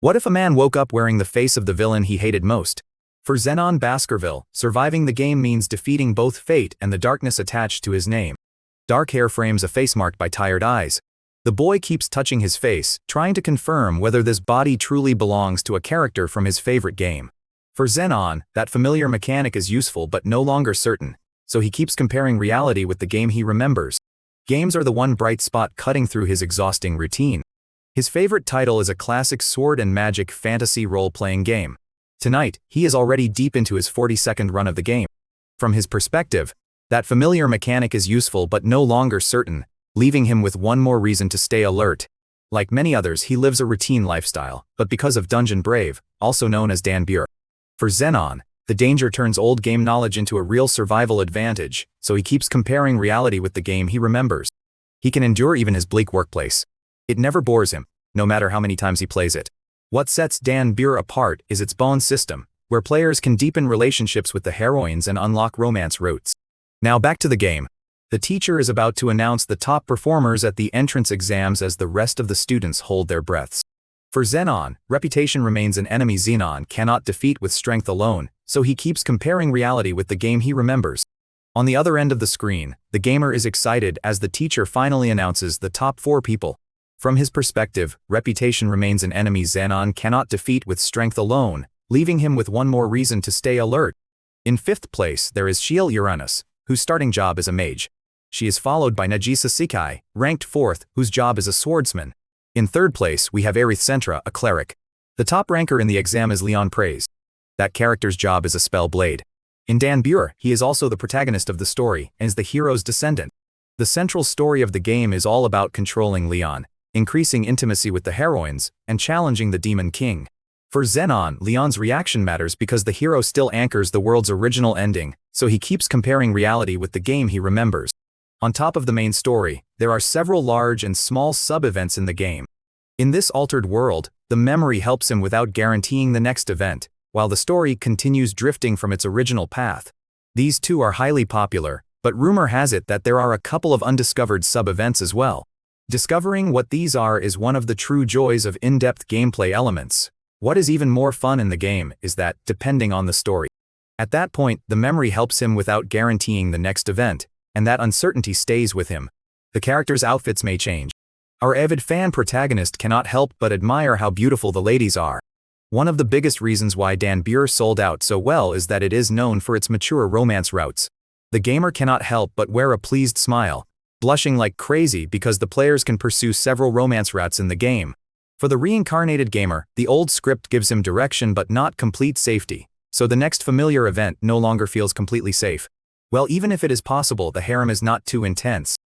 What if a man woke up wearing the face of the villain he hated most? For Zenon Baskerville, surviving the game means defeating both fate and the darkness attached to his name. Dark hair frames a face marked by tired eyes. The boy keeps touching his face, trying to confirm whether this body truly belongs to a character from his favorite game. For Zenon, that familiar mechanic is useful but no longer certain, so he keeps comparing reality with the game he remembers. Games are the one bright spot cutting through his exhausting routine. His favorite title is a classic sword and magic fantasy role-playing game. Tonight, he is already deep into his 42nd run of the game. From his perspective, that familiar mechanic is useful but no longer certain, leaving him with one more reason to stay alert. Like many others, he lives a routine lifestyle, but because of Dungeon Brave, also known as Dan Buer. For Zenon, the danger turns old game knowledge into a real survival advantage, so he keeps comparing reality with the game he remembers. He can endure even his bleak workplace. It never bores him, no matter how many times he plays it. What sets Dan Buer apart is its bond system, where players can deepen relationships with the heroines and unlock romance routes. Now back to the game. The teacher is about to announce the top performers at the entrance exams as the rest of the students hold their breaths. For Zenon, reputation remains an enemy Zenon cannot defeat with strength alone, so he keeps comparing reality with the game he remembers. On the other end of the screen, the gamer is excited as the teacher finally announces the top 4 people. From his perspective, reputation remains an enemy Zenon cannot defeat with strength alone, leaving him with one more reason to stay alert. In 5th place, there is Shiel Uranus, whose starting job is a mage. She is followed by Nagisa Sekai, ranked 4th, whose job is a swordsman. In 3rd place, we have Aerith Centra, a cleric. The top ranker in the exam is Leon Praise. That character's job is a spell blade. In Dan Buer, he is also the protagonist of the story and is the hero's descendant. The central story of the game is all about controlling Leon, increasing intimacy with the heroines, and challenging the Demon King. For Zenon, Leon's reaction matters because the hero still anchors the world's original ending, so he keeps comparing reality with the game he remembers. On top of the main story, there are several large and small sub-events in the game. In this altered world, the memory helps him without guaranteeing the next event, while the story continues drifting from its original path. These two are highly popular, but rumor has it that there are a couple of undiscovered sub-events as well. Discovering what these are is one of the true joys of in-depth gameplay elements. What is even more fun in the game is that, depending on the story, at that point, the memory helps him without guaranteeing the next event, and that uncertainty stays with him. The characters' outfits may change. Our avid fan protagonist cannot help but admire how beautiful the ladies are. One of the biggest reasons why Dan Buer sold out so well is that it is known for its mature romance routes. The gamer cannot help but wear a pleased smile, blushing like crazy because the players can pursue several romance routes in the game. For the reincarnated gamer, the old script gives him direction but not complete safety, so the next familiar event no longer feels completely safe. Well, even if it is possible, the harem is not too intense.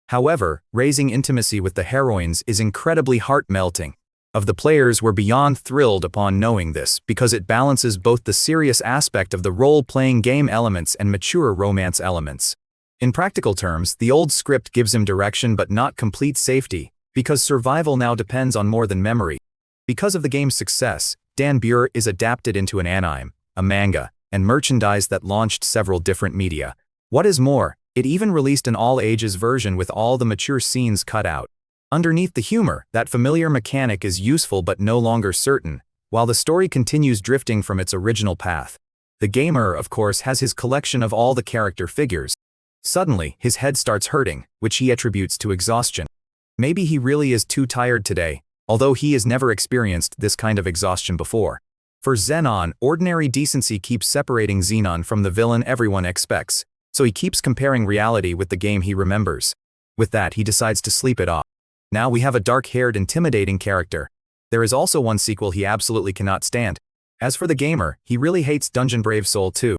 However, raising intimacy with the heroines is incredibly heart-melting. Of the players were beyond thrilled upon knowing this because it balances both the serious aspect of the role-playing game elements and mature romance elements. In practical terms, the old script gives him direction but not complete safety, because survival now depends on more than memory. Because of the game's success, Dan Buer is adapted into an anime, a manga, and merchandise that launched several different media. What is more, it even released an all-ages version with all the mature scenes cut out. Underneath the humor, that familiar mechanic is useful but no longer certain, while the story continues drifting from its original path. The gamer, of course, has his collection of all the character figures. Suddenly, his head starts hurting, which he attributes to exhaustion. Maybe he really is too tired today, although he has never experienced this kind of exhaustion before. For Zenon, ordinary decency keeps separating Zenon from the villain everyone expects, so he keeps comparing reality with the game he remembers. With that, he decides to sleep it off. Now we have a dark-haired, intimidating character. There is also one sequel he absolutely cannot stand. As for the gamer, he really hates Dungeon Brave Soul 2.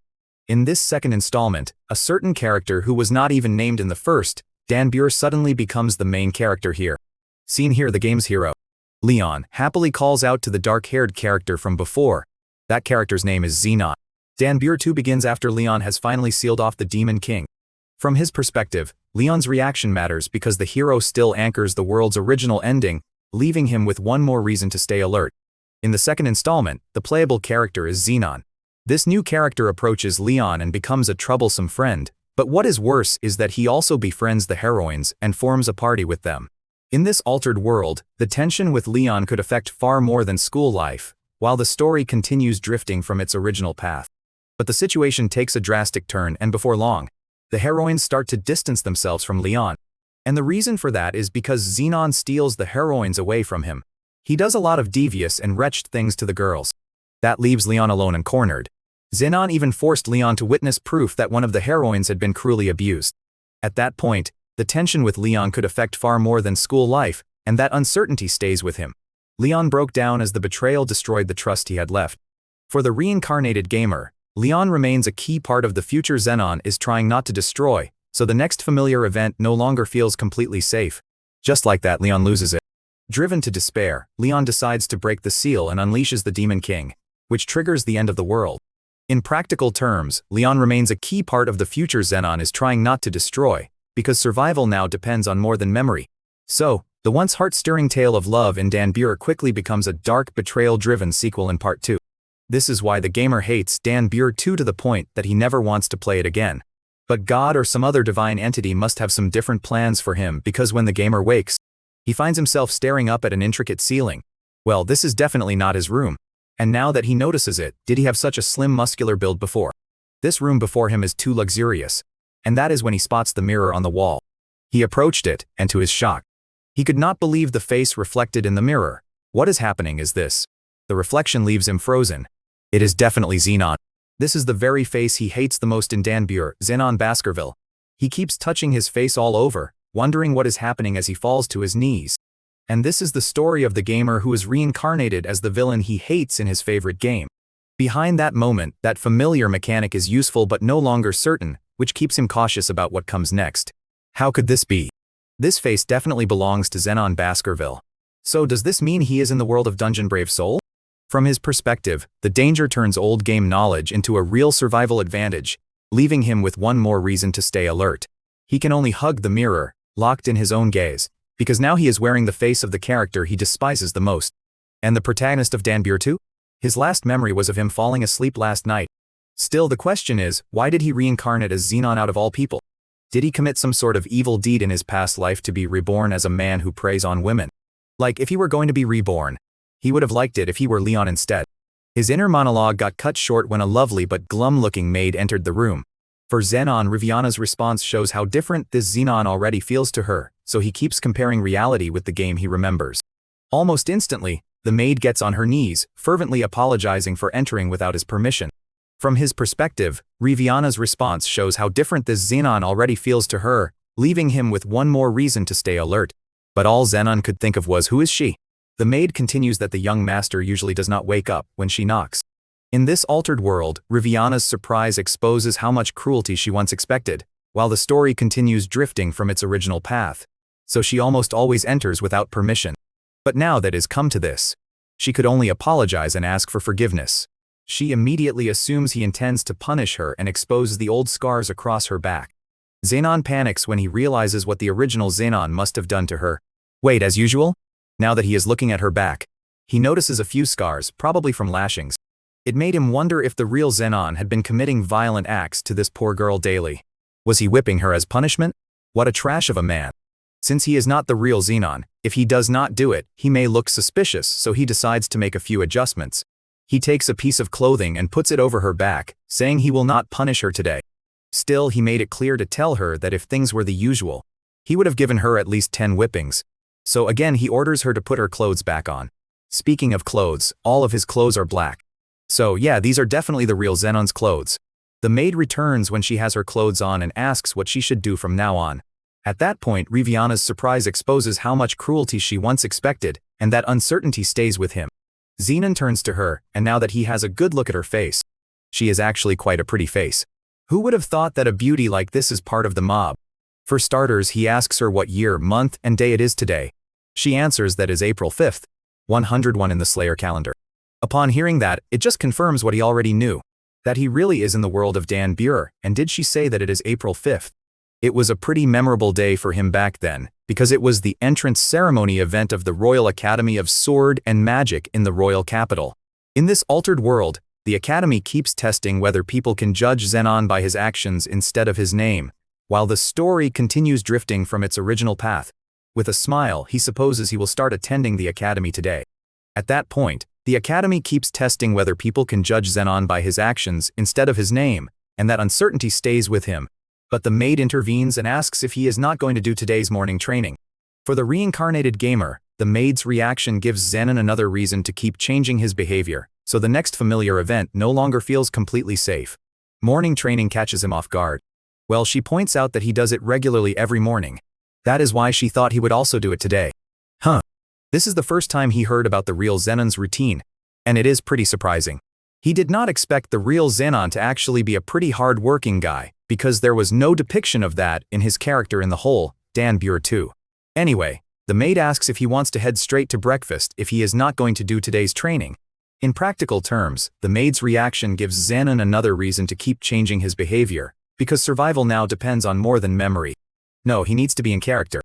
In this second installment, a certain character who was not even named in the first, Dan Buer suddenly becomes the main character here. Seen here, the game's hero, Leon, happily calls out to the dark-haired character from before. That character's name is Zenon. Dan Buer 2 begins after Leon has finally sealed off the Demon King. From his perspective, Leon's reaction matters because the hero still anchors the world's original ending, leaving him with one more reason to stay alert. In the second installment, the playable character is Zenon. This new character approaches Leon and becomes a troublesome friend, but what is worse is that he also befriends the heroines and forms a party with them. In this altered world, the tension with Leon could affect far more than school life, while the story continues drifting from its original path. But the situation takes a drastic turn, and before long, the heroines start to distance themselves from Leon. And the reason for that is because Zenon steals the heroines away from him. He does a lot of devious and wretched things to the girls. That leaves Leon alone and cornered. Zenon even forced Leon to witness proof that one of the heroines had been cruelly abused. At that point, the tension with Leon could affect far more than school life, and that uncertainty stays with him. Leon broke down as the betrayal destroyed the trust he had left. For the reincarnated gamer, Leon remains a key part of the future Zenon is trying not to destroy, so the next familiar event no longer feels completely safe. Just like that, Leon loses it. Driven to despair, Leon decides to break the seal and unleashes the Demon King, which triggers the end of the world. In practical terms, Leon remains a key part of the future Zenon is trying not to destroy, because survival now depends on more than memory. So, the once heart-stirring tale of love in Dan Buer quickly becomes a dark, betrayal-driven sequel in Part 2. This is why the gamer hates Dan Buer 2 to the point that he never wants to play it again. But God or some other divine entity must have some different plans for him, because when the gamer wakes, he finds himself staring up at an intricate ceiling. Well, this is definitely not his room. And now that he notices it, did he have such a slim muscular build before? This room before him is too luxurious. And that is when he spots the mirror on the wall. He approached it, and to his shock, he could not believe the face reflected in the mirror. What is happening is this? The reflection leaves him frozen. It is definitely Zenon. This is the very face he hates the most in Dan Buer, Zenon Baskerville. He keeps touching his face all over, wondering what is happening as he falls to his knees. And this is the story of the gamer who is reincarnated as the villain he hates in his favorite game. Behind that moment, that familiar mechanic is useful but no longer certain, which keeps him cautious about what comes next. How could this be? This face definitely belongs to Zenon Baskerville. So does this mean he is in the world of Dungeon Brave Soul? From his perspective, the danger turns old game knowledge into a real survival advantage, leaving him with one more reason to stay alert. He can only hug the mirror, locked in his own gaze, because now he is wearing the face of the character he despises the most. And the protagonist of Dan Buer 2? His last memory was of him falling asleep last night. Still, the question is, why did he reincarnate as Zenon out of all people? Did he commit some sort of evil deed in his past life to be reborn as a man who preys on women? Like, if he were going to be reborn, he would have liked it if he were Leon instead. His inner monologue got cut short when a lovely but glum-looking maid entered the room. For Zenon, Riviana's response shows how different this Zenon already feels to her, so he keeps comparing reality with the game he remembers. Almost instantly, the maid gets on her knees, fervently apologizing for entering without his permission. From his perspective, Riviana's response shows how different this Zenon already feels to her, leaving him with one more reason to stay alert. But all Zenon could think of was, who is she? The maid continues that the young master usually does not wake up when she knocks. In this altered world, Riviana's surprise exposes how much cruelty she once expected, while the story continues drifting from its original path. So she almost always enters without permission. But now that it's come to this, she could only apologize and ask for forgiveness. She immediately assumes he intends to punish her and exposes the old scars across her back. Zenon panics when he realizes what the original Zenon must have done to her. Wait, as usual? Now that he is looking at her back, he notices a few scars, probably from lashings. It made him wonder if the real Zenon had been committing violent acts to this poor girl daily. Was he whipping her as punishment? What a trash of a man. Since he is not the real Zenon, if he does not do it, he may look suspicious, so he decides to make a few adjustments. He takes a piece of clothing and puts it over her back, saying he will not punish her today. Still, he made it clear to tell her that if things were the usual, he would have given her at least 10 whippings. So again, he orders her to put her clothes back on. Speaking of clothes, all of his clothes are black. So yeah, these are definitely the real Zenon's clothes. The maid returns when she has her clothes on and asks what she should do from now on. At that point, Riviana's surprise exposes how much cruelty she once expected, and that uncertainty stays with him. Zenon turns to her, and now that he has a good look at her face, she is actually quite a pretty face. Who would have thought that a beauty like this is part of the mob? For starters, he asks her what year, month, and day it is today. She answers that is April 5th, 101 in the Slayer calendar. Upon hearing that, it just confirms what he already knew, that he really is in the world of Dan Buer, and did she say that it is April 5th? It was a pretty memorable day for him back then, because it was the entrance ceremony event of the Royal Academy of Sword and Magic in the royal capital. In this altered world, the Academy keeps testing whether people can judge Zenon by his actions instead of his name, while the story continues drifting from its original path. With a smile, he supposes he will start attending the academy today. At that point, the academy keeps testing whether people can judge Zenon by his actions instead of his name, and that uncertainty stays with him. But the maid intervenes and asks if he is not going to do today's morning training. For the reincarnated gamer, the maid's reaction gives Zenon another reason to keep changing his behavior, so the next familiar event no longer feels completely safe. Morning training catches him off guard. Well, she points out that he does it regularly every morning. That is why she thought he would also do it today. This is the first time he heard about the real Zenon's routine, and it is pretty surprising. He did not expect the real Zenon to actually be a pretty hard-working guy, because there was no depiction of that in his character in the whole Dan Buer 2. Anyway, the maid asks if he wants to head straight to breakfast if he is not going to do today's training. In practical terms, the maid's reaction gives Zenon another reason to keep changing his behavior, because survival now depends on more than memory. No, he needs to be in character.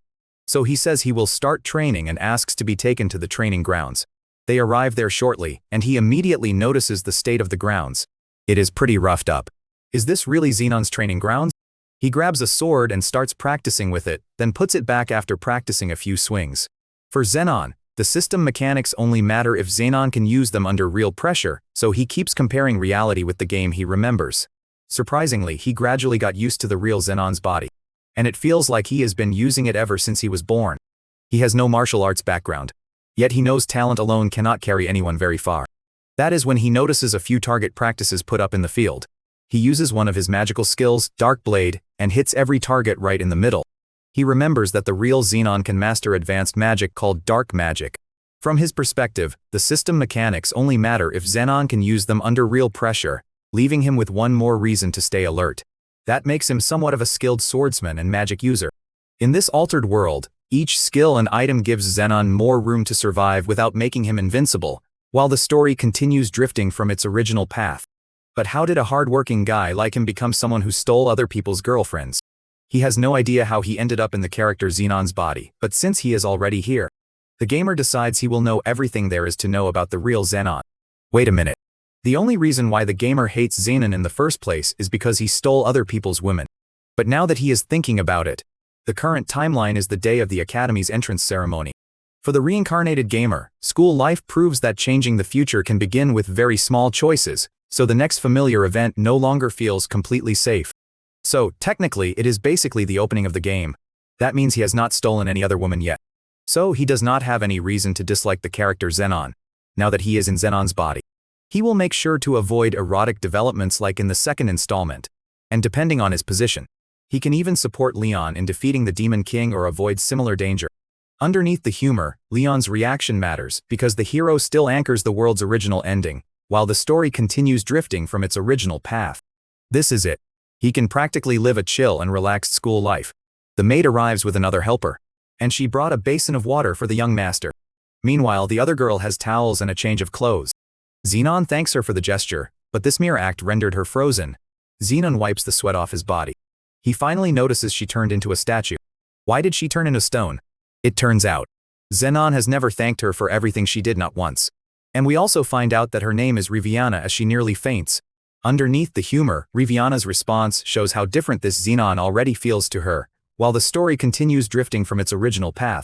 So he says he will start training and asks to be taken to the training grounds. They arrive there shortly, and he immediately notices the state of the grounds. It is pretty roughed up. Is this really Zenon's training grounds? He grabs a sword and starts practicing with it, then puts it back after practicing a few swings. For Zenon, the system mechanics only matter if Zenon can use them under real pressure, so he keeps comparing reality with the game he remembers. Surprisingly, he gradually got used to the real Zenon's body. And it feels like he has been using it ever since he was born. He has no martial arts background. Yet he knows talent alone cannot carry anyone very far. That is when he notices a few target practices put up in the field. He uses one of his magical skills, Dark Blade, and hits every target right in the middle. He remembers that the real Zenon can master advanced magic called dark magic. From his perspective, the system mechanics only matter if Zenon can use them under real pressure, leaving him with one more reason to stay alert. That makes him somewhat of a skilled swordsman and magic user. In this altered world, each skill and item gives Zenon more room to survive without making him invincible, while the story continues drifting from its original path. But how did a hard-working guy like him become someone who stole other people's girlfriends? He has no idea how he ended up in the character Zenon's body, but since he is already here, the gamer decides he will know everything there is to know about the real Zenon. Wait a minute. The only reason why the gamer hates Zenon in the first place is because he stole other people's women. But now that he is thinking about it, the current timeline is the day of the Academy's entrance ceremony. For the reincarnated gamer, school life proves that changing the future can begin with very small choices, so the next familiar event no longer feels completely safe. So, technically, it is basically the opening of the game. That means he has not stolen any other woman yet. So he does not have any reason to dislike the character Zenon, now that he is in Zenon's body. He will make sure to avoid erotic developments like in the second installment, and depending on his position, he can even support Leon in defeating the Demon King or avoid similar danger. Underneath the humor, Leon's reaction matters because the hero still anchors the world's original ending, while the story continues drifting from its original path. This is it. He can practically live a chill and relaxed school life. The maid arrives with another helper, and she brought a basin of water for the young master. Meanwhile, the other girl has towels and a change of clothes. Zenon thanks her for the gesture, but this mere act rendered her frozen. Zenon wipes the sweat off his body. He finally notices she turned into a statue. Why did she turn into stone? It turns out, Zenon has never thanked her for everything she did not once. And we also find out that her name is Riviana as she nearly faints. Underneath the humor, Riviana's response shows how different this Zenon already feels to her, while the story continues drifting from its original path.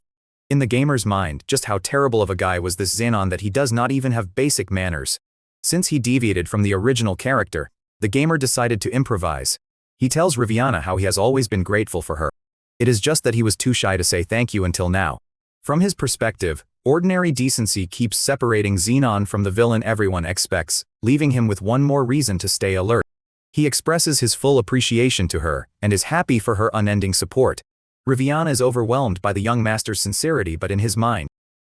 In the gamer's mind, just how terrible of a guy was this Zenon that he does not even have basic manners. Since he deviated from the original character, the gamer decided to improvise. He tells Riviana how he has always been grateful for her. It is just that he was too shy to say thank you until now. From his perspective, ordinary decency keeps separating Zenon from the villain everyone expects, leaving him with one more reason to stay alert. He expresses his full appreciation to her, and is happy for her unending support. Riviana is overwhelmed by the young master's sincerity, but in his mind.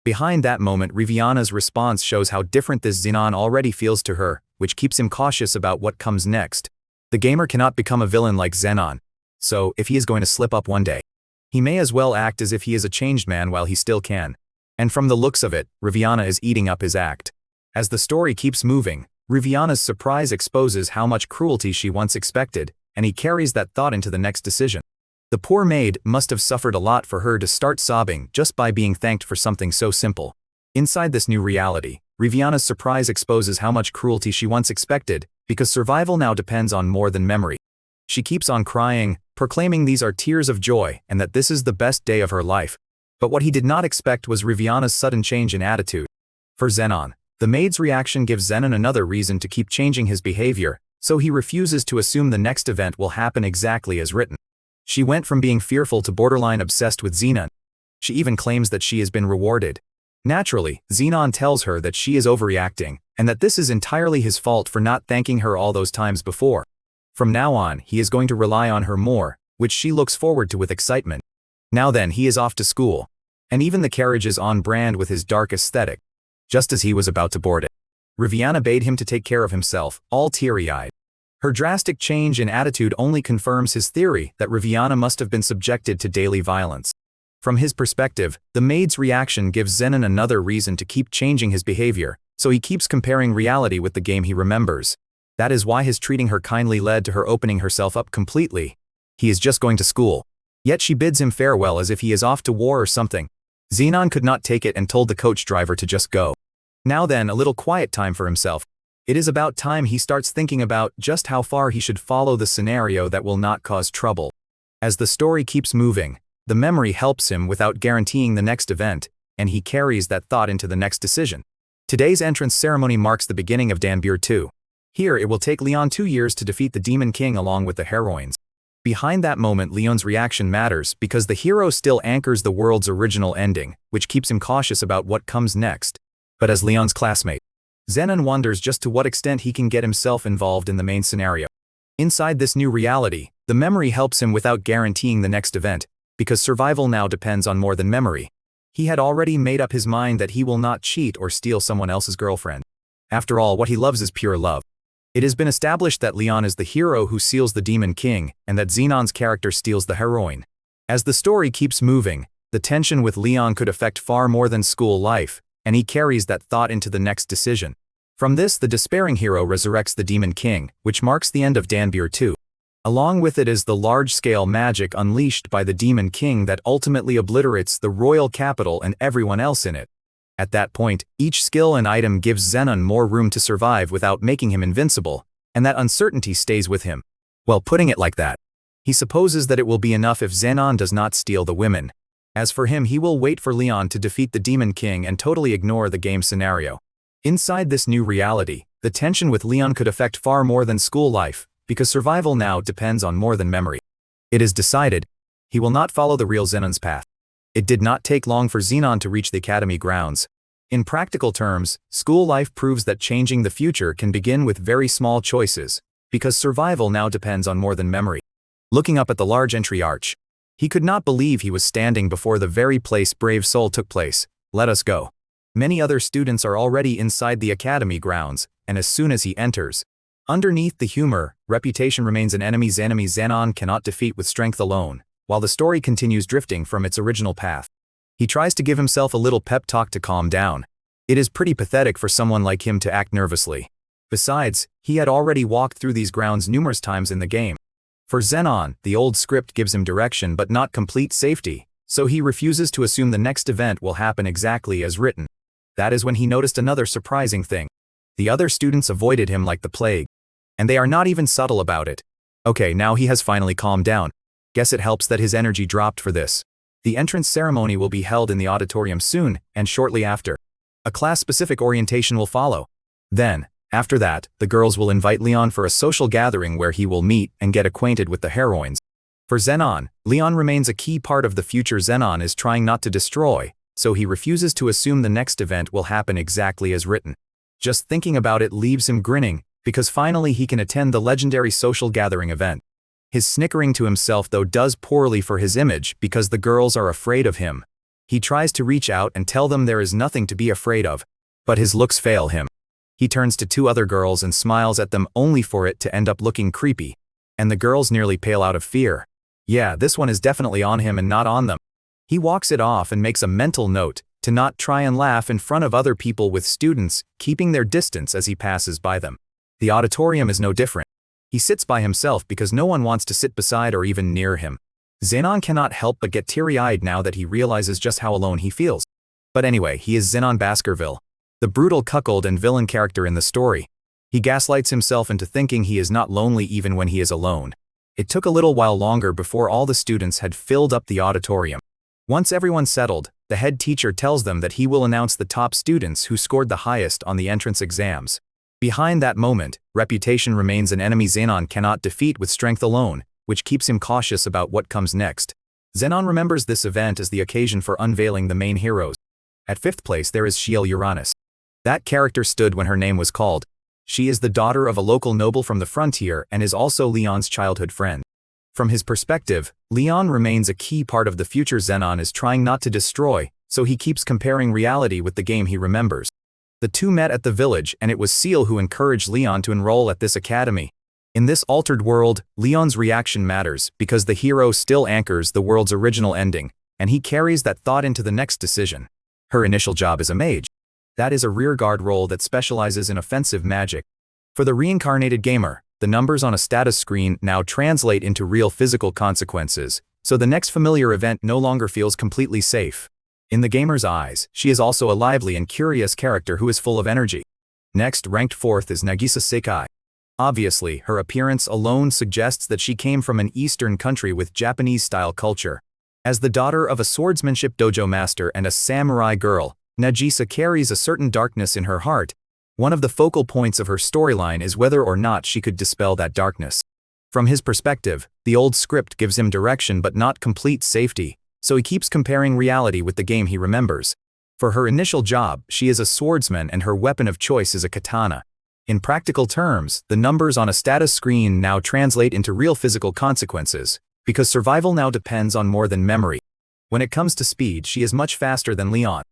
Behind that moment, Riviana's response shows how different this Zenon already feels to her, which keeps him cautious about what comes next. The gamer cannot become a villain like Zenon. So, if he is going to slip up one day, he may as well act as if he is a changed man while he still can. And from the looks of it, Riviana is eating up his act. As the story keeps moving, Riviana's surprise exposes how much cruelty she once expected, and he carries that thought into the next decision. The poor maid must have suffered a lot for her to start sobbing just by being thanked for something so simple. Inside this new reality, Riviana's surprise exposes how much cruelty she once expected, because survival now depends on more than memory. She keeps on crying, proclaiming these are tears of joy and that this is the best day of her life. But what he did not expect was Riviana's sudden change in attitude. For Zenon, the maid's reaction gives Zenon another reason to keep changing his behavior, so he refuses to assume the next event will happen exactly as written. She went from being fearful to borderline obsessed with Zenon. She even claims that she has been rewarded. Naturally, Zenon tells her that she is overreacting, and that this is entirely his fault for not thanking her all those times before. From now on, he is going to rely on her more, which she looks forward to with excitement. Now then, he is off to school. And even the carriage is on brand with his dark aesthetic. Just as he was about to board it, Riviana bade him to take care of himself, all teary-eyed. Her drastic change in attitude only confirms his theory that Riviana must have been subjected to daily violence. From his perspective, the maid's reaction gives Zenon another reason to keep changing his behavior, so he keeps comparing reality with the game he remembers. That is why his treating her kindly led to her opening herself up completely. He is just going to school. Yet she bids him farewell as if he is off to war or something. Zenon could not take it and told the coach driver to just go. Now then, a little quiet time for himself. It is about time he starts thinking about just how far he should follow the scenario that will not cause trouble. As the story keeps moving, the memory helps him without guaranteeing the next event, and he carries that thought into the next decision. Today's entrance ceremony marks the beginning of Danbir 2. Here it will take Leon 2 years to defeat the Demon King along with the heroines. Behind that moment, Leon's reaction matters because the hero still anchors the world's original ending, which keeps him cautious about what comes next. But as Leon's classmate, Zenon wonders just to what extent he can get himself involved in the main scenario. Inside this new reality, the memory helps him without guaranteeing the next event, because survival now depends on more than memory. He had already made up his mind that he will not cheat or steal someone else's girlfriend. After all, what he loves is pure love. It has been established that Leon is the hero who seals the Demon King, and that Zenon's character steals the heroine. As the story keeps moving, the tension with Leon could affect far more than school life, and he carries that thought into the next decision. From this, the despairing hero resurrects the Demon King, which marks the end of Danbir 2. Along with it is the large-scale magic unleashed by the Demon King that ultimately obliterates the royal capital and everyone else in it. At that point, each skill and item gives Zenon more room to survive without making him invincible, and that uncertainty stays with him. Well, putting it like that, he supposes that it will be enough if Zenon does not steal the women. As for him, he will wait for Leon to defeat the Demon King and totally ignore the game scenario. Inside this new reality, the tension with Leon could affect far more than school life, because survival now depends on more than memory. It is decided, he will not follow the real Zenon's path. It did not take long for Zenon to reach the academy grounds. In practical terms, school life proves that changing the future can begin with very small choices, because survival now depends on more than memory. Looking up at the large entry arch, he could not believe he was standing before the very place Brave Soul took place. Let us go. Many other students are already inside the academy grounds, and as soon as he enters, underneath the humor, reputation remains an enemy Zenon cannot defeat with strength alone, while the story continues drifting from its original path. He tries to give himself a little pep talk to calm down. It is pretty pathetic for someone like him to act nervously. Besides, he had already walked through these grounds numerous times in the game. For Zenon, the old script gives him direction but not complete safety, so he refuses to assume the next event will happen exactly as written. That is when he noticed another surprising thing. The other students avoided him like the plague. And they are not even subtle about it. Okay, now he has finally calmed down. Guess it helps that his energy dropped for this. The entrance ceremony will be held in the auditorium soon, and shortly after, a class-specific orientation will follow. Then, after that, the girls will invite Leon for a social gathering where he will meet and get acquainted with the heroines. For Zenon, Leon remains a key part of the future Zenon is trying not to destroy, so he refuses to assume the next event will happen exactly as written. Just thinking about it leaves him grinning, because finally he can attend the legendary social gathering event. His snickering to himself though does poorly for his image because the girls are afraid of him. He tries to reach out and tell them there is nothing to be afraid of, but his looks fail him. He turns to 2 other girls and smiles at them only for it to end up looking creepy, and the girls nearly pale out of fear. Yeah, this one is definitely on him and not on them. He walks it off and makes a mental note to not try and laugh in front of other people with students keeping their distance as he passes by them. The auditorium is no different. He sits by himself because no one wants to sit beside or even near him. Zenon cannot help but get teary-eyed now that he realizes just how alone he feels. But anyway, he is Zenon Baskerville, the brutal cuckold and villain character in the story. He gaslights himself into thinking he is not lonely even when he is alone. It took a little while longer before all the students had filled up the auditorium. Once everyone settled, The head teacher tells them that he will announce the top students who scored the highest on the entrance exams. Behind that moment, reputation remains an enemy Zenon cannot defeat with strength alone, which keeps him cautious about what comes next. Zenon remembers this event as the occasion for unveiling the main heroes. At 5th place there is Shiel Uranus. That character stood when her name was called. She is the daughter of a local noble from the frontier and is also Leon's childhood friend. From his perspective, Leon remains a key part of the future Zenon is trying not to destroy, so he keeps comparing reality with the game he remembers. The two met at the village and it was Seal who encouraged Leon to enroll at this academy. In this altered world, Leon's reaction matters because the hero still anchors the world's original ending, and he carries that thought into the next decision. Her initial job is a mage. That is a rearguard role that specializes in offensive magic. For the reincarnated gamer, the numbers on a status screen now translate into real physical consequences, so the next familiar event no longer feels completely safe. In the gamer's eyes, she is also a lively and curious character who is full of energy. Next, ranked 4th is Nagisa Sekai. Obviously, her appearance alone suggests that she came from an Eastern country with Japanese-style culture. As the daughter of a swordsmanship dojo master and a samurai girl, Nagisa carries a certain darkness in her heart. One of the focal points of her storyline is whether or not she could dispel that darkness. From his perspective, the old script gives him direction but not complete safety, so he keeps comparing reality with the game he remembers. For her initial job, she is a swordsman and her weapon of choice is a katana. In practical terms, the numbers on a status screen now translate into real physical consequences, because survival now depends on more than memory. When it comes to speed, she is much faster than Leon.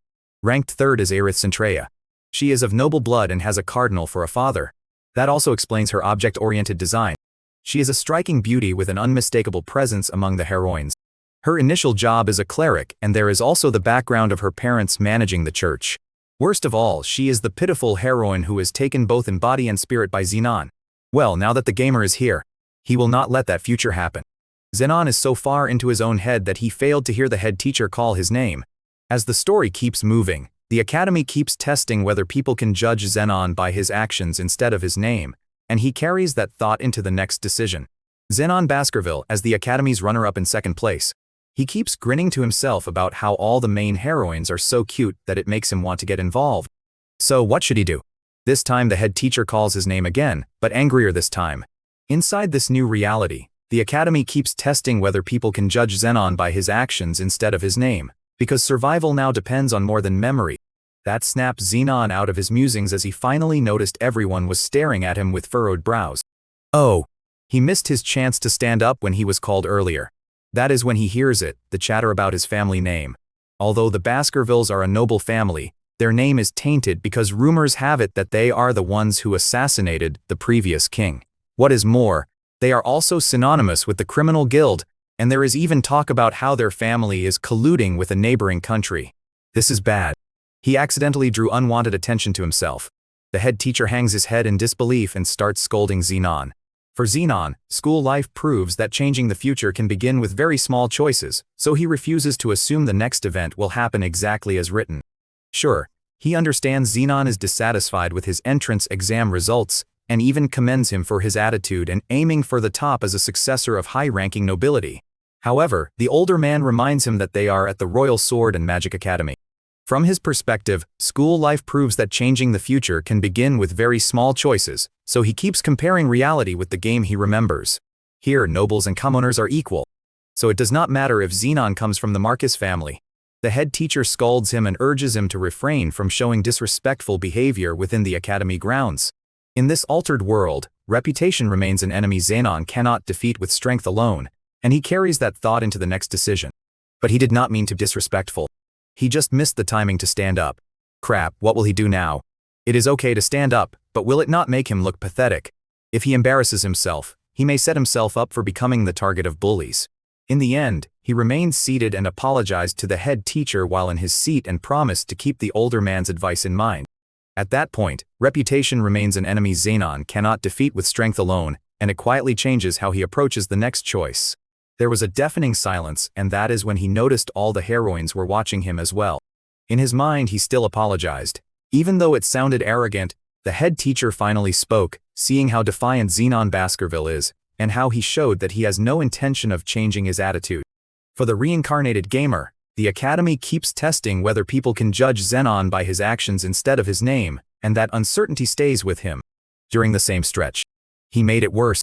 Ranked 3rd is Aerith Centrea. She is of noble blood and has a cardinal for a father. That also explains her object-oriented design. She is a striking beauty with an unmistakable presence among the heroines. Her initial job is a cleric, and there is also the background of her parents managing the church. Worst of all, she is the pitiful heroine who is taken both in body and spirit by Zenon. Well, now that the gamer is here, he will not let that future happen. Zenon is so far into his own head that he failed to hear the head teacher call his name. As the story keeps moving, the academy keeps testing whether people can judge Zenon by his actions instead of his name, and he carries that thought into the next decision. Zenon Baskerville as the academy's runner-up in 2nd place. He keeps grinning to himself about how all the main heroines are so cute that it makes him want to get involved. So what should he do? This time the head teacher calls his name again, but angrier this time. Inside this new reality, the academy keeps testing whether people can judge Zenon by his actions instead of his name, because survival now depends on more than memory. That snapped Zenon out of his musings as he finally noticed everyone was staring at him with furrowed brows. Oh, he missed his chance to stand up when he was called earlier. That is when he hears it, the chatter about his family name. Although the Baskervilles are a noble family, their name is tainted because rumors have it that they are the ones who assassinated the previous king. What is more, they are also synonymous with the criminal guild, and there is even talk about how their family is colluding with a neighboring country. This is bad. He accidentally drew unwanted attention to himself. The head teacher hangs his head in disbelief and starts scolding Zenon. For Zenon, school life proves that changing the future can begin with very small choices, so he refuses to assume the next event will happen exactly as written. Sure, he understands Zenon is dissatisfied with his entrance exam results, and even commends him for his attitude and aiming for the top as a successor of high-ranking nobility. However, the older man reminds him that they are at the Royal Sword and Magic Academy. From his perspective, school life proves that changing the future can begin with very small choices, so he keeps comparing reality with the game he remembers. Here, nobles and commoners are equal, so it does not matter if Zenon comes from the Marcus family. The head teacher scolds him and urges him to refrain from showing disrespectful behavior within the academy grounds. In this altered world, reputation remains an enemy Zenon cannot defeat with strength alone, and he carries that thought into the next decision. But he did not mean to be disrespectful. He just missed the timing to stand up. Crap, what will he do now? It is okay to stand up, but will it not make him look pathetic? If he embarrasses himself, he may set himself up for becoming the target of bullies. In the end, he remained seated and apologized to the head teacher while in his seat and promised to keep the older man's advice in mind. At that point, reputation remains an enemy Zenon cannot defeat with strength alone, and it quietly changes how he approaches the next choice. There was a deafening silence, and that is when he noticed all the heroines were watching him as well. In his mind, he still apologized. Even though it sounded arrogant, the head teacher finally spoke, seeing how defiant Zenon Baskerville is, and how he showed that he has no intention of changing his attitude. For the reincarnated gamer, The academy keeps testing whether people can judge Zenon by his actions instead of his name, and that uncertainty stays with him. During the same stretch, he made it worse.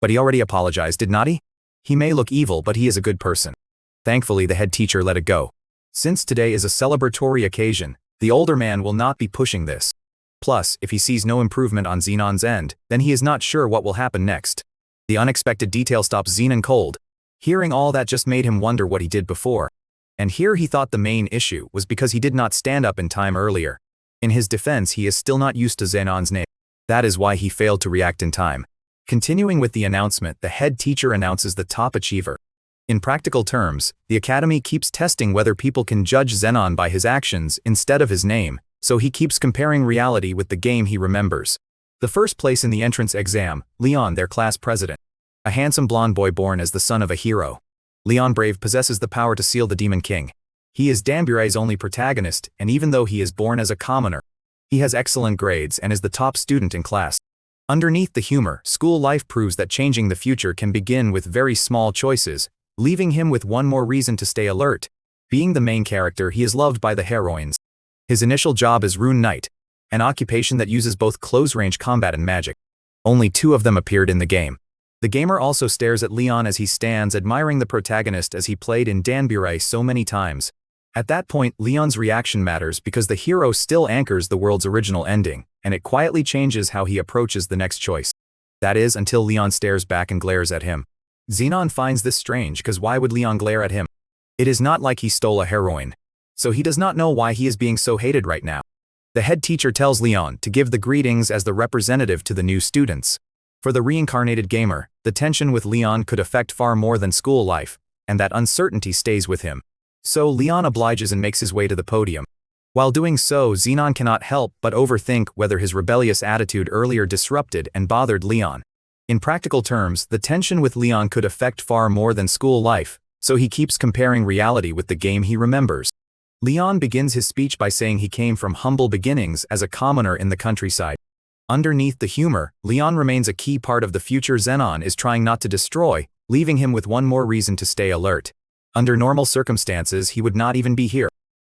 But he already apologized, did not he? He may look evil, but he is a good person. Thankfully, the head teacher let it go. Since today is a celebratory occasion, the older man will not be pushing this. Plus, if he sees no improvement on Zenon's end, then he is not sure what will happen next. The unexpected detail stops Zenon cold. Hearing all that just made him wonder what he did before. And here he thought the main issue was because he did not stand up in time earlier. In his defense, he is still not used to Zenon's name. That is why he failed to react in time. Continuing with the announcement, the head teacher announces the top achiever. In practical terms, the academy keeps testing whether people can judge Zenon by his actions instead of his name, so he keeps comparing reality with the game he remembers. The first place in the entrance exam, Leon, their class president. A handsome blonde boy born as the son of a hero. Leon Brave possesses the power to seal the Demon King. He is Danburai's only protagonist, and even though he is born as a commoner, he has excellent grades and is the top student in class. Underneath the humor, school life proves that changing the future can begin with very small choices, leaving him with one more reason to stay alert. Being the main character, he is loved by the heroines. His initial job is Rune Knight, an occupation that uses both close-range combat and magic. Only 2 of them appeared in the game. The gamer also stares at Leon as he stands admiring the protagonist as he played in Danburai so many times. At that point, Leon's reaction matters because the hero still anchors the world's original ending, and it quietly changes how he approaches the next choice. That is, until Leon stares back and glares at him. Zenon finds this strange because why would Leon glare at him? It is not like he stole a heroine. So he does not know why he is being so hated right now. The head teacher tells Leon to give the greetings as the representative to the new students. For the reincarnated gamer, the tension with Leon could affect far more than school life, and that uncertainty stays with him. So Leon obliges and makes his way to the podium. While doing so, Zenon cannot help but overthink whether his rebellious attitude earlier disrupted and bothered Leon. In practical terms, the tension with Leon could affect far more than school life, so he keeps comparing reality with the game he remembers. Leon begins his speech by saying he came from humble beginnings as a commoner in the countryside. Underneath the humor, Leon remains a key part of the future Zenon is trying not to destroy, leaving him with one more reason to stay alert. Under normal circumstances, he would not even be here.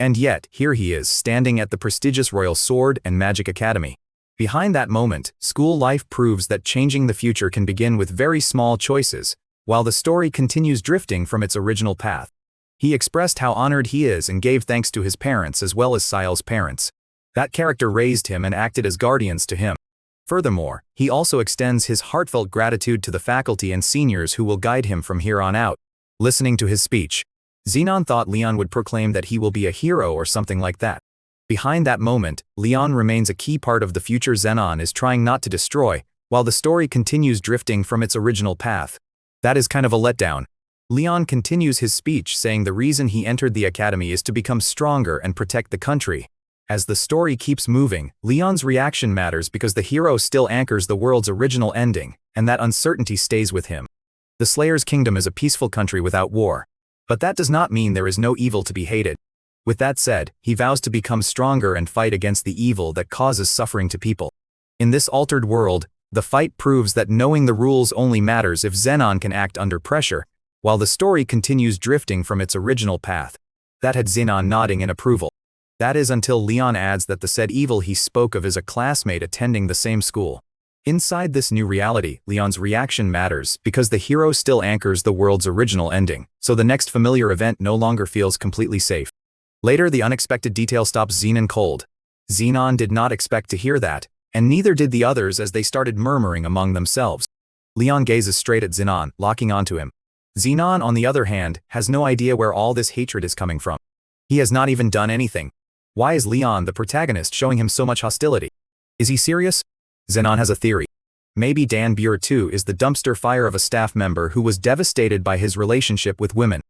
And yet, here he is, standing at the prestigious Royal Sword and Magic Academy. Behind that moment, school life proves that changing the future can begin with very small choices, while the story continues drifting from its original path. He expressed how honored he is and gave thanks to his parents as well as Sile's parents. That character raised him and acted as guardians to him. Furthermore, he also extends his heartfelt gratitude to the faculty and seniors who will guide him from here on out. Listening to his speech, Zenon thought Leon would proclaim that he will be a hero or something like that. Behind that moment, Leon remains a key part of the future Zenon is trying not to destroy, while the story continues drifting from its original path. That is kind of a letdown. Leon continues his speech saying the reason he entered the academy is to become stronger and protect the country. As the story keeps moving, Leon's reaction matters because the hero still anchors the world's original ending, and that uncertainty stays with him. The Slayer's kingdom is a peaceful country without war. But that does not mean there is no evil to be hated. With that said, he vows to become stronger and fight against the evil that causes suffering to people. In this altered world, the fight proves that knowing the rules only matters if Zenon can act under pressure, while the story continues drifting from its original path. That had Zenon nodding in approval. That is until Leon adds that the said evil he spoke of is a classmate attending the same school. Inside this new reality, Leon's reaction matters because the hero still anchors the world's original ending, so the next familiar event no longer feels completely safe. Later, the unexpected detail stops Zenon cold. Zenon did not expect to hear that, and neither did the others as they started murmuring among themselves. Leon gazes straight at Zenon, locking onto him. Zenon, on the other hand, has no idea where all this hatred is coming from. He has not even done anything. Why is Leon, the protagonist, showing him so much hostility? Is he serious? Zenon has a theory. Maybe Danbur too is the dumpster fire of a staff member who was devastated by his relationship with women.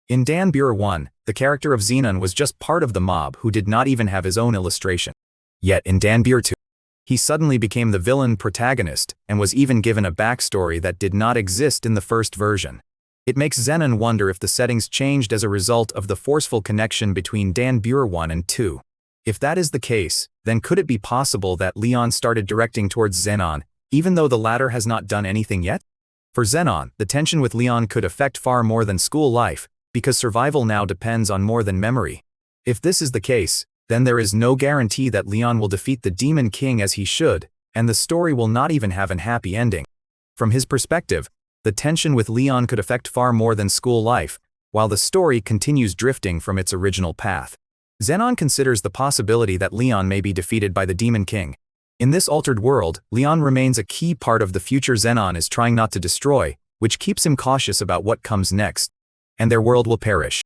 In Danbur 1, the character of Zenon was just part of the mob who did not even have his own illustration. Yet in Danbur 2, he suddenly became the villain protagonist and was even given a backstory that did not exist in the first version. It makes Zenon wonder if the settings changed as a result of the forceful connection between Danbur 1 and 2. If that is the case, then could it be possible that Leon started directing towards Zenon, even though the latter has not done anything yet? For Zenon, the tension with Leon could affect far more than school life, because survival now depends on more than memory. If this is the case, then there is no guarantee that Leon will defeat the Demon King as he should, and the story will not even have an happy ending. From his perspective, the tension with Leon could affect far more than school life, while the story continues drifting from its original path. Zenon considers the possibility that Leon may be defeated by the Demon King. In this altered world, Leon remains a key part of the future Zenon is trying not to destroy, which keeps him cautious about what comes next. And their world will perish.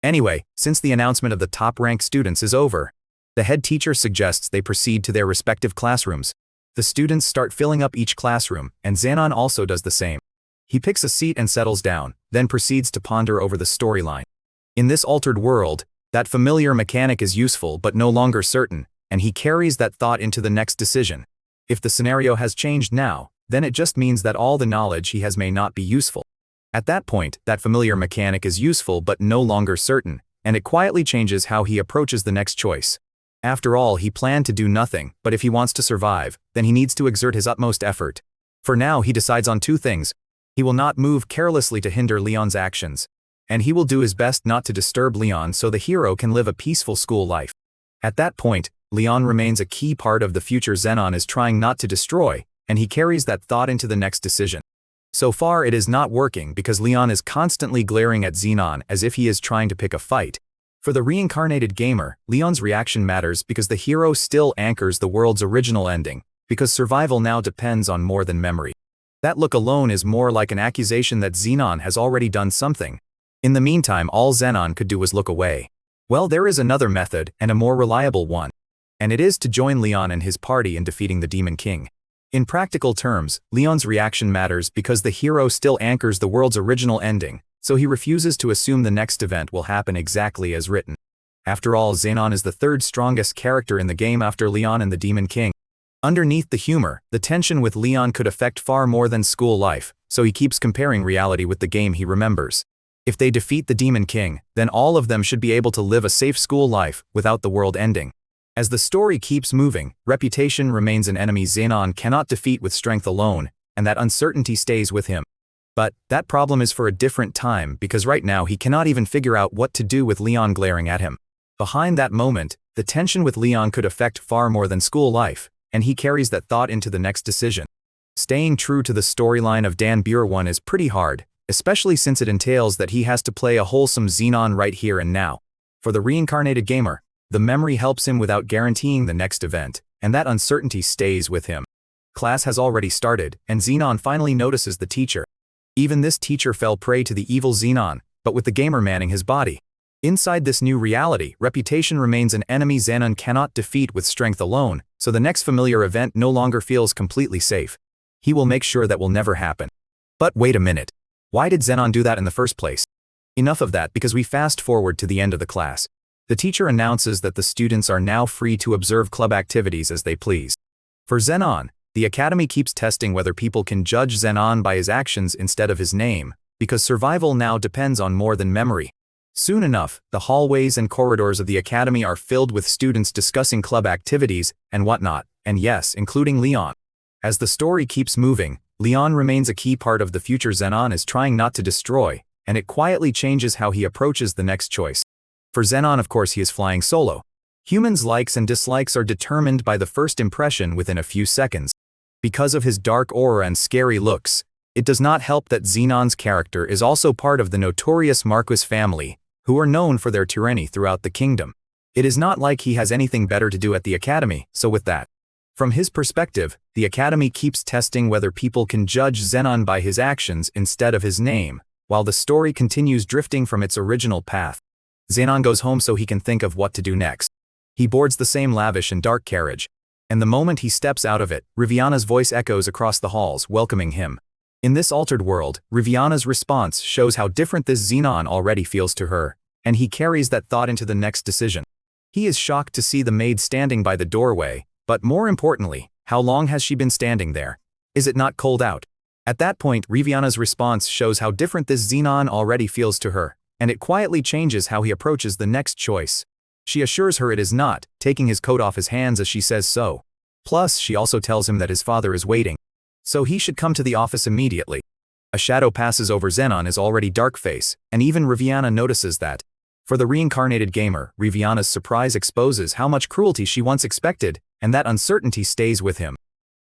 Anyway, since the announcement of the top-ranked students is over, the head teacher suggests they proceed to their respective classrooms. The students start filling up each classroom, and Zenon also does the same. He picks a seat and settles down, then proceeds to ponder over the storyline. In this altered world, that familiar mechanic is useful but no longer certain, and he carries that thought into the next decision. If the scenario has changed now, then it just means that all the knowledge he has may not be useful. At that point, that familiar mechanic is useful but no longer certain, and it quietly changes how he approaches the next choice. After all, he planned to do nothing, but if he wants to survive, then he needs to exert his utmost effort. For now, he decides on two things. He will not move carelessly to hinder Leon's actions, and he will do his best not to disturb Leon so the hero can live a peaceful school life. At that point, Leon remains a key part of the future Zenon is trying not to destroy, and he carries that thought into the next decision. So far it is not working because Leon is constantly glaring at Zenon as if he is trying to pick a fight. For the reincarnated gamer, Leon's reaction matters because the hero still anchors the world's original ending, because survival now depends on more than memory. That look alone is more like an accusation that Zenon has already done something. In the meantime, all Zenon could do was look away. Well, there is another method, and a more reliable one. And it is to join Leon and his party in defeating the Demon King. In practical terms, Leon's reaction matters because the hero still anchors the world's original ending, so he refuses to assume the next event will happen exactly as written. After all, Zenon is the third strongest character in the game after Leon and the Demon King. Underneath the humor, the tension with Leon could affect far more than school life, so he keeps comparing reality with the game he remembers. If they defeat the Demon King, then all of them should be able to live a safe school life without the world ending. As the story keeps moving, reputation remains an enemy Zenon cannot defeat with strength alone, and that uncertainty stays with him. But that problem is for a different time because right now he cannot even figure out what to do with Leon glaring at him. Behind that moment, the tension with Leon could affect far more than school life, and he carries that thought into the next decision. Staying true to the storyline of Dan Buren is pretty hard, especially since it entails that he has to play a wholesome Zenon right here and now. For the reincarnated gamer, the memory helps him without guaranteeing the next event, and that uncertainty stays with him. Class has already started, and Zenon finally notices the teacher. Even this teacher fell prey to the evil Zenon, but with the gamer manning his body. Inside this new reality, reputation remains an enemy Zenon cannot defeat with strength alone, so the next familiar event no longer feels completely safe. He will make sure that will never happen. But wait a minute. Why did Zenon do that in the first place? Enough of that because we fast forward to the end of the class. The teacher announces that the students are now free to observe club activities as they please. For Zenon, the academy keeps testing whether people can judge Zenon by his actions instead of his name, because survival now depends on more than memory. Soon enough, the hallways and corridors of the academy are filled with students discussing club activities and whatnot, and yes, including Leon. As the story keeps moving, Leon remains a key part of the future Zenon is trying not to destroy, and it quietly changes how he approaches the next choice. For Zenon, of course, he is flying solo. Humans' likes and dislikes are determined by the first impression within a few seconds. Because of his dark aura and scary looks, it does not help that Zenon's character is also part of the notorious Marquis family, who are known for their tyranny throughout the kingdom. It is not like he has anything better to do at the academy, so with that. From his perspective, the academy keeps testing whether people can judge Zenon by his actions instead of his name, while the story continues drifting from its original path. Zenon goes home so he can think of what to do next. He boards the same lavish and dark carriage. And the moment he steps out of it, Riviana's voice echoes across the halls, welcoming him. In this altered world, Riviana's response shows how different this Zenon already feels to her, and he carries that thought into the next decision. He is shocked to see the maid standing by the doorway, but more importantly, how long has she been standing there? Is it not cold out? At that point, Riviana's response shows how different this Zenon already feels to her, and it quietly changes how he approaches the next choice. She assures her it is not, taking his coat off his hands as she says so. Plus, she also tells him that his father is waiting, so he should come to the office immediately. A shadow passes over Zenon is already Darkface, and even Riviana notices that. For the reincarnated gamer, Riviana's surprise exposes how much cruelty she once expected, and that uncertainty stays with him.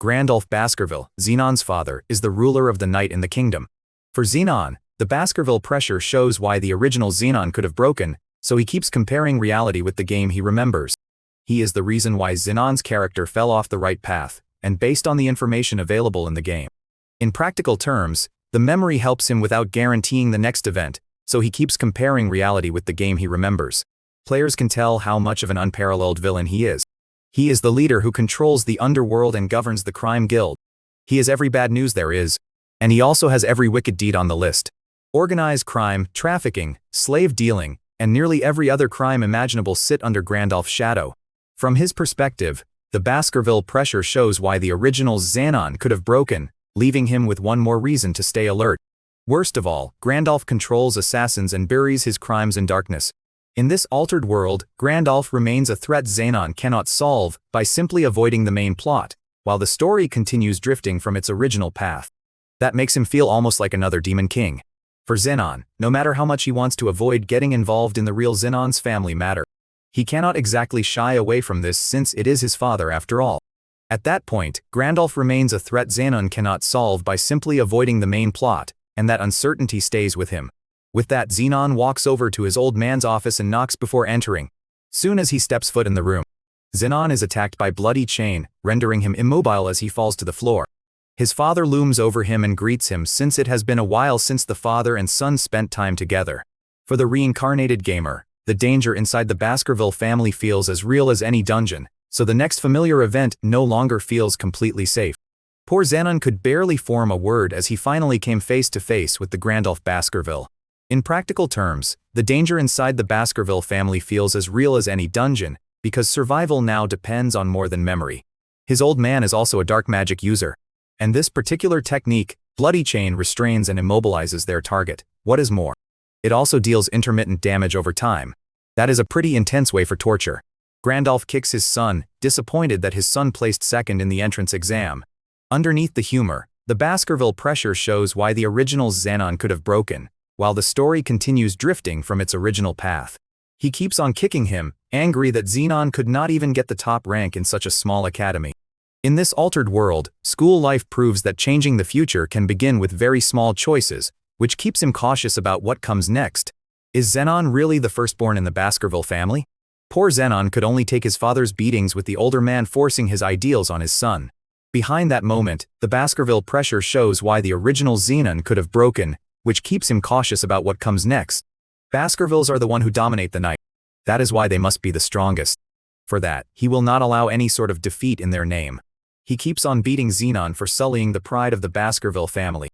Grandolph Baskerville, Zenon's father, is the ruler of the night in the kingdom. For Zenon, the Baskerville pressure shows why the original Zenon could have broken, so he keeps comparing reality with the game he remembers. He is the reason why Zenon's character fell off the right path, and based on the information available in the game. In practical terms, the memory helps him without guaranteeing the next event, so he keeps comparing reality with the game he remembers. Players can tell how much of an unparalleled villain he is. He is the leader who controls the underworld and governs the crime guild. He has every bad news there is. And he also has every wicked deed on the list. Organized crime, trafficking, slave dealing, and nearly every other crime imaginable sit under Grandolph's shadow. From his perspective, the Baskerville pressure shows why the original Zenon could have broken, leaving him with one more reason to stay alert. Worst of all, Grandolph controls assassins and buries his crimes in darkness. In this altered world, Grandolph remains a threat Zenon cannot solve by simply avoiding the main plot, while the story continues drifting from its original path. That makes him feel almost like another demon king. For Zenon, no matter how much he wants to avoid getting involved in the real Zenon's family matter, he cannot exactly shy away from this since it is his father after all. At that point, Grandolph remains a threat Zenon cannot solve by simply avoiding the main plot, and that uncertainty stays with him. With that, Zenon walks over to his old man's office and knocks before entering. Soon as he steps foot in the room, Zenon is attacked by Bloody Chain, rendering him immobile as he falls to the floor. His father looms over him and greets him since it has been a while since the father and son spent time together. For the reincarnated gamer, the danger inside the Baskerville family feels as real as any dungeon, so the next familiar event no longer feels completely safe. Poor Zenon could barely form a word as he finally came face to face with the Grandolph Baskerville. In practical terms, the danger inside the Baskerville family feels as real as any dungeon, because survival now depends on more than memory. His old man is also a dark magic user, and this particular technique, Bloody Chain, restrains and immobilizes their target. What is more, it also deals intermittent damage over time. That is a pretty intense way for torture. Grandolph kicks his son, disappointed that his son placed second in the entrance exam. Underneath the humor, the Baskerville pressure shows why the original Zenon could have broken, while the story continues drifting from its original path. He keeps on kicking him, angry that Zenon could not even get the top rank in such a small academy. In this altered world, school life proves that changing the future can begin with very small choices, which keeps him cautious about what comes next. Is Zenon really the firstborn in the Baskerville family? Poor Zenon could only take his father's beatings with the older man forcing his ideals on his son. Behind that moment, the Baskerville pressure shows why the original Zenon could have broken, which keeps him cautious about what comes next. Baskervilles are the one who dominate the night. That is why they must be the strongest. For that, he will not allow any sort of defeat in their name. He keeps on beating Zenon for sullying the pride of the Baskerville family.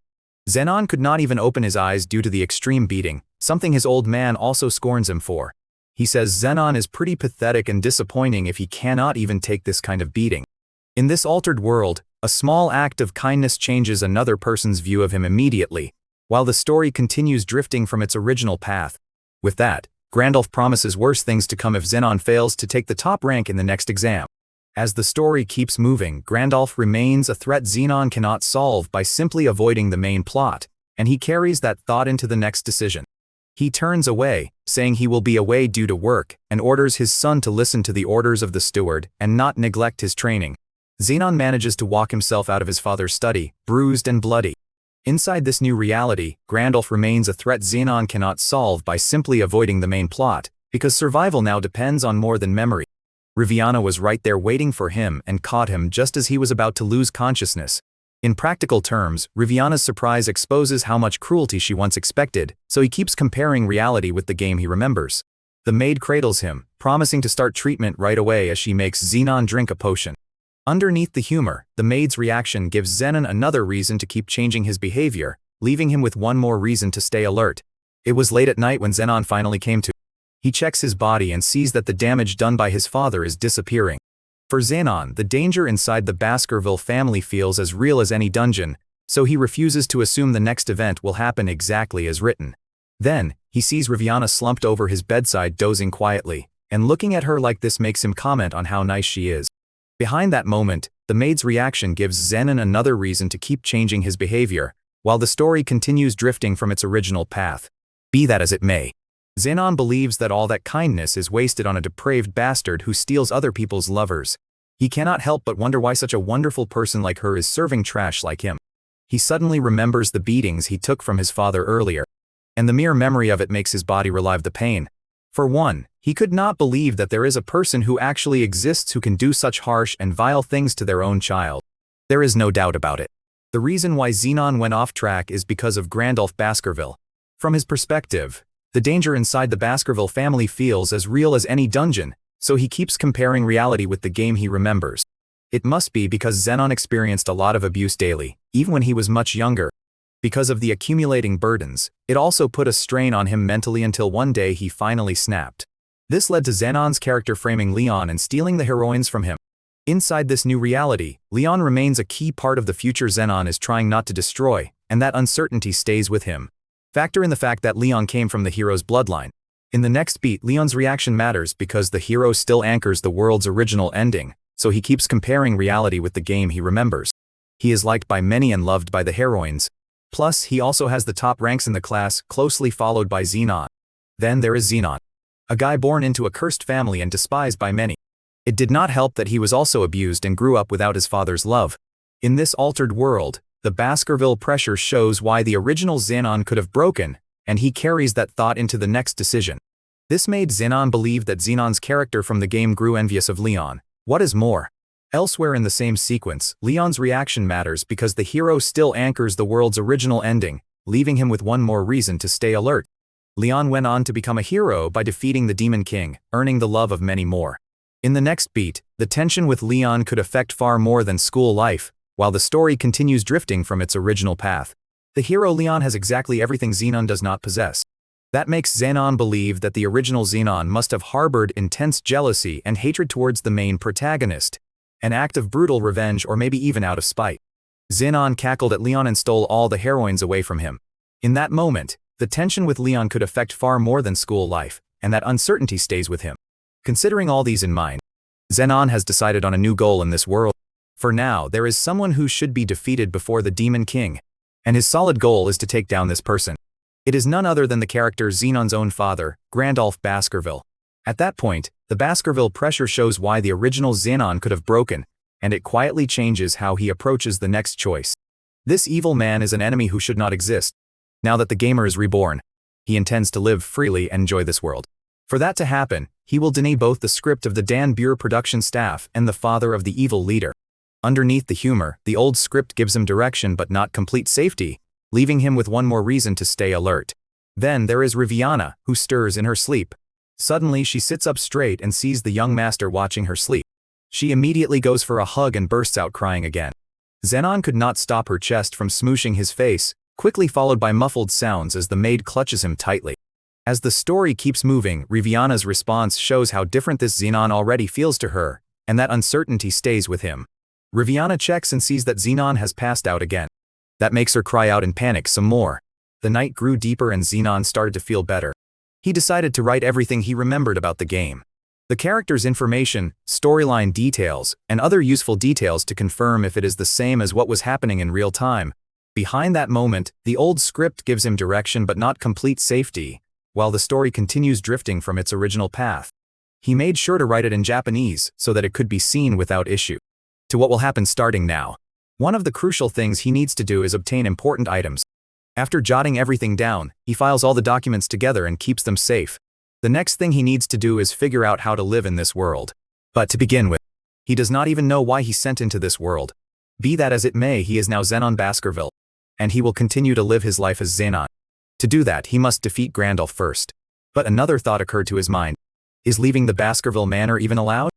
Zenon could not even open his eyes due to the extreme beating, something his old man also scorns him for. He says Zenon is pretty pathetic and disappointing if he cannot even take this kind of beating. In this altered world, a small act of kindness changes another person's view of him immediately, while the story continues drifting from its original path. With that, Grandolph promises worse things to come if Zenon fails to take the top rank in the next exam. As the story keeps moving, Grandolph remains a threat Zenon cannot solve by simply avoiding the main plot, and he carries that thought into the next decision. He turns away, saying he will be away due to work, and orders his son to listen to the orders of the steward and not neglect his training. Zenon manages to walk himself out of his father's study, bruised and bloody. Inside this new reality, Grandolph remains a threat Zenon cannot solve by simply avoiding the main plot, because survival now depends on more than memory. Riviana was right there waiting for him and caught him just as he was about to lose consciousness. In practical terms, Riviana's surprise exposes how much cruelty she once expected, so he keeps comparing reality with the game he remembers. The maid cradles him, promising to start treatment right away as she makes Zenon drink a potion. Underneath the humor, the maid's reaction gives Zenon another reason to keep changing his behavior, leaving him with one more reason to stay alert. It was late at night when Zenon finally came to. He checks his body and sees that the damage done by his father is disappearing. For Zenon, the danger inside the Baskerville family feels as real as any dungeon, so he refuses to assume the next event will happen exactly as written. Then, he sees Riviana slumped over his bedside dozing quietly, and looking at her like this makes him comment on how nice she is. Behind that moment, the maid's reaction gives Zenon another reason to keep changing his behavior, while the story continues drifting from its original path. Be that as it may, Zenon believes that all that kindness is wasted on a depraved bastard who steals other people's lovers. He cannot help but wonder why such a wonderful person like her is serving trash like him. He suddenly remembers the beatings he took from his father earlier, and the mere memory of it makes his body relive the pain. For one, he could not believe that there is a person who actually exists who can do such harsh and vile things to their own child. There is no doubt about it. The reason why Zenon went off track is because of Grandolph Baskerville. From his perspective, the danger inside the Baskerville family feels as real as any dungeon, so he keeps comparing reality with the game he remembers. It must be because Zenon experienced a lot of abuse daily, even when he was much younger. Because of the accumulating burdens, it also put a strain on him mentally until one day he finally snapped. This led to Zenon's character framing Leon and stealing the heroines from him. Inside this new reality, Leon remains a key part of the future Zenon is trying not to destroy, and that uncertainty stays with him. Factor in the fact that Leon came from the hero's bloodline. In the next beat, Leon's reaction matters because the hero still anchors the world's original ending, so he keeps comparing reality with the game he remembers. He is liked by many and loved by the heroines. Plus, he also has the top ranks in the class, closely followed by Zenon. Then there is Zenon, a guy born into a cursed family and despised by many. It did not help that he was also abused and grew up without his father's love. In this altered world, the Baskerville pressure shows why the original Zenon could have broken, and he carries that thought into the next decision. This made Zenon believe that Zenon's character from the game grew envious of Leon. What is more, elsewhere in the same sequence, Leon's reaction matters because the hero still anchors the world's original ending, leaving him with one more reason to stay alert. Leon went on to become a hero by defeating the Demon King, earning the love of many more. In the next beat, the tension with Leon could affect far more than school life, while the story continues drifting from its original path. The hero Leon has exactly everything Zenon does not possess. That makes Zenon believe that the original Zenon must have harbored intense jealousy and hatred towards the main protagonist, an act of brutal revenge or maybe even out of spite. Zenon cackled at Leon and stole all the heroines away from him. In that moment, the tension with Leon could affect far more than school life, and that uncertainty stays with him. Considering all these in mind, Zenon has decided on a new goal in this world. For now, there is someone who should be defeated before the Demon King, and his solid goal is to take down this person. It is none other than the character Zenon's own father, Grandolph Baskerville. At that point, the Baskerville pressure shows why the original Zenon could have broken, and it quietly changes how he approaches the next choice. This evil man is an enemy who should not exist. Now that the gamer is reborn, he intends to live freely and enjoy this world. For that to happen, he will deny both the script of the Dan Buer production staff and the father of the evil leader. Underneath the humor, the old script gives him direction but not complete safety, leaving him with one more reason to stay alert. Then there is Riviana, who stirs in her sleep. Suddenly she sits up straight and sees the young master watching her sleep. She immediately goes for a hug and bursts out crying again. Zenon could not stop her chest from smooshing his face, quickly followed by muffled sounds as the maid clutches him tightly. As the story keeps moving, Riviana's response shows how different this Zenon already feels to her, and that uncertainty stays with him. Riviana checks and sees that Zenon has passed out again. That makes her cry out in panic some more. The night grew deeper and Zenon started to feel better. He decided to write everything he remembered about the game. The character's information, storyline details, and other useful details to confirm if it is the same as what was happening in real time. Behind that moment, the old script gives him direction but not complete safety, while the story continues drifting from its original path. He made sure to write it in Japanese so that it could be seen without issue. To what will happen starting now. One of the crucial things he needs to do is obtain important items. After jotting everything down, he files all the documents together and keeps them safe. The next thing he needs to do is figure out how to live in this world. But to begin with, he does not even know why he's sent into this world. Be that as it may, he is now Zenon Baskerville, and he will continue to live his life as Zenon. To do that, he must defeat Grandolph first. But another thought occurred to his mind. Is leaving the Baskerville Manor even allowed?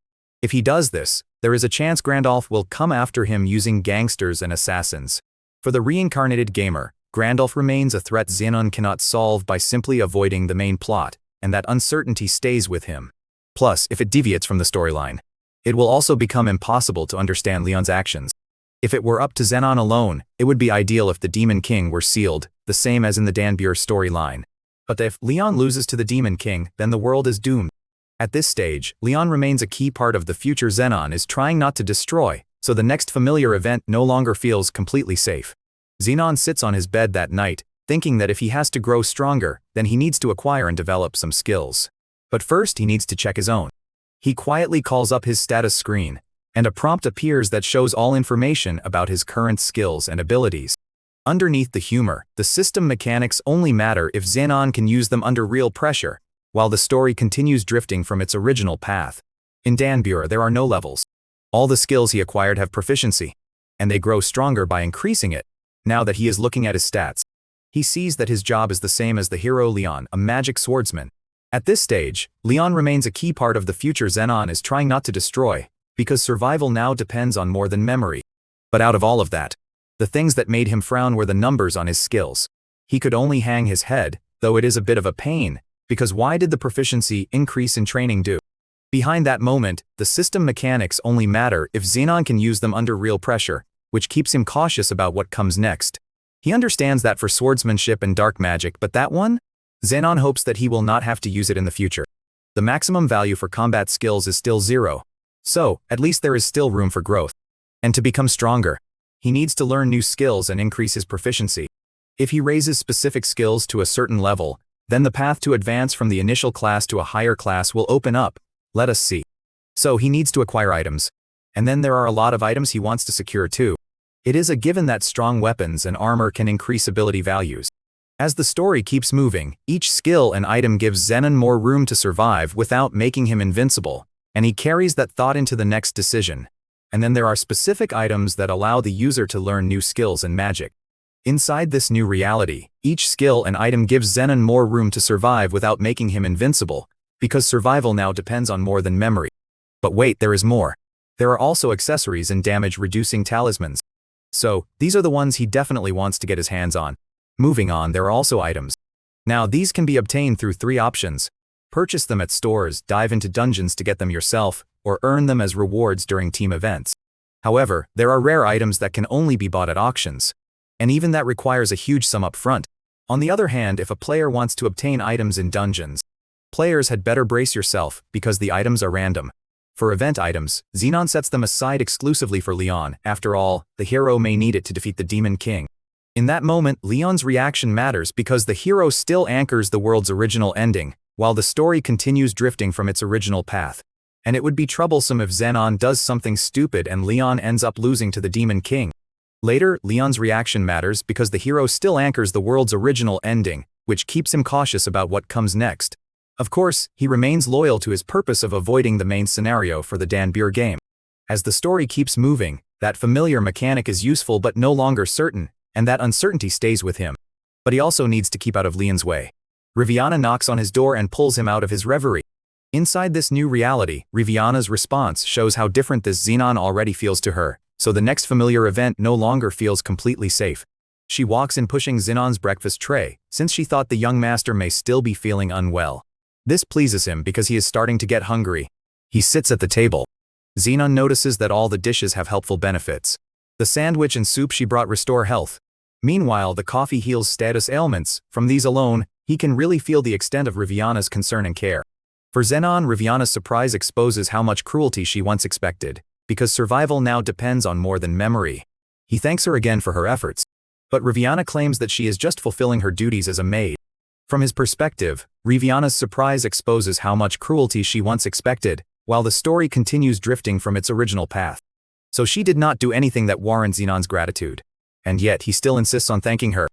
If he does this, there is a chance Grandolph will come after him using gangsters and assassins. For the reincarnated gamer, Grandolph remains a threat Zenon cannot solve by simply avoiding the main plot, and that uncertainty stays with him. Plus, if it deviates from the storyline, it will also become impossible to understand Leon's actions. If it were up to Zenon alone, it would be ideal if the Demon King were sealed, the same as in the Dan Buer storyline. But if Leon loses to the Demon King, then the world is doomed. At this stage, Leon remains a key part of the future Zenon is trying not to destroy, so the next familiar event no longer feels completely safe. Xenon sits on his bed that night, thinking that if he has to grow stronger, then he needs to acquire and develop some skills. But first he needs to check his own. He quietly calls up his status screen, and a prompt appears that shows all information about his current skills and abilities. Underneath the humor, the system mechanics only matter if Xenon can use them under real pressure, while the story continues drifting from its original path. In Danbur there are no levels. All the skills he acquired have proficiency, and they grow stronger by increasing it. Now that he is looking at his stats, he sees that his job is the same as the hero Leon, a magic swordsman. At this stage, Leon remains a key part of the future Xenon is trying not to destroy, because survival now depends on more than memory. But out of all of that, the things that made him frown were the numbers on his skills. He could only hang his head, though it is a bit of a pain, because why did the proficiency increase in training do? Behind that moment, the system mechanics only matter if Xenon can use them under real pressure, which keeps him cautious about what comes next. He understands that for swordsmanship and dark magic, but that one? Xenon hopes that he will not have to use it in the future. The maximum value for combat skills is still 0. So, at least there is still room for growth. And to become stronger, he needs to learn new skills and increase his proficiency. If he raises specific skills to a certain level, then the path to advance from the initial class to a higher class will open up. Let us see. So he needs to acquire items. And then there are a lot of items he wants to secure too. It is a given that strong weapons and armor can increase ability values. As the story keeps moving, each skill and item gives Xenon more room to survive without making him invincible, and he carries that thought into the next decision. And then there are specific items that allow the user to learn new skills and magic. Inside this new reality, each skill and item gives Xenon more room to survive without making him invincible, because survival now depends on more than memory. But wait, there is more. There are also accessories and damage-reducing talismans. So, these are the ones he definitely wants to get his hands on. Moving on, there are also items. Now these can be obtained through 3 options. Purchase them at stores, dive into dungeons to get them yourself, or earn them as rewards during team events. However, there are rare items that can only be bought at auctions. And even that requires a huge sum up front. On the other hand, if a player wants to obtain items in dungeons, players had better brace yourself, because the items are random. For event items, Xenon sets them aside exclusively for Leon. After all, the hero may need it to defeat the Demon King. In that moment, Leon's reaction matters because the hero still anchors the world's original ending, while the story continues drifting from its original path. And it would be troublesome if Xenon does something stupid and Leon ends up losing to the Demon King. Later, Leon's reaction matters because the hero still anchors the world's original ending, which keeps him cautious about what comes next. Of course, he remains loyal to his purpose of avoiding the main scenario for the Danbur game. As the story keeps moving, that familiar mechanic is useful but no longer certain, and that uncertainty stays with him. But he also needs to keep out of Leon's way. Riviana knocks on his door and pulls him out of his reverie. Inside this new reality, Riviana's response shows how different this Xenon already feels to her, so the next familiar event no longer feels completely safe. She walks in pushing Xenon's breakfast tray, since she thought the young master may still be feeling unwell. This pleases him because he is starting to get hungry. He sits at the table. Xenon notices that all the dishes have helpful benefits. The sandwich and soup she brought restore health. Meanwhile, the coffee heals status ailments. From these alone, he can really feel the extent of Riviana's concern and care. For Xenon, Riviana's surprise exposes how much cruelty she once expected, because survival now depends on more than memory. He thanks her again for her efforts. But Riviana claims that she is just fulfilling her duties as a maid. From his perspective, Riviana's surprise exposes how much cruelty she once expected, while the story continues drifting from its original path. So she did not do anything that warrants Xenon's gratitude. And yet he still insists on thanking her.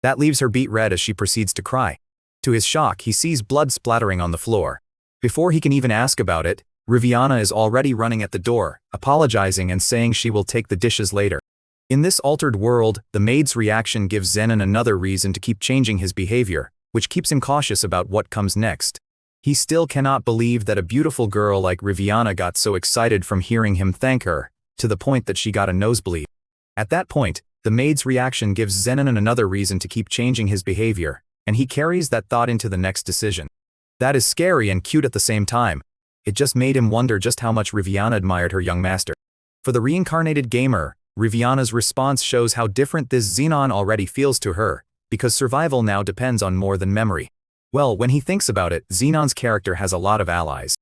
That leaves her beet red as she proceeds to cry. To his shock, he sees blood splattering on the floor. Before he can even ask about it, Riviana is already running at the door, apologizing and saying she will take the dishes later. In this altered world, the maid's reaction gives Xenon another reason to keep changing his behavior, which keeps him cautious about what comes next. He still cannot believe that a beautiful girl like Riviana got so excited from hearing him thank her, to the point that she got a nosebleed. At that point, the maid's reaction gives Xenon another reason to keep changing his behavior, and he carries that thought into the next decision. That is scary and cute at the same time. It just made him wonder just how much Riviana admired her young master. For the reincarnated gamer, Riviana's response shows how different this Xenon already feels to her, because survival now depends on more than memory. Well, when he thinks about it, Xenon's character has a lot of allies.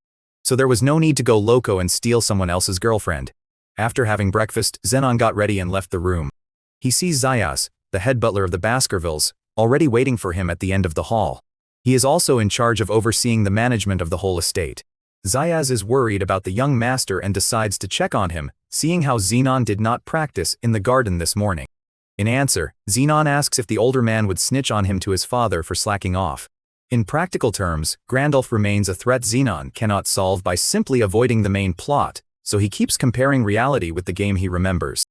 So there was no need to go loco and steal someone else's girlfriend. After having breakfast, Xenon got ready and left the room. He sees Zayas, the head butler of the Baskervilles, already waiting for him at the end of the hall. He is also in charge of overseeing the management of the whole estate. Zayas is worried about the young master and decides to check on him, seeing how Zenon did not practice in the garden this morning. In answer, Zenon asks if the older man would snitch on him to his father for slacking off. In practical terms, Grandolph remains a threat Zenon cannot solve by simply avoiding the main plot, so he keeps comparing reality with the game he remembers.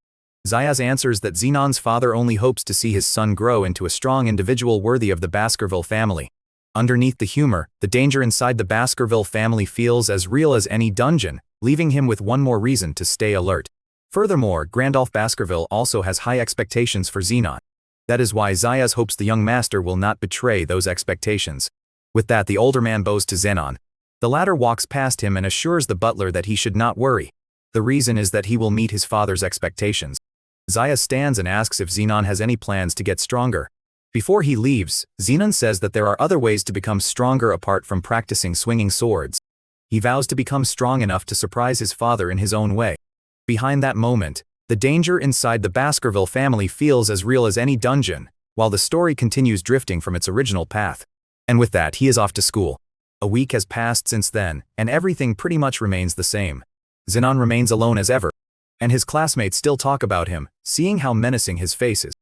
Zayas answers that Zenon's father only hopes to see his son grow into a strong individual worthy of the Baskerville family. Underneath the humor, the danger inside the Baskerville family feels as real as any dungeon, leaving him with one more reason to stay alert. Furthermore, Grandolph Baskerville also has high expectations for Zenon. That is why Zayas hopes the young master will not betray those expectations. With that, the older man bows to Zenon. The latter walks past him and assures the butler that he should not worry. The reason is that he will meet his father's expectations. Zayas stands and asks if Zenon has any plans to get stronger. Before he leaves, Zenon says that there are other ways to become stronger apart from practicing swinging swords. He vows to become strong enough to surprise his father in his own way. Behind that moment, the danger inside the Baskerville family feels as real as any dungeon, while the story continues drifting from its original path. And with that, he is off to school. A week has passed since then, and everything pretty much remains the same. Zenon remains alone as ever, and his classmates still talk about him, seeing how menacing his face is.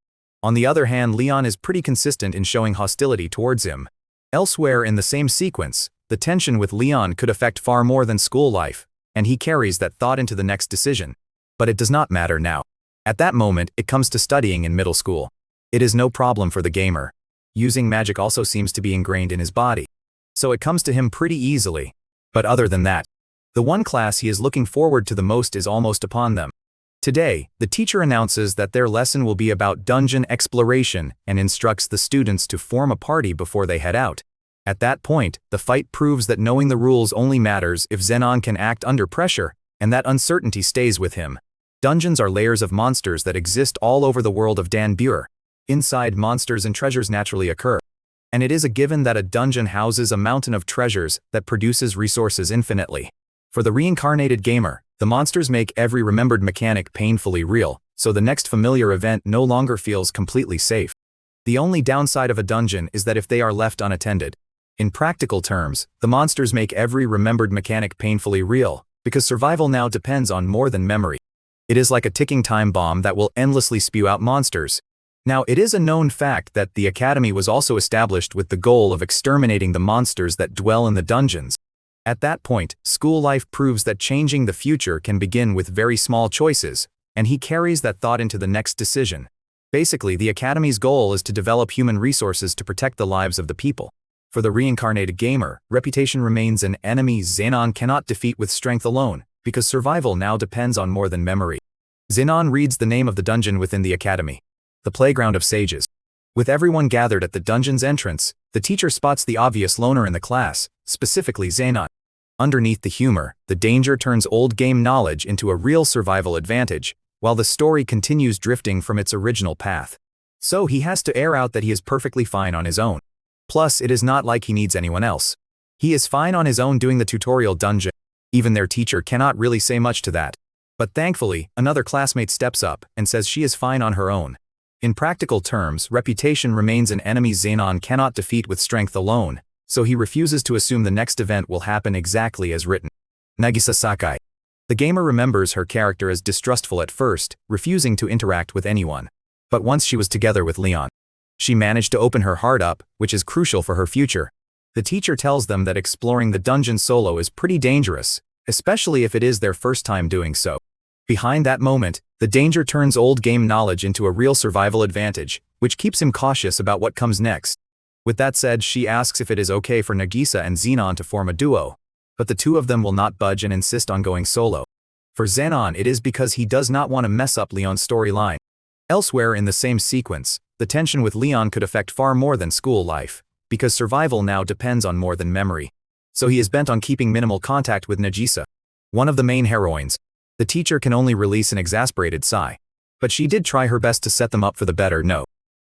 On the other hand, Leon is pretty consistent in showing hostility towards him. Elsewhere in the same sequence, the tension with Leon could affect far more than school life, and he carries that thought into the next decision. But it does not matter now. At that moment, it comes to studying in middle school. It is no problem for the gamer. Using magic also seems to be ingrained in his body, so it comes to him pretty easily. But other than that, the one class he is looking forward to the most is almost upon them. Today, the teacher announces that their lesson will be about dungeon exploration and instructs the students to form a party before they head out. At that point, the fight proves that knowing the rules only matters if Zenon can act under pressure, and that uncertainty stays with him. Dungeons are layers of monsters that exist all over the world of Dan Buer. Inside, monsters and treasures naturally occur. And it is a given that a dungeon houses a mountain of treasures that produces resources infinitely. For the reincarnated gamer, the monsters make every remembered mechanic painfully real, so the next familiar event no longer feels completely safe. The only downside of a dungeon is that if they are left unattended. In practical terms, the monsters make every remembered mechanic painfully real, because survival now depends on more than memory. It is like a ticking time bomb that will endlessly spew out monsters. Now, it is a known fact that the Academy was also established with the goal of exterminating the monsters that dwell in the dungeons. At that point, school life proves that changing the future can begin with very small choices, and he carries that thought into the next decision. Basically, the Academy's goal is to develop human resources to protect the lives of the people. For the reincarnated gamer, reputation remains an enemy Zenon cannot defeat with strength alone, because survival now depends on more than memory. Zenon reads the name of the dungeon within the Academy. The Playground of Sages. With everyone gathered at the dungeon's entrance, the teacher spots the obvious loner in the class, specifically Zenon. Underneath the humor, the danger turns old game knowledge into a real survival advantage, while the story continues drifting from its original path. So he has to air out that he is perfectly fine on his own. Plus, it is not like he needs anyone else. He is fine on his own doing the tutorial dungeon. Even their teacher cannot really say much to that. But thankfully, another classmate steps up and says she is fine on her own. In practical terms, reputation remains an enemy Zenon cannot defeat with strength alone, so he refuses to assume the next event will happen exactly as written. Nagisa Sakai. The gamer remembers her character as distrustful at first, refusing to interact with anyone. But once she was together with Leon, she managed to open her heart up, which is crucial for her future. The teacher tells them that exploring the dungeon solo is pretty dangerous, especially if it is their first time doing so. Behind that moment, the danger turns old game knowledge into a real survival advantage, which keeps him cautious about what comes next. With that said, she asks if it is okay for Nagisa and Zenon to form a duo, but the two of them will not budge and insist on going solo. For Zenon, it is because he does not want to mess up Leon's storyline. Elsewhere in the same sequence, the tension with Leon could affect far more than school life, because survival now depends on more than memory. So he is bent on keeping minimal contact with Nagisa, one of the main heroines. The teacher can only release an exasperated sigh. But she did try her best to set them up for the better no.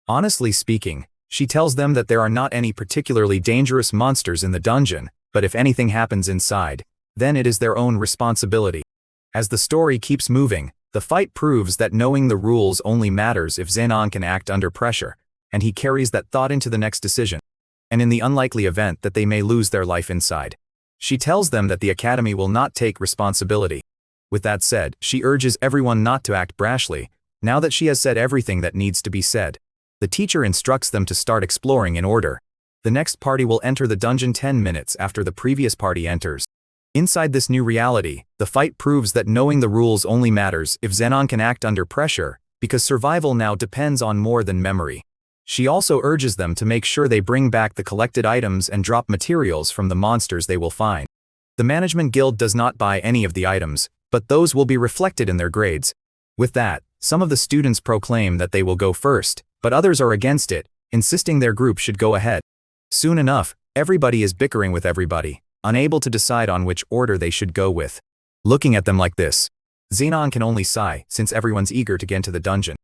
Honestly speaking, she tells them that there are not any particularly dangerous monsters in the dungeon, but if anything happens inside, then it is their own responsibility. As the story keeps moving, The fight proves that knowing the rules only matters if Zenon can act under pressure, and he carries that thought into the next decision. And in the unlikely event that they may lose their life inside, she tells them that the academy will not take responsibility. With that said, she urges everyone not to act brashly, now that she has said everything that needs to be said. The teacher instructs them to start exploring in order. The next party will enter the dungeon 10 minutes after the previous party enters. Inside this new reality, the fight proves that knowing the rules only matters if Zenon can act under pressure, because survival now depends on more than memory. She also urges them to make sure they bring back the collected items and drop materials from the monsters they will find. The management guild does not buy any of the items, but those will be reflected in their grades. With that, some of the students proclaim that they will go first, but others are against it, insisting their group should go ahead. Soon enough, everybody is bickering with everybody, unable to decide on which order they should go with. Looking at them like this, Zenon can only sigh since everyone's eager to get into the dungeon.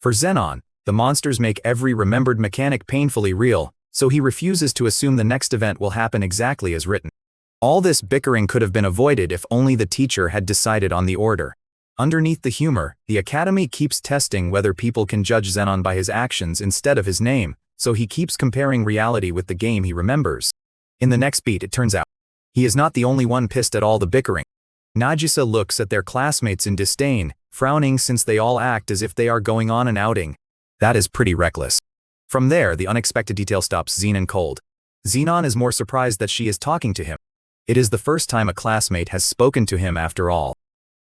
For Zenon, the monsters make every remembered mechanic painfully real, so he refuses to assume the next event will happen exactly as written. All this bickering could have been avoided if only the teacher had decided on the order. Underneath the humor, the academy keeps testing whether people can judge Zenon by his actions instead of his name, so he keeps comparing reality with the game he remembers. In the next beat, it turns out he is not the only one pissed at all the bickering. Nagisa looks at their classmates in disdain, frowning since they all act as if they are going on an outing. That is pretty reckless. From there, the unexpected detail stops Zenon cold. Zenon is more surprised that she is talking to him. It is the first time a classmate has spoken to him after all.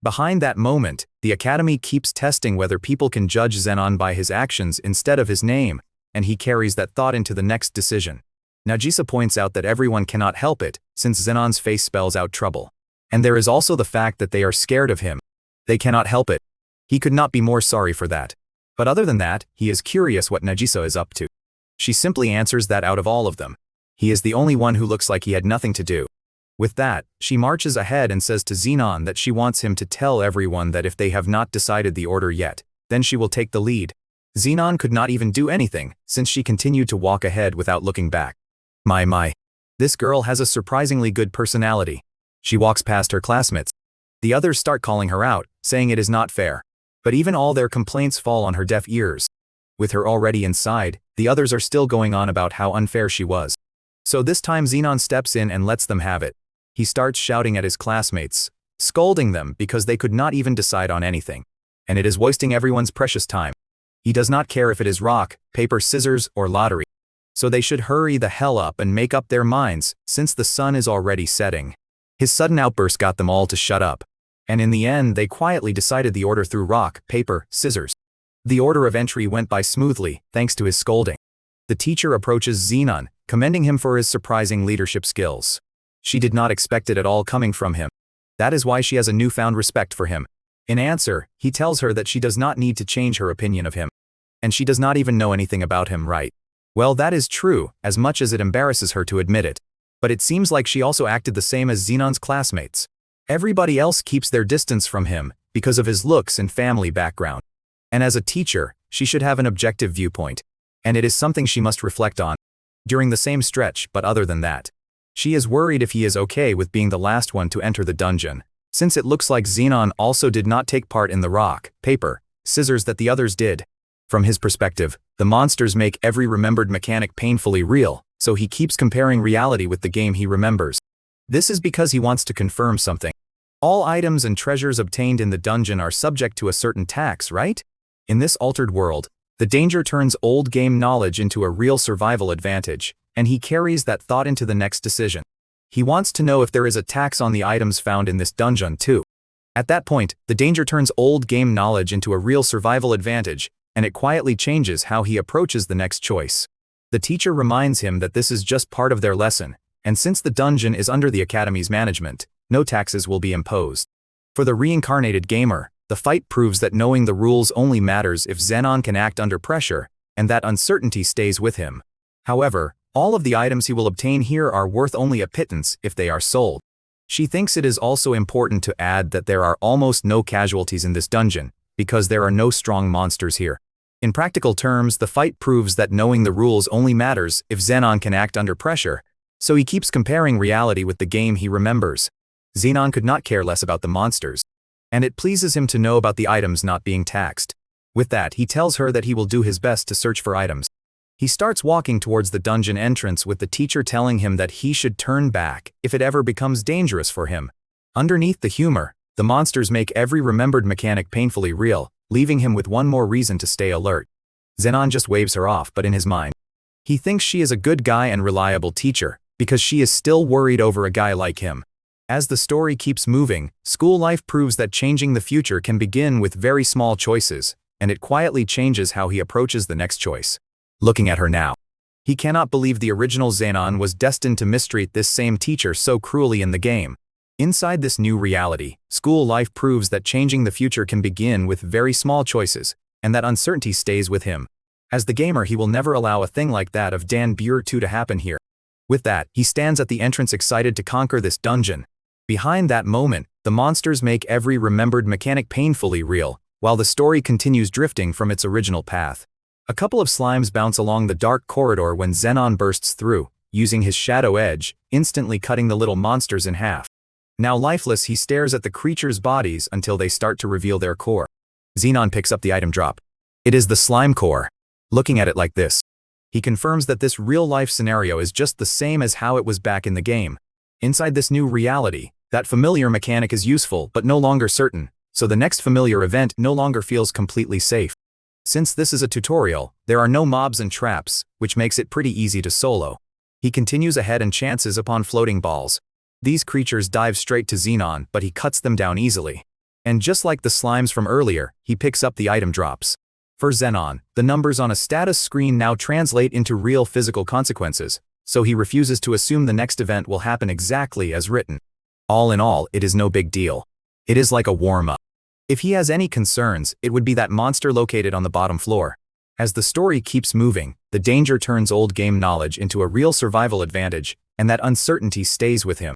Behind that moment, the academy keeps testing whether people can judge Zenon by his actions instead of his name, and he carries that thought into the next decision. Nagisa points out that everyone cannot help it, since Zenon's face spells out trouble. And there is also the fact that they are scared of him. They cannot help it. He could not be more sorry for that. But other than that, he is curious what Nagisa is up to. She simply answers that out of all of them, he is the only one who looks like he had nothing to do. With that, she marches ahead and says to Zenon that she wants him to tell everyone that if they have not decided the order yet, then she will take the lead. Zenon could not even do anything, since she continued to walk ahead without looking back. My. This girl has a surprisingly good personality. She walks past her classmates. The others start calling her out, saying it is not fair. But even all their complaints fall on her deaf ears. With her already inside, the others are still going on about how unfair she was. So this time Zenon steps in and lets them have it. He starts shouting at his classmates, scolding them because they could not even decide on anything. And it is wasting everyone's precious time. He does not care if it is rock, paper, scissors, or lottery. So they should hurry the hell up and make up their minds, since the sun is already setting. His sudden outburst got them all to shut up. And in the end, they quietly decided the order through rock, paper, scissors. The order of entry went by smoothly, thanks to his scolding. The teacher approaches Zenon, commending him for his surprising leadership skills. She did not expect it at all coming from him. That is why she has a newfound respect for him. In answer, he tells her that she does not need to change her opinion of him. And she does not even know anything about him, right? Well, that is true, as much as it embarrasses her to admit it. But it seems like she also acted the same as Zenon's classmates. Everybody else keeps their distance from him, because of his looks and family background. And as a teacher, she should have an objective viewpoint. And it is something she must reflect on. During the same stretch, but other than that, she is worried if he is okay with being the last one to enter the dungeon, since it looks like Zenon also did not take part in the rock, paper, scissors that the others did. From his perspective, the monsters make every remembered mechanic painfully real, so he keeps comparing reality with the game he remembers. This is because he wants to confirm something. All items and treasures obtained in the dungeon are subject to a certain tax, right? In this altered world, the danger turns old game knowledge into a real survival advantage, and he carries that thought into the next decision. He wants to know if there is a tax on the items found in this dungeon too. At that point, the danger turns old game knowledge into a real survival advantage, and it quietly changes how he approaches the next choice. The teacher reminds him that this is just part of their lesson, and since the dungeon is under the academy's management, no taxes will be imposed. For the reincarnated gamer, the fight proves that knowing the rules only matters if Zenon can act under pressure, and that uncertainty stays with him. However, all of the items he will obtain here are worth only a pittance if they are sold. She thinks it is also important to add that there are almost no casualties in this dungeon, because there are no strong monsters here. In practical terms, the fight proves that knowing the rules only matters if Zenon can act under pressure, so he keeps comparing reality with the game he remembers. Zenon could not care less about the monsters. and it pleases him to know about the items not being taxed. With that, he tells her that he will do his best to search for items. He starts walking towards the dungeon entrance with the teacher telling him that he should turn back if it ever becomes dangerous for him. Underneath the humor, the monsters make every remembered mechanic painfully real, leaving him with one more reason to stay alert. Zenon just waves her off, but in his mind, he thinks she is a good guy and reliable teacher, because she is still worried over a guy like him. As the story keeps moving, school life proves that changing the future can begin with very small choices, and it quietly changes how he approaches the next choice. Looking at her now, he cannot believe the original Zenon was destined to mistreat this same teacher so cruelly in the game. Inside this new reality, school life proves that changing the future can begin with very small choices, and that uncertainty stays with him. As the gamer, he will never allow a thing like that of Dan Buer 2 to happen here. With that, he stands at the entrance excited to conquer this dungeon. Behind that moment, the monsters make every remembered mechanic painfully real, while the story continues drifting from its original path. A couple of slimes bounce along the dark corridor when Zenon bursts through, using his shadow edge, instantly cutting the little monsters in half. Now lifeless, he stares at the creatures' bodies until they start to reveal their core. Zenon picks up the item drop. It is the slime core. Looking at it like this, he confirms that this real-life scenario is just the same as how it was back in the game. Inside this new reality, that familiar mechanic is useful but no longer certain, so the next familiar event no longer feels completely safe. Since this is a tutorial, there are no mobs and traps, which makes it pretty easy to solo. He continues ahead and chances upon floating balls. These creatures dive straight to Zenon, but he cuts them down easily. And just like the slimes from earlier, he picks up the item drops. For Zenon, the numbers on a status screen now translate into real physical consequences, so he refuses to assume the next event will happen exactly as written. All in all, it is no big deal. It is like a warm-up. If he has any concerns, it would be that monster located on the bottom floor. As the story keeps moving, the danger turns old game knowledge into a real survival advantage, and that uncertainty stays with him.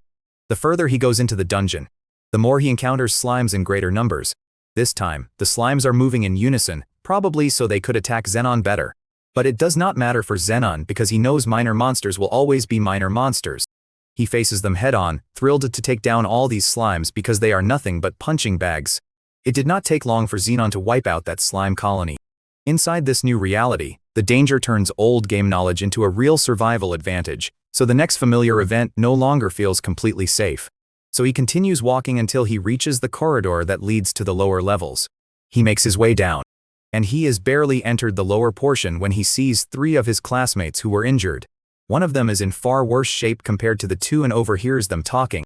The further he goes into the dungeon, the more he encounters slimes in greater numbers. This time, the slimes are moving in unison, probably so they could attack Zenon better. But it does not matter for Zenon because he knows minor monsters will always be minor monsters. He faces them head-on, thrilled to take down all these slimes because they are nothing but punching bags. It did not take long for Zenon to wipe out that slime colony. Inside this new reality, the danger turns old game knowledge into a real survival advantage, so the next familiar event no longer feels completely safe. So he continues walking until he reaches the corridor that leads to the lower levels. He makes his way down, and he has barely entered the lower portion when he sees 3 of his classmates who were injured. One of them is in far worse shape compared to the 2 and overhears them talking.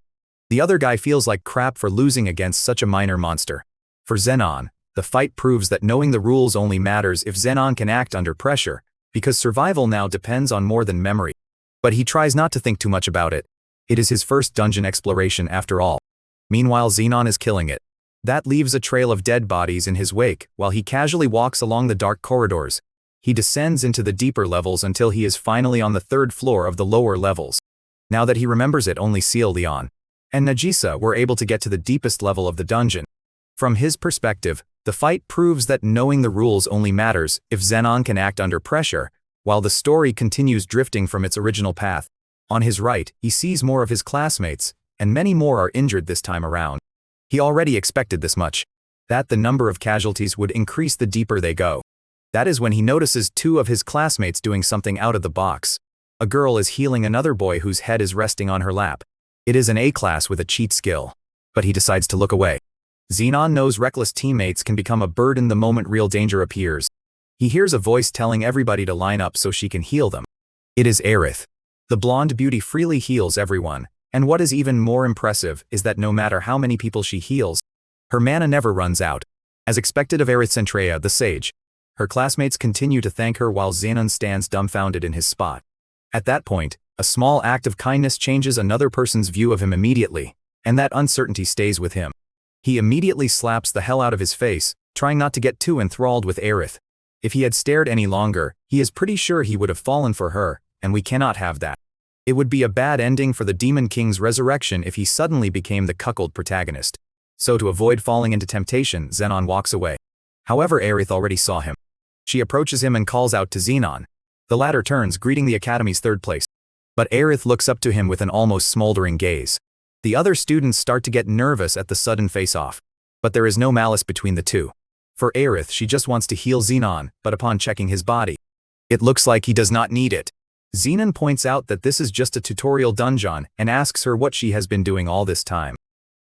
The other guy feels like crap for losing against such a minor monster. For Zenon, the fight proves that knowing the rules only matters if Zenon can act under pressure, because survival now depends on more than memory. But he tries not to think too much about it. It is his first dungeon exploration after all. Meanwhile, Zenon is killing it. That leaves a trail of dead bodies in his wake while he casually walks along the dark corridors. He descends into the deeper levels until he is finally on the 3rd floor of the lower levels. Now that he remembers it, only Seal Leon and Nagisa were able to get to the deepest level of the dungeon. From his perspective, the fight proves that knowing the rules only matters if Zenon can act under pressure, while the story continues drifting from its original path. On his right, he sees more of his classmates, and many more are injured this time around. He already expected this much, that the number of casualties would increase the deeper they go. That is when he notices 2 of his classmates doing something out of the box. A girl is healing another boy whose head is resting on her lap. It is an A class with a cheat skill, but he decides to look away. Zenon knows reckless teammates can become a burden the moment real danger appears. He hears a voice telling everybody to line up so she can heal them. It is Aerith. The blonde beauty freely heals everyone, and what is even more impressive is that no matter how many people she heals, her mana never runs out. As expected of Aerith Centrea, the sage, her classmates continue to thank her while Zenon stands dumbfounded in his spot. At that point, a small act of kindness changes another person's view of him immediately, and that uncertainty stays with him. He immediately slaps the hell out of his face, trying not to get too enthralled with Aerith. If he had stared any longer, he is pretty sure he would have fallen for her, and we cannot have that. It would be a bad ending for the Demon King's resurrection if he suddenly became the cuckold protagonist. So to avoid falling into temptation, Zenon walks away. However, Aerith already saw him. She approaches him and calls out to Zenon. The latter turns, greeting the Academy's 3rd place. But Aerith looks up to him with an almost smoldering gaze. The other students start to get nervous at the sudden face-off. But there is no malice between the two. For Aerith, she just wants to heal Xenon, but upon checking his body, it looks like he does not need it. Xenon points out that this is just a tutorial dungeon and asks her what she has been doing all this time.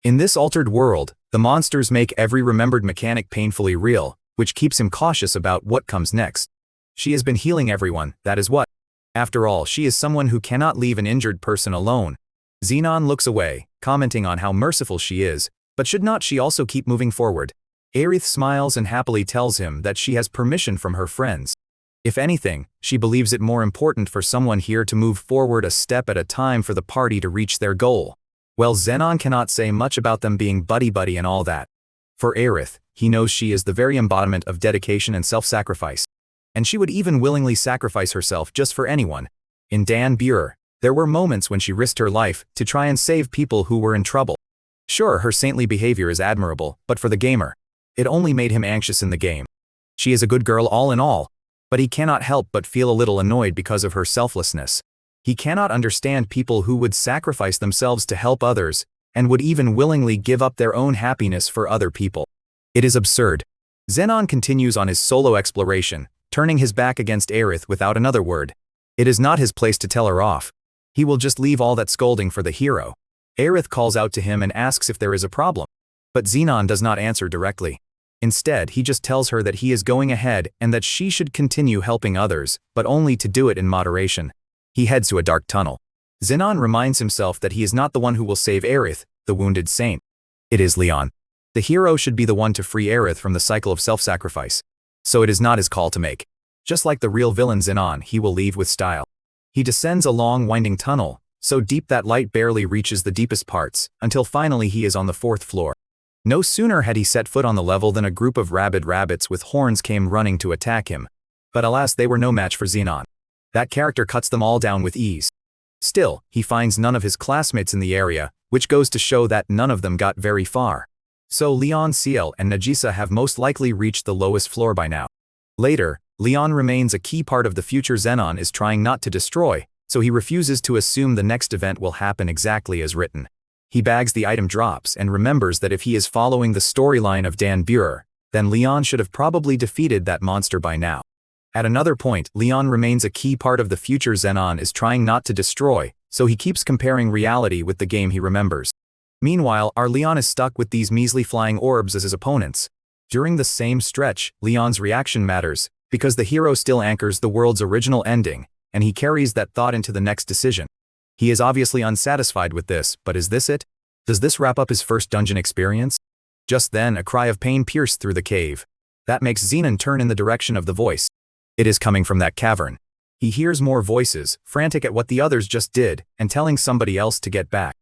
In this altered world, the monsters make every remembered mechanic painfully real, which keeps him cautious about what comes next. She has been healing everyone, that is what. After all, she is someone who cannot leave an injured person alone. Xenon looks away, commenting on how merciful she is, but should not she also keep moving forward? Aerith smiles and happily tells him that she has permission from her friends. If anything, she believes it more important for someone here to move forward a step at a time for the party to reach their goal. Well, Xenon cannot say much about them being buddy-buddy and all that. For Aerith, he knows she is the very embodiment of dedication and self-sacrifice. And she would even willingly sacrifice herself just for anyone. In Dan Buer, there were moments when she risked her life to try and save people who were in trouble. Sure, her saintly behavior is admirable, but for the gamer, it only made him anxious in the game. She is a good girl all in all, but he cannot help but feel a little annoyed because of her selflessness. He cannot understand people who would sacrifice themselves to help others, and would even willingly give up their own happiness for other people. It is absurd. Xenon continues on his solo exploration, turning his back against Aerith without another word. It is not his place to tell her off. He will just leave all that scolding for the hero. Aerith calls out to him and asks if there is a problem. But Xenon does not answer directly. Instead, he just tells her that he is going ahead and that she should continue helping others, but only to do it in moderation. He heads to a dark tunnel. Xenon reminds himself that he is not the one who will save Aerith, the wounded saint. It is Leon. The hero should be the one to free Aerith from the cycle of self-sacrifice. So it is not his call to make. Just like the real villain Xenon, he will leave with style. He descends a long winding tunnel, so deep that light barely reaches the deepest parts, until finally he is on the 4th floor. No sooner had he set foot on the level than a group of rabid rabbits with horns came running to attack him. But alas, they were no match for Xenon. That character cuts them all down with ease. Still, he finds none of his classmates in the area, which goes to show that none of them got very far. So Leon, Ciel, and Nagisa have most likely reached the lowest floor by now. Later, Leon remains a key part of the future Xenon is trying not to destroy, so he refuses to assume the next event will happen exactly as written. He bags the item drops and remembers that if he is following the storyline of Dan Buer, then Leon should have probably defeated that monster by now. At another point, Leon remains a key part of the future Xenon is trying not to destroy, so he keeps comparing reality with the game he remembers. Meanwhile, our Leon is stuck with these measly flying orbs as his opponents. During the same stretch, Leon's reaction matters, because the hero still anchors the world's original ending, and he carries that thought into the next decision. He is obviously unsatisfied with this, but is this it? Does this wrap up his first dungeon experience? Just then, a cry of pain pierced through the cave. That makes Xenon turn in the direction of the voice. It is coming from that cavern. He hears more voices, frantic at what the others just did, and telling somebody else to get back.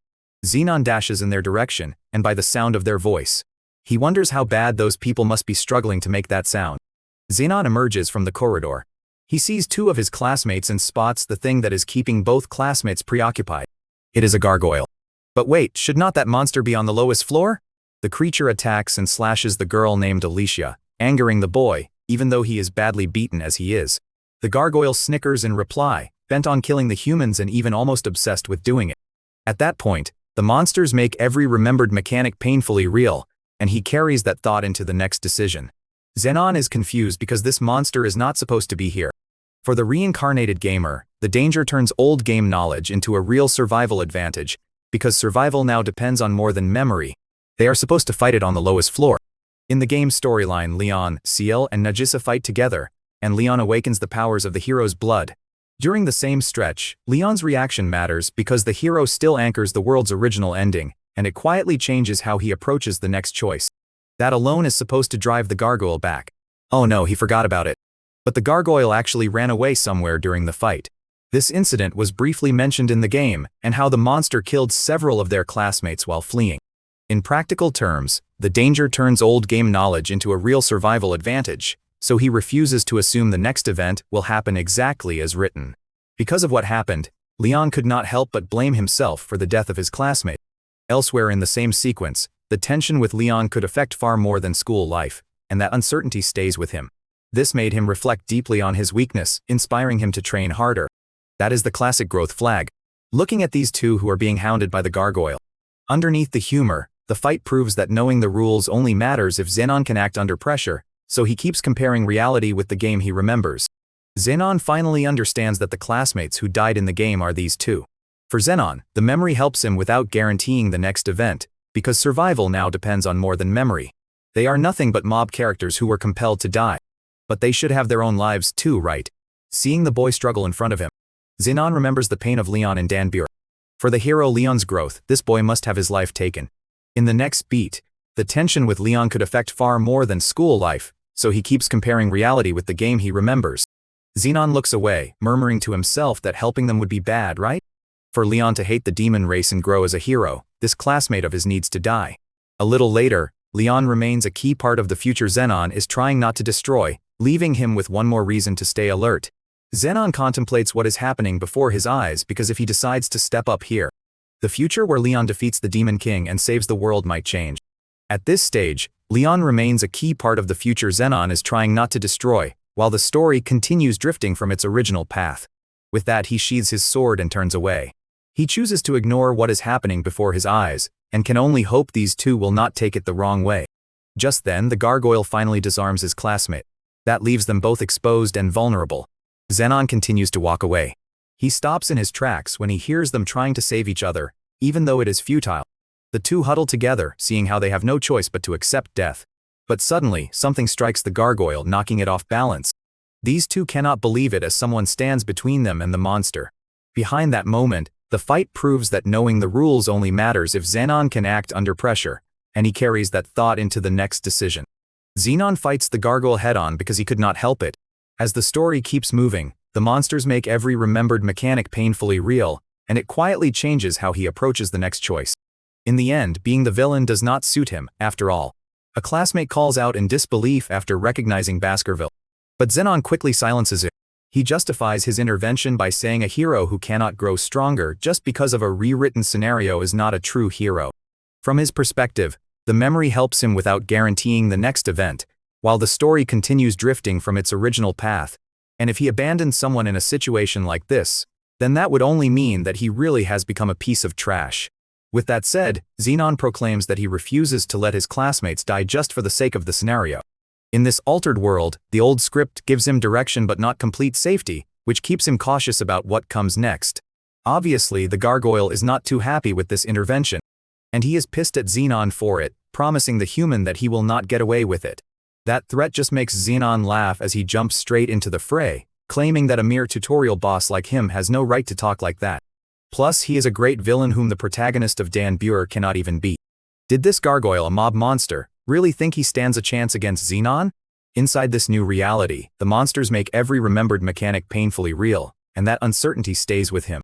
Xenon dashes in their direction, and by the sound of their voice, he wonders how bad those people must be struggling to make that sound. Xenon emerges from the corridor. He sees 2 of his classmates and spots the thing that is keeping both classmates preoccupied. It is a gargoyle. But wait, should not that monster be on the lowest floor? The creature attacks and slashes the girl named Alicia, angering the boy, even though he is badly beaten as he is. The gargoyle snickers in reply, bent on killing the humans and even almost obsessed with doing it. At that point, the monsters make every remembered mechanic painfully real, and he carries that thought into the next decision. Xenon is confused because this monster is not supposed to be here. For the reincarnated gamer, the danger turns old game knowledge into a real survival advantage, because survival now depends on more than memory. They are supposed to fight it on the lowest floor. In the game's storyline, Leon, Ciel, and Nagisa fight together, and Leon awakens the powers of the hero's blood. During the same stretch, Leon's reaction matters because the hero still anchors the world's original ending, and it quietly changes how he approaches the next choice. That alone is supposed to drive the gargoyle back. Oh no, he forgot about it. But the gargoyle actually ran away somewhere during the fight. This incident was briefly mentioned in the game, and how the monster killed several of their classmates while fleeing. In practical terms, the danger turns old game knowledge into a real survival advantage, so he refuses to assume the next event will happen exactly as written. Because of what happened, Leon could not help but blame himself for the death of his classmate. Elsewhere in the same sequence, the tension with Leon could affect far more than school life, and that uncertainty stays with him. This made him reflect deeply on his weakness, inspiring him to train harder. That is the classic growth flag. Looking at these 2 who are being hounded by the gargoyle. Underneath the humor, the the fight proves that knowing the rules only matters if Zenon can act under pressure, so he keeps comparing reality with the game he remembers. Zenon finally understands that the classmates who died in the game are these two. For Zenon, the memory helps him without guaranteeing the next event, because survival now depends on more than memory. They are nothing but mob characters who were compelled to die. But they should have their own lives too, right? Seeing the boy struggle in front of him, Zenon remembers the pain of Leon and Danbur. For the hero Leon's growth, this boy must have his life taken. In the next beat, the tension with Leon could affect far more than school life, so he keeps comparing reality with the game he remembers. Zenon looks away, murmuring to himself that helping them would be bad, right? For Leon to hate the demon race and grow as a hero, this classmate of his needs to die. A little later, Leon remains a key part of the future Zenon is trying not to destroy, leaving him with one more reason to stay alert. Zenon contemplates what is happening before his eyes because if he decides to step up here, the future where Leon defeats the Demon King and saves the world might change. At this stage, Leon remains a key part of the future Zenon is trying not to destroy, while the story continues drifting from its original path. With that, he sheathes his sword and turns away. He chooses to ignore what is happening before his eyes, and can only hope these two will not take it the wrong way. Just then, the gargoyle finally disarms his classmate. That leaves them both exposed and vulnerable. Zenon continues to walk away. He stops in his tracks when he hears them trying to save each other, even though it is futile. The two huddle together, seeing how they have no choice but to accept death. But suddenly, something strikes the gargoyle, knocking it off balance. These two cannot believe it as someone stands between them and the monster. Behind that moment, the fight proves that knowing the rules only matters if Zenon can act under pressure, and he carries that thought into the next decision. Zenon fights the gargoyle head-on because he could not help it. As the story keeps moving, the monsters make every remembered mechanic painfully real, and it quietly changes how he approaches the next choice. In the end, being the villain does not suit him, after all. A classmate calls out in disbelief after recognizing Baskerville. But Zenon quickly silences it. He justifies his intervention by saying a hero who cannot grow stronger just because of a rewritten scenario is not a true hero. From his perspective, the memory helps him without guaranteeing the next event, while the story continues drifting from its original path. And if he abandons someone in a situation like this, then that would only mean that he really has become a piece of trash. With that said, Zenon proclaims that he refuses to let his classmates die just for the sake of the scenario. In this altered world, the old script gives him direction but not complete safety, which keeps him cautious about what comes next. Obviously, the gargoyle is not too happy with this intervention, and he is pissed at Zenon for it, promising the human that he will not get away with it. That threat just makes Zenon laugh as he jumps straight into the fray, claiming that a mere tutorial boss like him has no right to talk like that. Plus, he is a great villain whom the protagonist of Danbur cannot even beat. Did this gargoyle, a mob monster, really think he stands a chance against Zenon? Inside this new reality, the monsters make every remembered mechanic painfully real, and that uncertainty stays with him.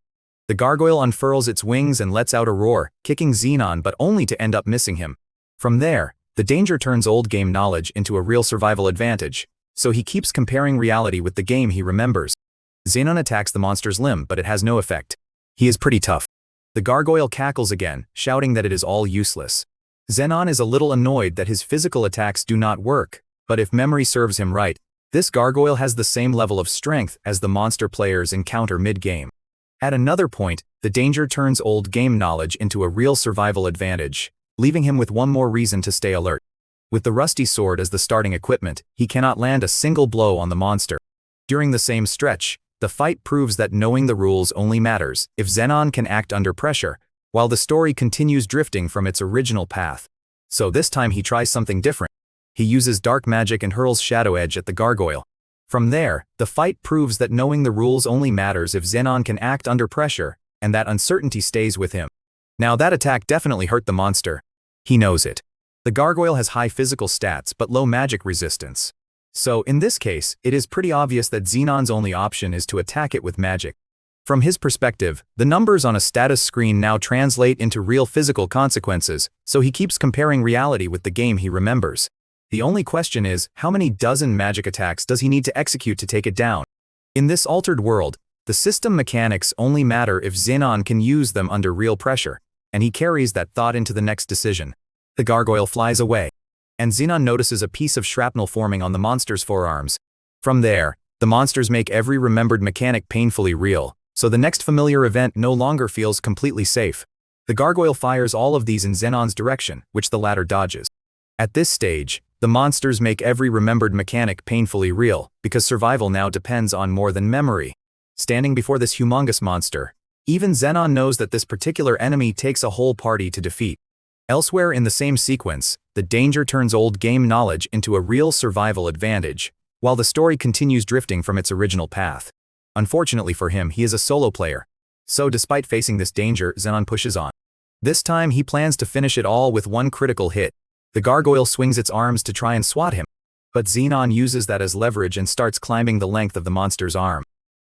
The gargoyle unfurls its wings and lets out a roar, kicking Zenon but only to end up missing him. From there, the danger turns old game knowledge into a real survival advantage, so he keeps comparing reality with the game he remembers. Zenon attacks the monster's limb, but it has no effect. He is pretty tough. The gargoyle cackles again, shouting that it is all useless. Zenon is a little annoyed that his physical attacks do not work, but if memory serves him right, this gargoyle has the same level of strength as the monster players encounter mid-game. At another point, the danger turns old game knowledge into a real survival advantage, leaving him with one more reason to stay alert. With the rusty sword as the starting equipment, he cannot land a single blow on the monster. During the same stretch, the fight proves that knowing the rules only matters if Zenon can act under pressure, while the story continues drifting from its original path. So this time he tries something different. He uses dark magic and hurls Shadow Edge at the gargoyle. From there, the fight proves that knowing the rules only matters if Zenon can act under pressure, and that uncertainty stays with him. Now that attack definitely hurt the monster. He knows it. The gargoyle has high physical stats but low magic resistance. So in this case, it is pretty obvious that Zenon's only option is to attack it with magic. From his perspective, the numbers on a status screen now translate into real physical consequences, so he keeps comparing reality with the game he remembers. The only question is, how many dozen magic attacks does he need to execute to take it down? In this altered world, the system mechanics only matter if Zenon can use them under real pressure, and he carries that thought into the next decision. The gargoyle flies away, and Zenon notices a piece of shrapnel forming on the monster's forearms. From there, the monsters make every remembered mechanic painfully real, so the next familiar event no longer feels completely safe. The gargoyle fires all of these in Zenon's direction, which the latter dodges. At this stage, the monsters make every remembered mechanic painfully real, because survival now depends on more than memory. Standing before this humongous monster, even Zenon knows that this particular enemy takes a whole party to defeat. Elsewhere in the same sequence, the danger turns old game knowledge into a real survival advantage, while the story continues drifting from its original path. Unfortunately for him, he is a solo player. So despite facing this danger, Zenon pushes on. This time he plans to finish it all with one critical hit. The gargoyle swings its arms to try and swat him, but Zenon uses that as leverage and starts climbing the length of the monster's arm.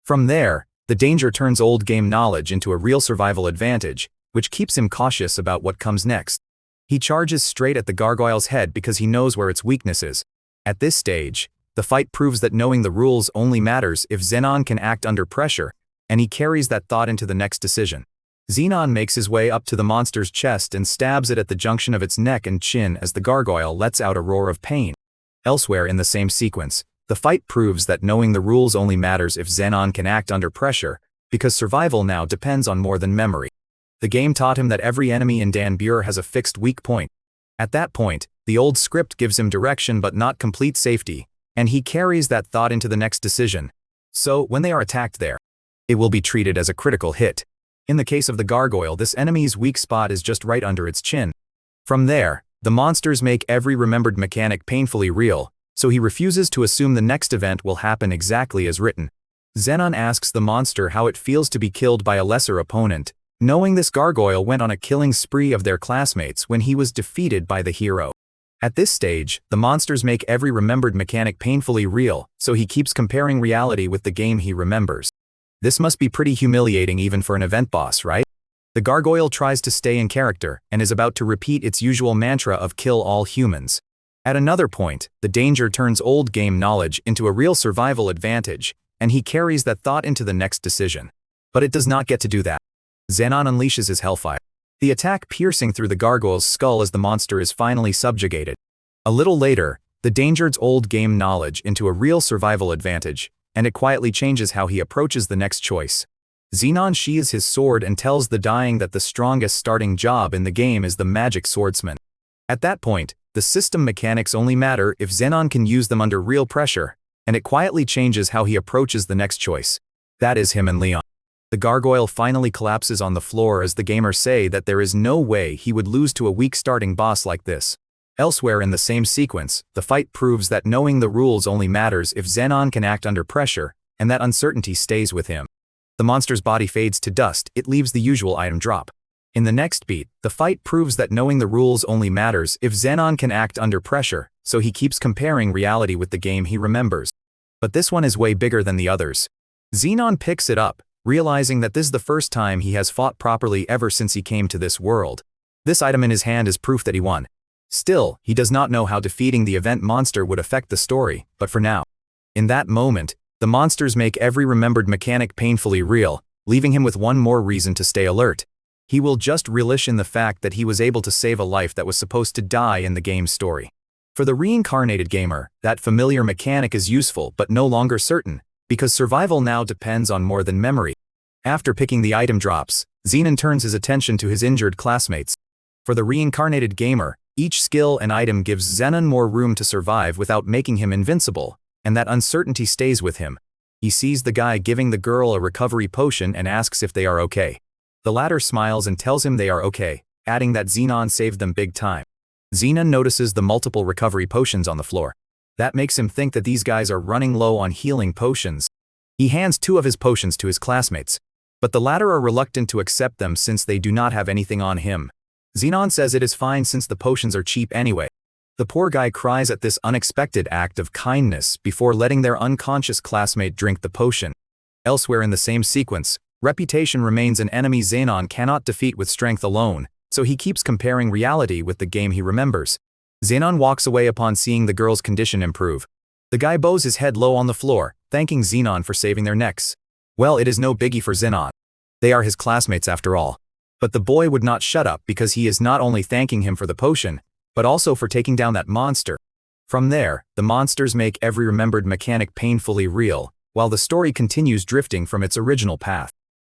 From there, the danger turns old game knowledge into a real survival advantage, which keeps him cautious about what comes next. He charges straight at the gargoyle's head because he knows where its weakness is. At this stage, the fight proves that knowing the rules only matters if Zenon can act under pressure, and he carries that thought into the next decision. Zenon makes his way up to the monster's chest and stabs it at the junction of its neck and chin as the gargoyle lets out a roar of pain. Elsewhere in the same sequence, the fight proves that knowing the rules only matters if Zenon can act under pressure, because survival now depends on more than memory. The game taught him that every enemy in Danbur has a fixed weak point. At that point, the old script gives him direction but not complete safety, and he carries that thought into the next decision. So, when they are attacked there, it will be treated as a critical hit. In the case of the gargoyle, this enemy's weak spot is just right under its chin. From there, the monsters make every remembered mechanic painfully real, so he refuses to assume the next event will happen exactly as written. Zenon asks the monster how it feels to be killed by a lesser opponent, knowing this gargoyle went on a killing spree of their classmates when he was defeated by the hero. At this stage, the monsters make every remembered mechanic painfully real, so he keeps comparing reality with the game he remembers. This must be pretty humiliating even for an event boss, right? The gargoyle tries to stay in character and is about to repeat its usual mantra of kill all humans. At another point, the danger turns old game knowledge into a real survival advantage, and he carries that thought into the next decision. But it does not get to do that. Zenon unleashes his hellfire, the attack piercing through the gargoyle's skull as the monster is finally subjugated. A little later, the danger's old game knowledge into a real survival advantage, and it quietly changes how he approaches the next choice. Zenon sheathes his sword and tells the dying that the strongest starting job in the game is the magic swordsman. At that point, the system mechanics only matter if Zenon can use them under real pressure, and it quietly changes how he approaches the next choice. That is him and Leon. The gargoyle finally collapses on the floor as the gamers say that there is no way he would lose to a weak starting boss like this. Elsewhere in the same sequence, the fight proves that knowing the rules only matters if Zenon can act under pressure, and that uncertainty stays with him. The monster's body fades to dust, it leaves the usual item drop. In the next beat, the fight proves that knowing the rules only matters if Zenon can act under pressure, so he keeps comparing reality with the game he remembers. But this one is way bigger than the others. Zenon picks it up, realizing that this is the first time he has fought properly ever since he came to this world. This item in his hand is proof that he won. Still, he does not know how defeating the event monster would affect the story, but for now. In that moment, the monsters make every remembered mechanic painfully real, leaving him with one more reason to stay alert. He will just relish in the fact that he was able to save a life that was supposed to die in the game's story. For the reincarnated gamer, that familiar mechanic is useful but no longer certain, because survival now depends on more than memory. After picking the item drops, Zenon turns his attention to his injured classmates. For the reincarnated gamer, each skill and item gives Zenon more room to survive without making him invincible, and that uncertainty stays with him. He sees the guy giving the girl a recovery potion and asks if they are okay. The latter smiles and tells him they are okay, adding that Zenon saved them big time. Zenon notices the multiple recovery potions on the floor. That makes him think that these guys are running low on healing potions. He hands 2 of his potions to his classmates, but the latter are reluctant to accept them since they do not have anything on him. Zenon says it is fine since the potions are cheap anyway. The poor guy cries at this unexpected act of kindness before letting their unconscious classmate drink the potion. Elsewhere in the same sequence, reputation remains an enemy Zenon cannot defeat with strength alone, so he keeps comparing reality with the game he remembers. Zenon walks away upon seeing the girl's condition improve. The guy bows his head low on the floor, thanking Zenon for saving their necks. Well, it is no biggie for Zenon. They are his classmates after all. But the boy would not shut up because he is not only thanking him for the potion, but also for taking down that monster. From there, the monsters make every remembered mechanic painfully real, while the story continues drifting from its original path.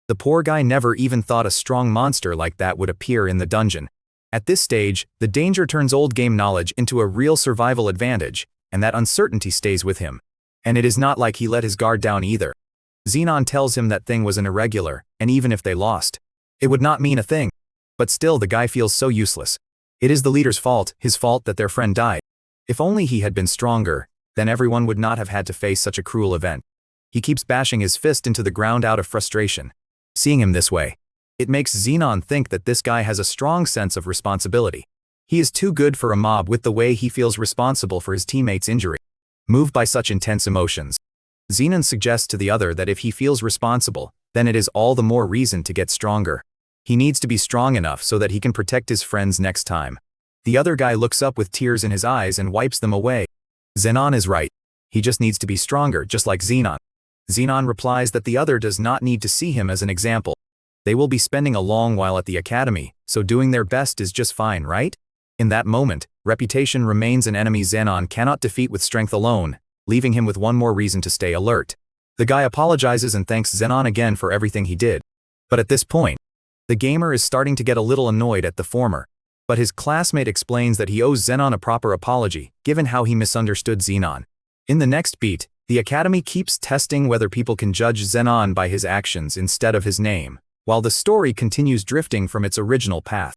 The poor guy never even thought a strong monster like that would appear in the dungeon. At this stage, the danger turns old game knowledge into a real survival advantage, and that uncertainty stays with him. And it is not like he let his guard down either. Xenon tells him that thing was an irregular, and even if they lost, it would not mean a thing. But still the guy feels so useless. It is the leader's fault, his fault that their friend died. If only he had been stronger, then everyone would not have had to face such a cruel event. He keeps bashing his fist into the ground out of frustration. Seeing him this way, it makes Xenon think that this guy has a strong sense of responsibility. He is too good for a mob with the way he feels responsible for his teammates' injury. Moved by such intense emotions, Xenon suggests to the other that if he feels responsible, then it is all the more reason to get stronger. He needs to be strong enough so that he can protect his friends next time. The other guy looks up with tears in his eyes and wipes them away. Xenon is right. He just needs to be stronger, just like Xenon. Xenon replies that the other does not need to see him as an example. They will be spending a long while at the academy, so doing their best is just fine, right? In that moment, reputation remains an enemy Xenon cannot defeat with strength alone, leaving him with one more reason to stay alert. The guy apologizes and thanks Xenon again for everything he did. But at this point, the gamer is starting to get a little annoyed at the former. But his classmate explains that he owes Xenon a proper apology, given how he misunderstood Xenon. In the next beat, the academy keeps testing whether people can judge Xenon by his actions instead of his name, while the story continues drifting from its original path.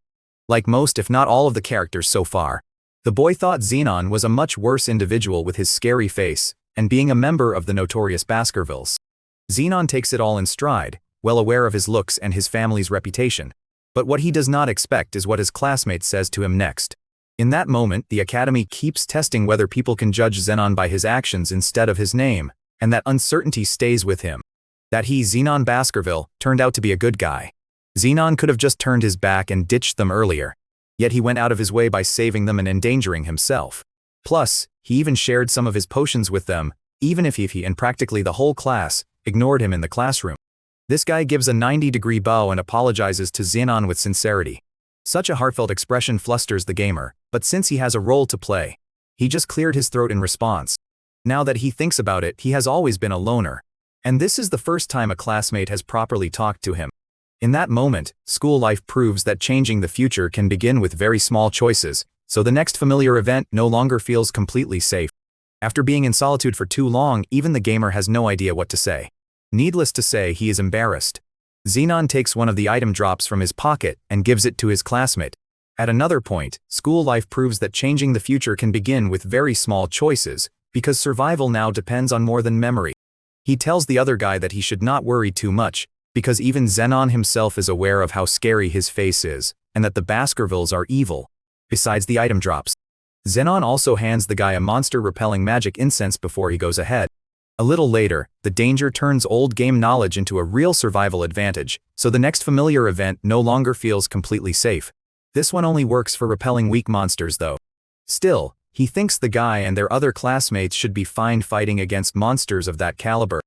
Like most if not all of the characters so far, the boy thought Xenon was a much worse individual with his scary face, and being a member of the notorious Baskervilles. Xenon takes it all in stride, well aware of his looks and his family's reputation. But what he does not expect is what his classmate says to him next. In that moment, the academy keeps testing whether people can judge Xenon by his actions instead of his name, and that uncertainty stays with him. That he, Xenon Baskerville, turned out to be a good guy. Xenon could have just turned his back and ditched them earlier. Yet he went out of his way by saving them and endangering himself. Plus, he even shared some of his potions with them, even if he and practically the whole class ignored him in the classroom. This guy gives a 90-degree bow and apologizes to Xenon with sincerity. Such a heartfelt expression flusters the gamer, but since he has a role to play, he just cleared his throat in response. Now that he thinks about it, he has always been a loner. And this is the first time a classmate has properly talked to him. In that moment, school life proves that changing the future can begin with very small choices, so the next familiar event no longer feels completely safe. After being in solitude for too long, even the gamer has no idea what to say. Needless to say, he is embarrassed. Xenon takes one of the item drops from his pocket and gives it to his classmate. At another point, school life proves that changing the future can begin with very small choices, because survival now depends on more than memory. He tells the other guy that he should not worry too much, because even Xenon himself is aware of how scary his face is, and that the Baskervilles are evil. Besides the item drops, Xenon also hands the guy a monster-repelling magic incense before he goes ahead. A little later, the danger turns old game knowledge into a real survival advantage, so the next familiar event no longer feels completely safe. This one only works for repelling weak monsters though. Still, he thinks the guy and their other classmates should be fine fighting against monsters of that caliber.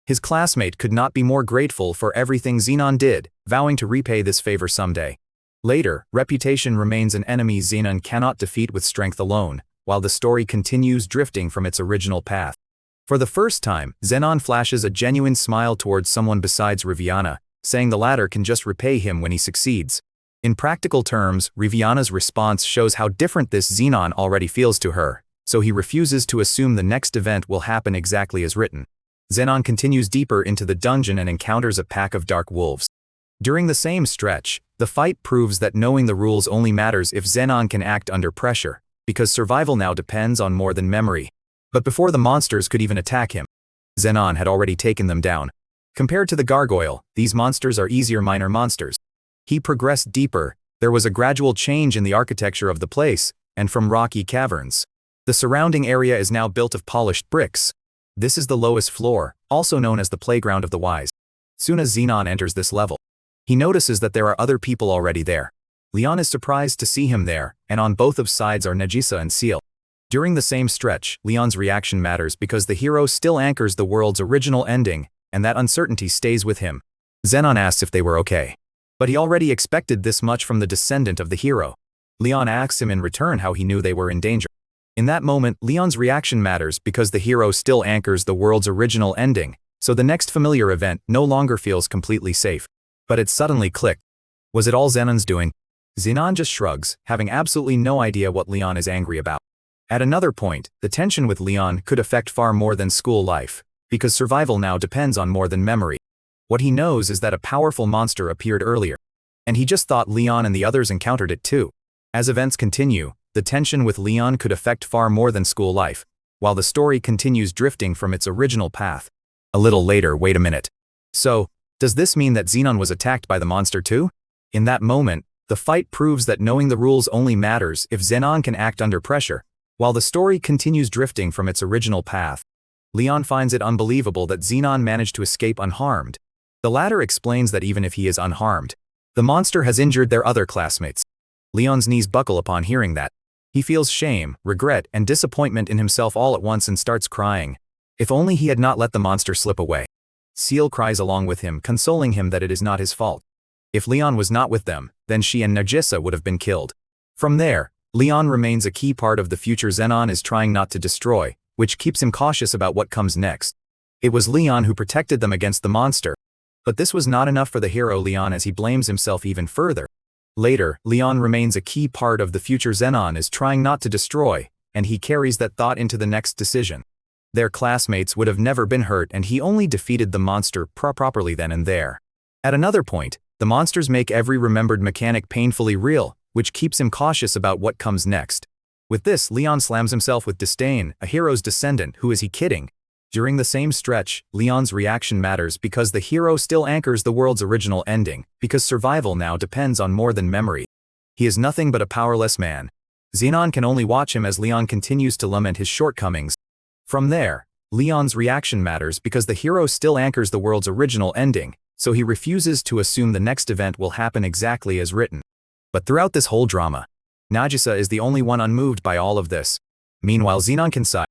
His classmate could not be more grateful for everything Xenon did, vowing to repay this favor someday. Later, reputation remains an enemy Xenon cannot defeat with strength alone, while the story continues drifting from its original path. For the first time, Xenon flashes a genuine smile towards someone besides Riviana, saying the latter can just repay him when he succeeds. In practical terms, Riviana's response shows how different this Xenon already feels to her, so he refuses to assume the next event will happen exactly as written. Xenon continues deeper into the dungeon and encounters a pack of dark wolves. During the same stretch, the fight proves that knowing the rules only matters if Xenon can act under pressure, because survival now depends on more than memory. But before the monsters could even attack him, Xenon had already taken them down. Compared to the gargoyle, these monsters are easier minor monsters. He progressed deeper. There was a gradual change in the architecture of the place, and from rocky caverns, the surrounding area is now built of polished bricks. This is the lowest floor, also known as the playground of the wise. Soon as Xenon enters this level, he notices that there are other people already there. Leon is surprised to see him there, and on both of sides are Nagisa and Seal. During the same stretch, Leon's reaction matters because the hero still anchors the world's original ending, and that uncertainty stays with him. Xenon asks if they were okay. But he already expected this much from the descendant of the hero. Leon asks him in return how he knew they were in danger. In that moment, Leon's reaction matters because the hero still anchors the world's original ending, so the next familiar event no longer feels completely safe. But it suddenly clicked. Was it all Zenon's doing? Zenon just shrugs, having absolutely no idea what Leon is angry about. At another point, the tension with Leon could affect far more than school life, because survival now depends on more than memory. What he knows is that a powerful monster appeared earlier, and he just thought Leon and the others encountered it too. As events continue, the tension with Leon could affect far more than school life, while the story continues drifting from its original path. A little later, wait a minute. So, does this mean that Zenon was attacked by the monster too? In that moment, the fight proves that knowing the rules only matters if Zenon can act under pressure, while the story continues drifting from its original path. Leon finds it unbelievable that Zenon managed to escape unharmed. The latter explains that even if he is unharmed, the monster has injured their other classmates. Leon's knees buckle upon hearing that. He feels shame, regret, and disappointment in himself all at once and starts crying. If only he had not let the monster slip away. Seal cries along with him, consoling him that it is not his fault. If Leon was not with them, then she and Nagisa would have been killed. From there, Leon remains a key part of the future Zenon is trying not to destroy, which keeps him cautious about what comes next. It was Leon who protected them against the monster. But this was not enough for the hero Leon, as he blames himself even further. Later, Leon remains a key part of the future Zenon is trying not to destroy, and he carries that thought into the next decision. Their classmates would have never been hurt, and he only defeated the monster properly then and there. At another point, the monsters make every remembered mechanic painfully real, which keeps him cautious about what comes next. With this, Leon slams himself with disdain, a hero's descendant, who is he kidding? During the same stretch, Leon's reaction matters because the hero still anchors the world's original ending, because survival now depends on more than memory. He is nothing but a powerless man. Zenon can only watch him as Leon continues to lament his shortcomings. From there, Leon's reaction matters because the hero still anchors the world's original ending, so he refuses to assume the next event will happen exactly as written. But throughout this whole drama, Nagisa is the only one unmoved by all of this. Meanwhile, Zenon can sigh.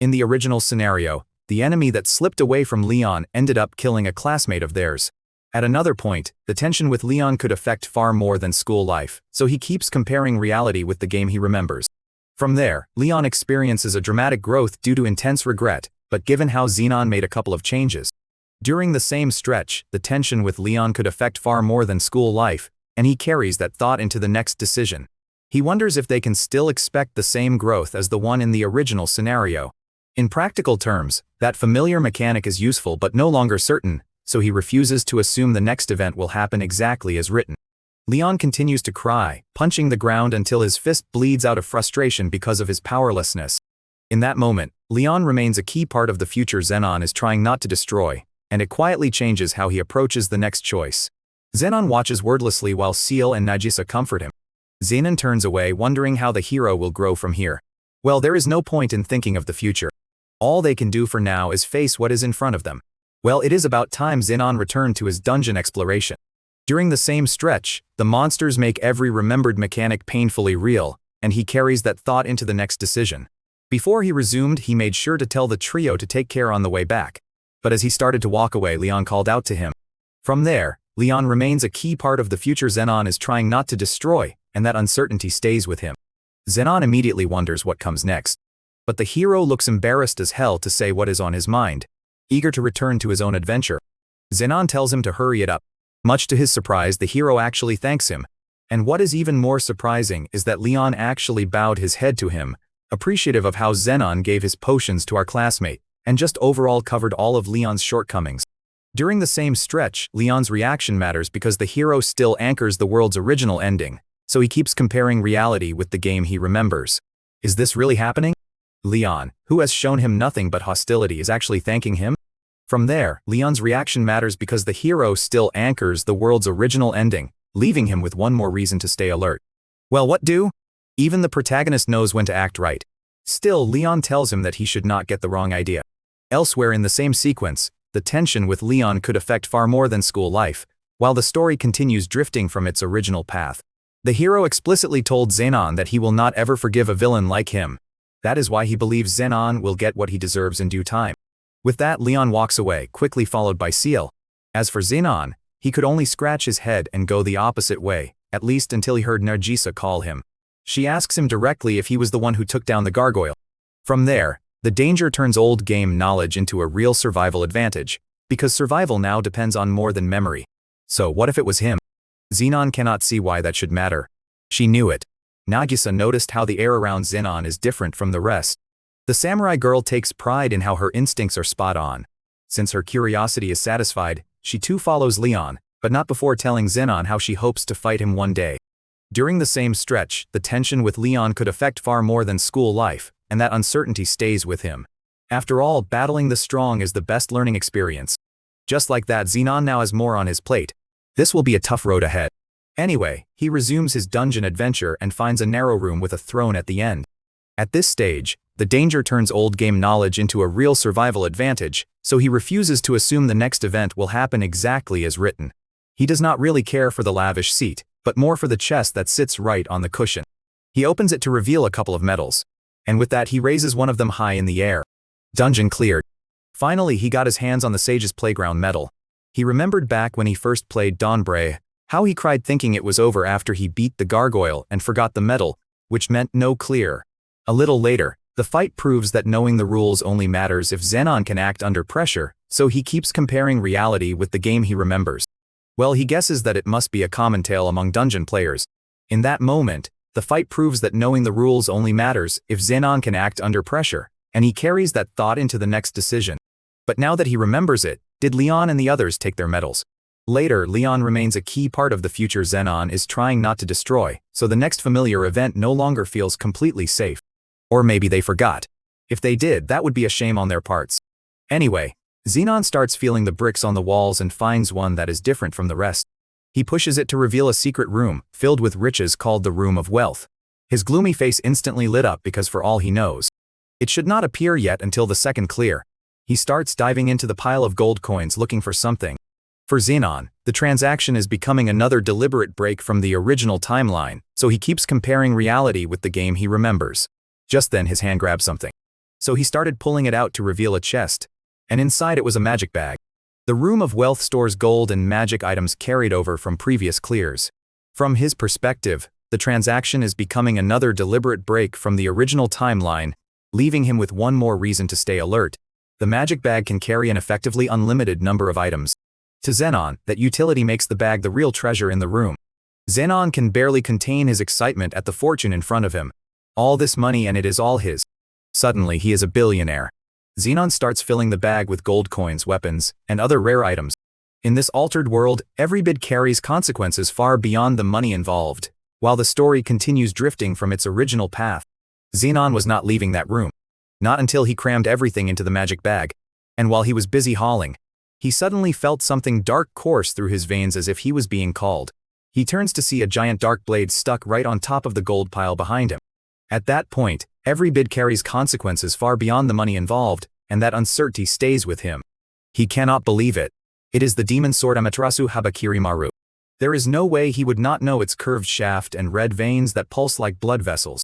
In the original scenario, the enemy that slipped away from Leon ended up killing a classmate of theirs. At another point, the tension with Leon could affect far more than school life, so he keeps comparing reality with the game he remembers. From there, Leon experiences a dramatic growth due to intense regret, but given how Zenon made a couple of changes. During the same stretch, the tension with Leon could affect far more than school life, and he carries that thought into the next decision. He wonders if they can still expect the same growth as the one in the original scenario. In practical terms, that familiar mechanic is useful but no longer certain, so he refuses to assume the next event will happen exactly as written. Leon continues to cry, punching the ground until his fist bleeds out of frustration because of his powerlessness. In that moment, Leon remains a key part of the future Zenon is trying not to destroy, and it quietly changes how he approaches the next choice. Zenon watches wordlessly while Seal and Nagisa comfort him. Zenon turns away, wondering how the hero will grow from here. Well, there is no point in thinking of the future. All they can do for now is face what is in front of them. Well, it is about time Zenon returned to his dungeon exploration. During the same stretch, the monsters make every remembered mechanic painfully real, and he carries that thought into the next decision. Before he resumed, he made sure to tell the trio to take care on the way back. But as he started to walk away, Leon called out to him. From there, Leon remains a key part of the future Zenon is trying not to destroy, and that uncertainty stays with him. Zenon immediately wonders what comes next. But the hero looks embarrassed as hell to say what is on his mind. Eager to return to his own adventure, Zenon tells him to hurry it up. Much to his surprise, the hero actually thanks him. And what is even more surprising is that Leon actually bowed his head to him, appreciative of how Zenon gave his potions to our classmate, and just overall covered all of Leon's shortcomings. During the same stretch, Leon's reaction matters because the hero still anchors the world's original ending, so he keeps comparing reality with the game he remembers. Is this really happening? Leon, who has shown him nothing but hostility, is actually thanking him? From there, Leon's reaction matters because the hero still anchors the world's original ending, leaving him with one more reason to stay alert. Well, what do? Even the protagonist knows when to act right. Still, Leon tells him that he should not get the wrong idea. Elsewhere in the same sequence, the tension with Leon could affect far more than school life, while the story continues drifting from its original path. The hero explicitly told Zenon that he will not ever forgive a villain like him. That is why he believes Zenon will get what he deserves in due time. With that, Leon walks away, quickly followed by Seal. As for Zenon, he could only scratch his head and go the opposite way, at least until he heard Nagisa call him. She asks him directly if he was the one who took down the gargoyle. From there, the danger turns old game knowledge into a real survival advantage, because survival now depends on more than memory. So what if it was him? Zenon cannot see why that should matter. She knew it. Nagisa noticed how the air around Zenon is different from the rest. The samurai girl takes pride in how her instincts are spot on. Since her curiosity is satisfied, she too follows Leon, but not before telling Zenon how she hopes to fight him one day. During the same stretch, the tension with Leon could affect far more than school life, and that uncertainty stays with him. After all, battling the strong is the best learning experience. Just like that, Zenon now has more on his plate. This will be a tough road ahead. Anyway, he resumes his dungeon adventure and finds a narrow room with a throne at the end. At this stage, the danger turns old game knowledge into a real survival advantage, so he refuses to assume the next event will happen exactly as written. He does not really care for the lavish seat, but more for the chest that sits right on the cushion. He opens it to reveal a couple of medals, and with that he raises one of them high in the air. Dungeon cleared. Finally, he got his hands on the Sage's Playground medal. He remembered back when he first played Dawnbray, how he cried thinking it was over after he beat the gargoyle and forgot the medal, which meant no clear. A little later, the fight proves that knowing the rules only matters if Zenon can act under pressure, so he keeps comparing reality with the game he remembers. Well, he guesses that it must be a common tale among dungeon players. In that moment, the fight proves that knowing the rules only matters if Zenon can act under pressure, and he carries that thought into the next decision. But now that he remembers it, did Leon and the others take their medals? Later, Leon remains a key part of the future Zenon is trying not to destroy, so the next familiar event no longer feels completely safe. Or maybe they forgot. If they did, that would be a shame on their parts. Anyway, Zenon starts feeling the bricks on the walls and finds one that is different from the rest. He pushes it to reveal a secret room, filled with riches called the Room of Wealth. His gloomy face instantly lit up because for all he knows, it should not appear yet until the second clear. He starts diving into the pile of gold coins looking for something. For Zenon, the transaction is becoming another deliberate break from the original timeline, so he keeps comparing reality with the game he remembers. Just then his hand grabbed something. So he started pulling it out to reveal a chest, and inside it was a magic bag. The Room of Wealth stores gold and magic items carried over from previous clears. From his perspective, the transaction is becoming another deliberate break from the original timeline, leaving him with one more reason to stay alert. The magic bag can carry an effectively unlimited number of items. To Zenon, that utility makes the bag the real treasure in the room. Zenon can barely contain his excitement at the fortune in front of him. All this money and it is all his. Suddenly he is a billionaire. Zenon starts filling the bag with gold coins, weapons, and other rare items. In this altered world, every bid carries consequences far beyond the money involved, while the story continues drifting from its original path. Zenon was not leaving that room. Not until he crammed everything into the magic bag. And while he was busy hauling, he suddenly felt something dark course through his veins as if he was being called. He turns to see a giant dark blade stuck right on top of the gold pile behind him. At that point, every bid carries consequences far beyond the money involved, and that uncertainty stays with him. He cannot believe it. It is the demon sword Amaterasu Habakirimaru. There is no way he would not know its curved shaft and red veins that pulse like blood vessels.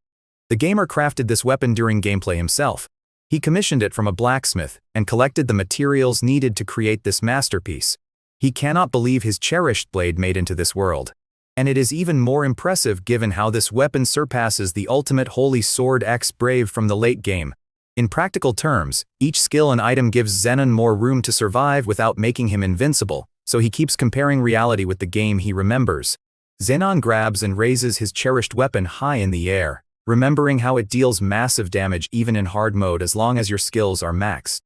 The gamer crafted this weapon during gameplay himself. He commissioned it from a blacksmith and collected the materials needed to create this masterpiece. He cannot believe his cherished blade made into this world. And it is even more impressive given how this weapon surpasses the ultimate Holy Sword X Brave from the late game. In practical terms, each skill and item gives Zenon more room to survive without making him invincible, so he keeps comparing reality with the game he remembers. Zenon grabs and raises his cherished weapon high in the air, remembering how it deals massive damage even in hard mode as long as your skills are maxed.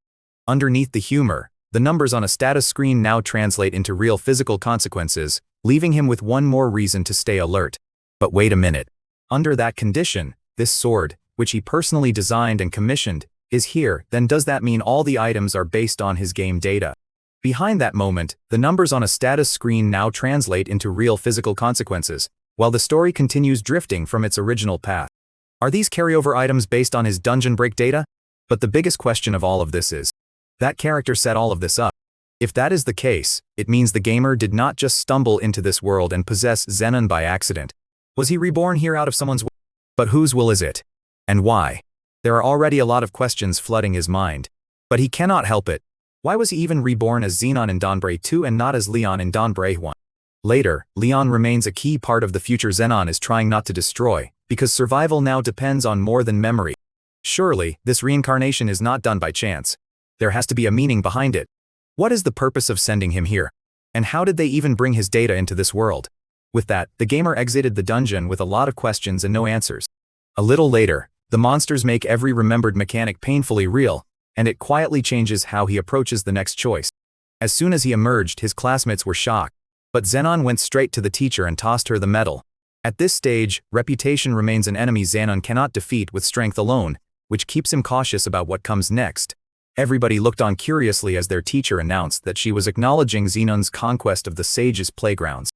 Underneath the humor, the numbers on a status screen now translate into real physical consequences, leaving him with one more reason to stay alert. But wait a minute. Under that condition, this sword, which he personally designed and commissioned, is here, then does that mean all the items are based on his game data? Behind that moment, the numbers on a status screen now translate into real physical consequences, while the story continues drifting from its original path. Are these carryover items based on his dungeon break data? But the biggest question of all of this is, that character set all of this up. If that is the case, it means the gamer did not just stumble into this world and possess Zenon by accident. Was he reborn here out of someone's will? But whose will is it? And why? There are already a lot of questions flooding his mind. But he cannot help it. Why was he even reborn as Zenon in Dawnbray 2 and not as Leon in Dawnbray 1? Later, Leon remains a key part of the future Zenon is trying not to destroy, because survival now depends on more than memory. Surely, this reincarnation is not done by chance. There has to be a meaning behind it. What is the purpose of sending him here? And how did they even bring his data into this world? With that, the gamer exited the dungeon with a lot of questions and no answers. A little later, the monsters make every remembered mechanic painfully real, and it quietly changes how he approaches the next choice. As soon as he emerged, his classmates were shocked, but Zenon went straight to the teacher and tossed her the medal. At this stage, reputation remains an enemy Zenon cannot defeat with strength alone, which keeps him cautious about what comes next. Everybody looked on curiously as their teacher announced that she was acknowledging Zenon's conquest of the sage's playgrounds.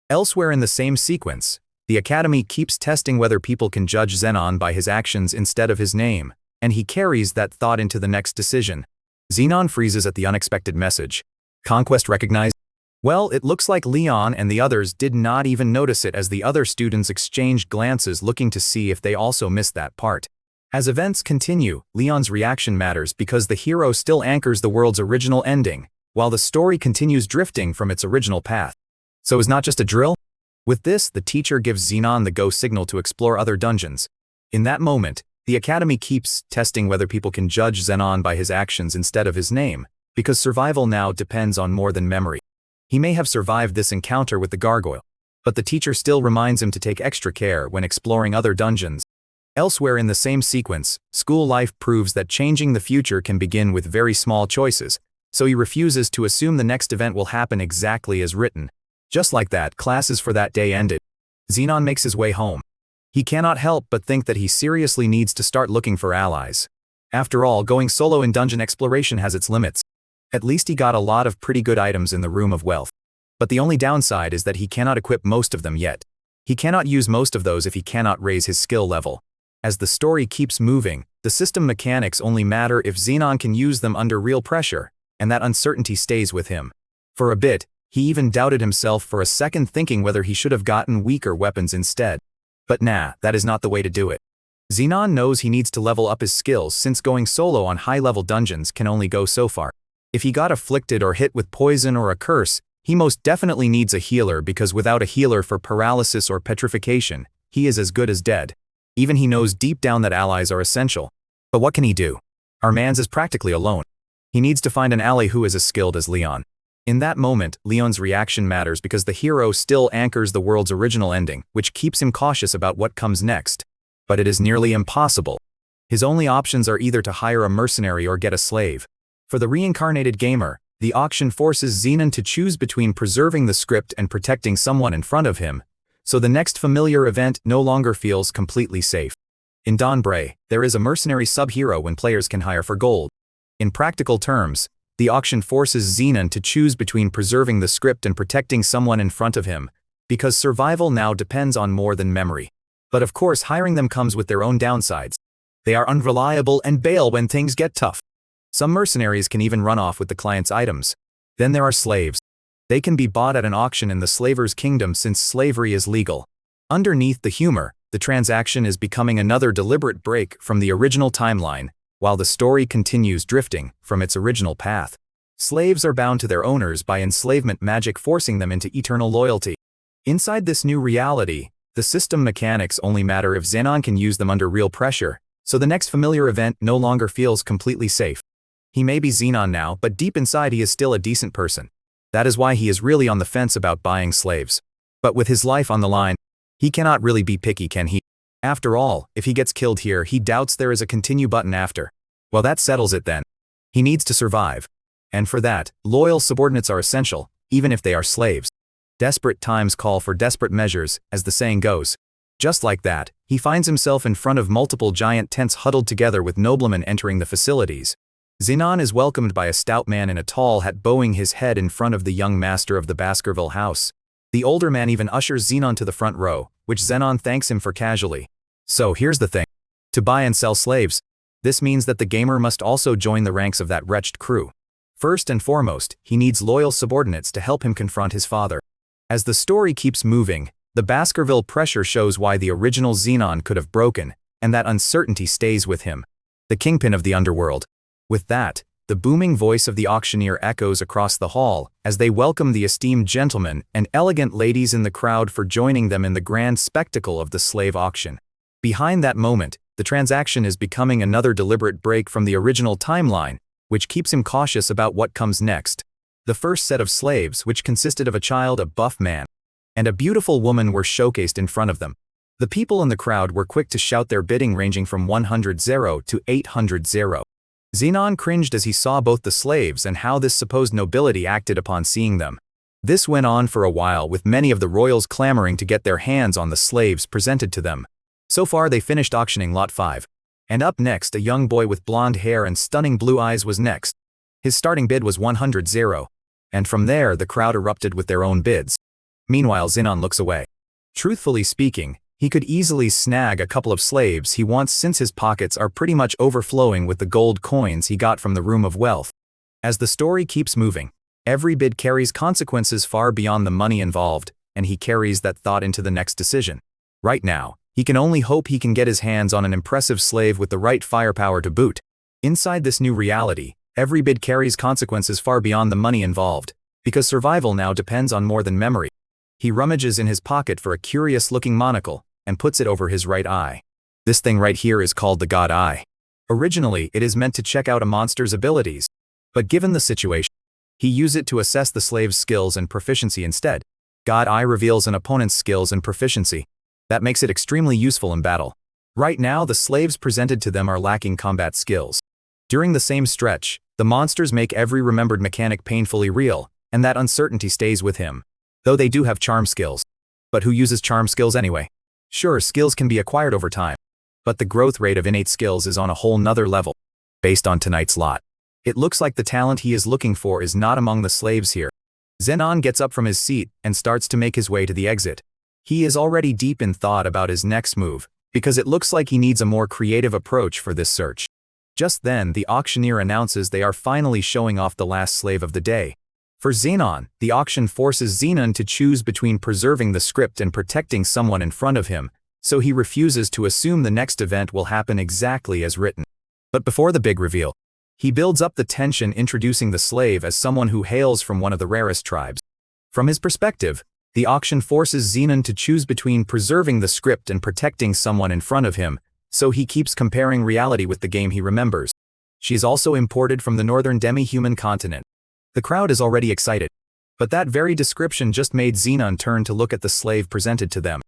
Elsewhere in the same sequence, the academy keeps testing whether people can judge Zenon by his actions instead of his name, and he carries that thought into the next decision. Zenon freezes at the unexpected message. Conquest recognized? Well, it looks like Leon and the others did not even notice it as the other students exchanged glances looking to see if they also missed that part. As events continue, Leon's reaction matters because the hero still anchors the world's original ending, while the story continues drifting from its original path. So it's not just a drill? With this, the teacher gives Zenon the go signal to explore other dungeons. In that moment, the academy keeps testing whether people can judge Zenon by his actions instead of his name, because survival now depends on more than memory. He may have survived this encounter with the gargoyle, but the teacher still reminds him to take extra care when exploring other dungeons. Elsewhere in the same sequence, school life proves that changing the future can begin with very small choices, so he refuses to assume the next event will happen exactly as written. Just like that, classes for that day ended. Zenon makes his way home. He cannot help but think that he seriously needs to start looking for allies. After all, going solo in dungeon exploration has its limits. At least he got a lot of pretty good items in the Room of Wealth. But the only downside is that he cannot equip most of them yet. He cannot use most of those if he cannot raise his skill level. As the story keeps moving, the system mechanics only matter if Zenon can use them under real pressure, and that uncertainty stays with him. For a bit, he even doubted himself for a second, thinking whether he should have gotten weaker weapons instead. But nah, that is not the way to do it. Zenon knows he needs to level up his skills since going solo on high-level dungeons can only go so far. If he got afflicted or hit with poison or a curse, he most definitely needs a healer, because without a healer for paralysis or petrification, he is as good as dead. Even he knows deep down that allies are essential. But what can he do? Our man's is practically alone. He needs to find an ally who is as skilled as Leon. In that moment, Leon's reaction matters because the hero still anchors the world's original ending, which keeps him cautious about what comes next. But it is nearly impossible. His only options are either to hire a mercenary or get a slave. For the reincarnated gamer, the auction forces Zenon to choose between preserving the script and protecting someone in front of him, so the next familiar event no longer feels completely safe. In Dawnbreak, there is a mercenary sub-hero when players can hire for gold. In practical terms, the auction forces Zenon to choose between preserving the script and protecting someone in front of him, because survival now depends on more than memory. But of course, hiring them comes with their own downsides. They are unreliable and bail when things get tough. Some mercenaries can even run off with the client's items. Then there are slaves. They can be bought at an auction in the slaver's kingdom since slavery is legal. Underneath the humor, the transaction is becoming another deliberate break from the original timeline, while the story continues drifting from its original path. Slaves are bound to their owners by enslavement magic, forcing them into eternal loyalty. Inside this new reality, the system mechanics only matter if Zenon can use them under real pressure, so the next familiar event no longer feels completely safe. He may be Zenon now, but deep inside he is still a decent person. That is why he is really on the fence about buying slaves. But with his life on the line, he cannot really be picky, can he? After all, if he gets killed here, he doubts there is a continue button after. Well, that settles it then. He needs to survive. And for that, loyal subordinates are essential, even if they are slaves. Desperate times call for desperate measures, as the saying goes. Just like that, he finds himself in front of multiple giant tents huddled together with noblemen entering the facilities. Zenon is welcomed by a stout man in a tall hat bowing his head in front of the young master of the Baskerville house. The older man even ushers Zenon to the front row, which Zenon thanks him for casually. So here's the thing. To buy and sell slaves, this means that the gamer must also join the ranks of that wretched crew. First and foremost, he needs loyal subordinates to help him confront his father. As the story keeps moving, the Baskerville pressure shows why the original Zenon could have broken, and that uncertainty stays with him. The kingpin of the underworld. With that, the booming voice of the auctioneer echoes across the hall as they welcome the esteemed gentlemen and elegant ladies in the crowd for joining them in the grand spectacle of the slave auction. Behind that moment, the transaction is becoming another deliberate break from the original timeline, which keeps him cautious about what comes next. The first set of slaves, which consisted of a child, a buff man, and a beautiful woman, were showcased in front of them. The people in the crowd were quick to shout their bidding, ranging from 100 to 800. Zenon cringed as he saw both the slaves and how this supposed nobility acted upon seeing them. This went on for a while, with many of the royals clamoring to get their hands on the slaves presented to them. So far they finished auctioning lot 5. And up next, a young boy with blonde hair and stunning blue eyes was next. His starting bid was 100. And from there the crowd erupted with their own bids. Meanwhile Zenon looks away. Truthfully speaking, he could easily snag a couple of slaves he wants, since his pockets are pretty much overflowing with the gold coins he got from the Room of Wealth. As the story keeps moving, every bid carries consequences far beyond the money involved, and he carries that thought into the next decision. Right now, he can only hope he can get his hands on an impressive slave with the right firepower to boot. Inside this new reality, every bid carries consequences far beyond the money involved, because survival now depends on more than memory. He rummages in his pocket for a curious-looking monocle and puts it over his right eye. This thing right here is called the God Eye. Originally, it is meant to check out a monster's abilities, but given the situation, he used it to assess the slave's skills and proficiency instead. God Eye reveals an opponent's skills and proficiency. That makes it extremely useful in battle. Right now, the slaves presented to them are lacking combat skills. During the same stretch, the monsters make every remembered mechanic painfully real, and that uncertainty stays with him. Though they do have charm skills. But who uses charm skills anyway? Sure, skills can be acquired over time, but the growth rate of innate skills is on a whole nother level. Based on tonight's lot, it looks like the talent he is looking for is not among the slaves here. Zenon gets up from his seat and starts to make his way to the exit. He is already deep in thought about his next move, because it looks like he needs a more creative approach for this search. Just then, the auctioneer announces they are finally showing off the last slave of the day. For Zenon, the auction forces Zenon to choose between preserving the script and protecting someone in front of him, so he refuses to assume the next event will happen exactly as written. But before the big reveal, he builds up the tension, introducing the slave as someone who hails from one of the rarest tribes. From his perspective, the auction forces Zenon to choose between preserving the script and protecting someone in front of him, so he keeps comparing reality with the game he remembers. She is also imported from the northern demi-human continent. The crowd is already excited, but that very description just made Zenon turn to look at the slave presented to them.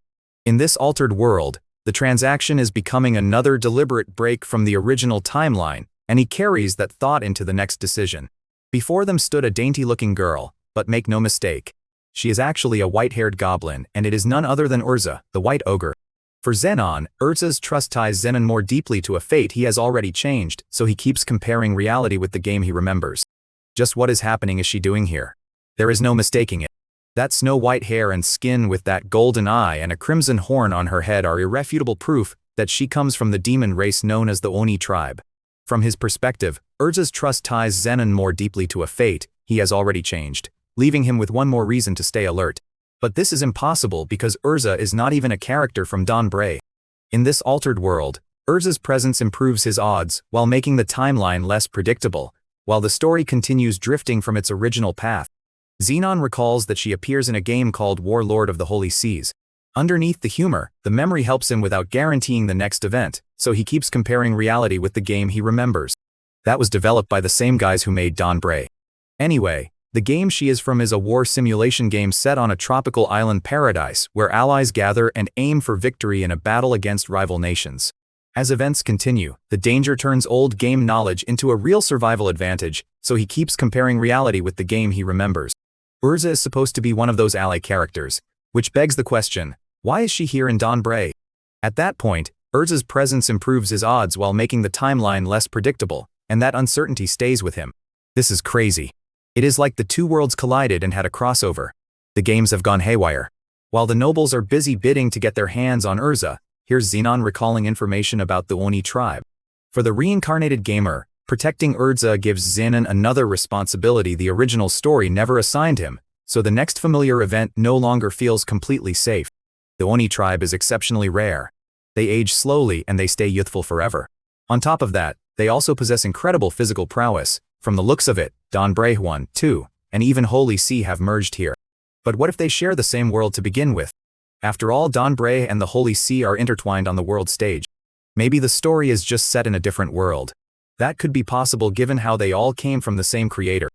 In this altered world, the transaction is becoming another deliberate break from the original timeline, and he carries that thought into the next decision. Before them stood a dainty-looking girl, but make no mistake, she is actually a white-haired goblin, and it is none other than Urza, the white ogre. For Zenon, Urza's trust ties Zenon more deeply to a fate he has already changed, so he keeps comparing reality with the game he remembers. Just what is happening is she doing here? There is no mistaking it. That snow-white hair and skin with that golden eye and a crimson horn on her head are irrefutable proof that she comes from the demon race known as the Oni tribe. From his perspective, Urza's trust ties Zenon more deeply to a fate he has already changed, leaving him with one more reason to stay alert. But this is impossible because Urza is not even a character from Don Bray. In this altered world, Urza's presence improves his odds while making the timeline less predictable, while the story continues drifting from its original path. Zenon recalls that she appears in a game called Warlord of the Holy Seas. Underneath the humor, the memory helps him without guaranteeing the next event, so he keeps comparing reality with the game he remembers. That was developed by the same guys who made Don Bray. Anyway, the game she is from is a war simulation game set on a tropical island paradise where allies gather and aim for victory in a battle against rival nations. As events continue, the danger turns old game knowledge into a real survival advantage, so he keeps comparing reality with the game he remembers. Urza is supposed to be one of those ally characters, which begs the question, why is she here in Don Bray? At that point, Urza's presence improves his odds while making the timeline less predictable, and that uncertainty stays with him. This is crazy. It is like the two worlds collided and had a crossover. The games have gone haywire. While the nobles are busy bidding to get their hands on Urza, here's Zenon recalling information about the Oni tribe. For the reincarnated gamer, protecting Urza gives Zenon another responsibility the original story never assigned him, so the next familiar event no longer feels completely safe. The Oni tribe is exceptionally rare. They age slowly and they stay youthful forever. On top of that, they also possess incredible physical prowess. From the looks of it, Don Bray 1, 2, and even Holy See have merged here. But what if they share the same world to begin with? After all, Don Bray and the Holy See are intertwined on the world stage. Maybe the story is just set in a different world. That could be possible given how they all came from the same creator.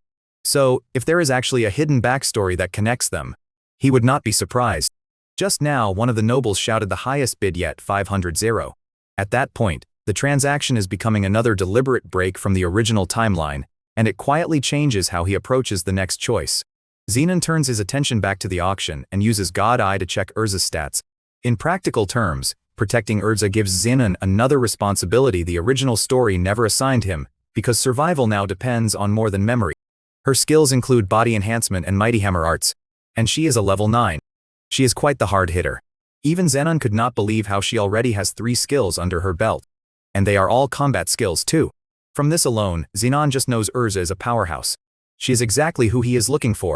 So, if there is actually a hidden backstory that connects them, he would not be surprised. Just now, one of the nobles shouted the highest bid yet, 500. At that point, the transaction is becoming another deliberate break from the original timeline, and it quietly changes how he approaches the next choice. Zenon turns his attention back to the auction and uses God Eye to check Urza's stats. In practical terms, protecting Urza gives Zenon another responsibility the original story never assigned him, because survival now depends on more than memory. Her skills include body enhancement and mighty hammer arts, and she is a level 9. She is quite the hard hitter. Even Zenon could not believe how she already has 3 skills under her belt. And they are all combat skills too. From this alone, Zenon just knows Urza is a powerhouse. She is exactly who he is looking for.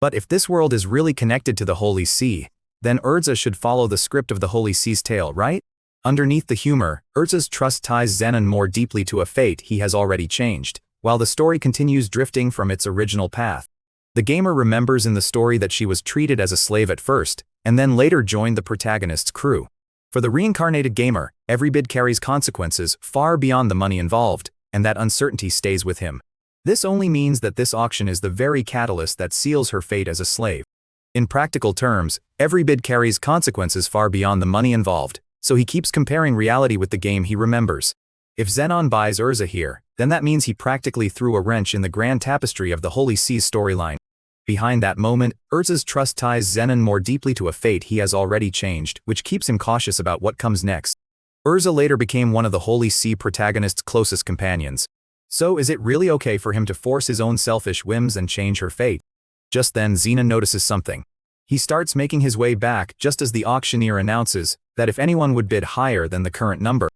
But if this world is really connected to the Holy See, then Urza should follow the script of the Holy Sea's tale, right? Underneath the humor, Urza's trust ties Zenon more deeply to a fate he has already changed, while the story continues drifting from its original path. The gamer remembers in the story that she was treated as a slave at first, and then later joined the protagonist's crew. For the reincarnated gamer, every bid carries consequences far beyond the money involved, and that uncertainty stays with him. This only means that this auction is the very catalyst that seals her fate as a slave. In practical terms, every bid carries consequences far beyond the money involved, so he keeps comparing reality with the game he remembers. If Zenon buys Urza here, then that means he practically threw a wrench in the grand tapestry of the Holy Sea's storyline. Behind that moment, Urza's trust ties Zenon more deeply to a fate he has already changed, which keeps him cautious about what comes next. Urza later became one of the Holy See protagonist's closest companions. So is it really okay for him to force his own selfish whims and change her fate? Just then Zenon notices something. He starts making his way back just as the auctioneer announces that if anyone would bid higher than the current number.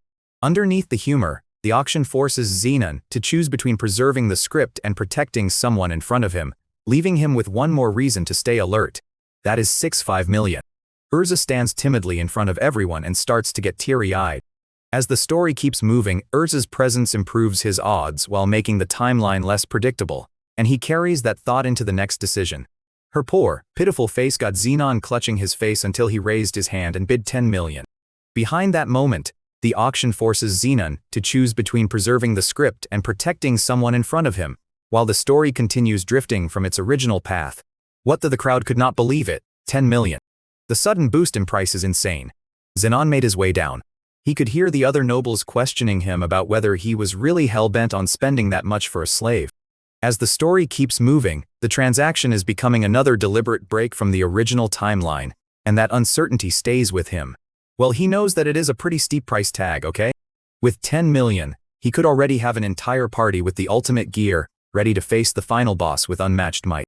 Underneath the humor, the auction forces Zenon to choose between preserving the script and protecting someone in front of him, leaving him with one more reason to stay alert. That is 6.5 million. Urza stands timidly in front of everyone and starts to get teary-eyed. As the story keeps moving, Urza's presence improves his odds while making the timeline less predictable, and he carries that thought into the next decision. Her poor, pitiful face got Zenon clutching his face until he raised his hand and bid 10 million. Behind that moment, the auction forces Zenon to choose between preserving the script and protecting someone in front of him, while the story continues drifting from its original path. What the crowd could not believe it, 10 million. The sudden boost in price is insane. Zenon made his way down. He could hear the other nobles questioning him about whether he was really hell-bent on spending that much for a slave. As the story keeps moving, the transaction is becoming another deliberate break from the original timeline, and that uncertainty stays with him. Well, he knows that it is a pretty steep price tag, okay? With 10 million, he could already have an entire party with the ultimate gear, ready to face the final boss with unmatched might.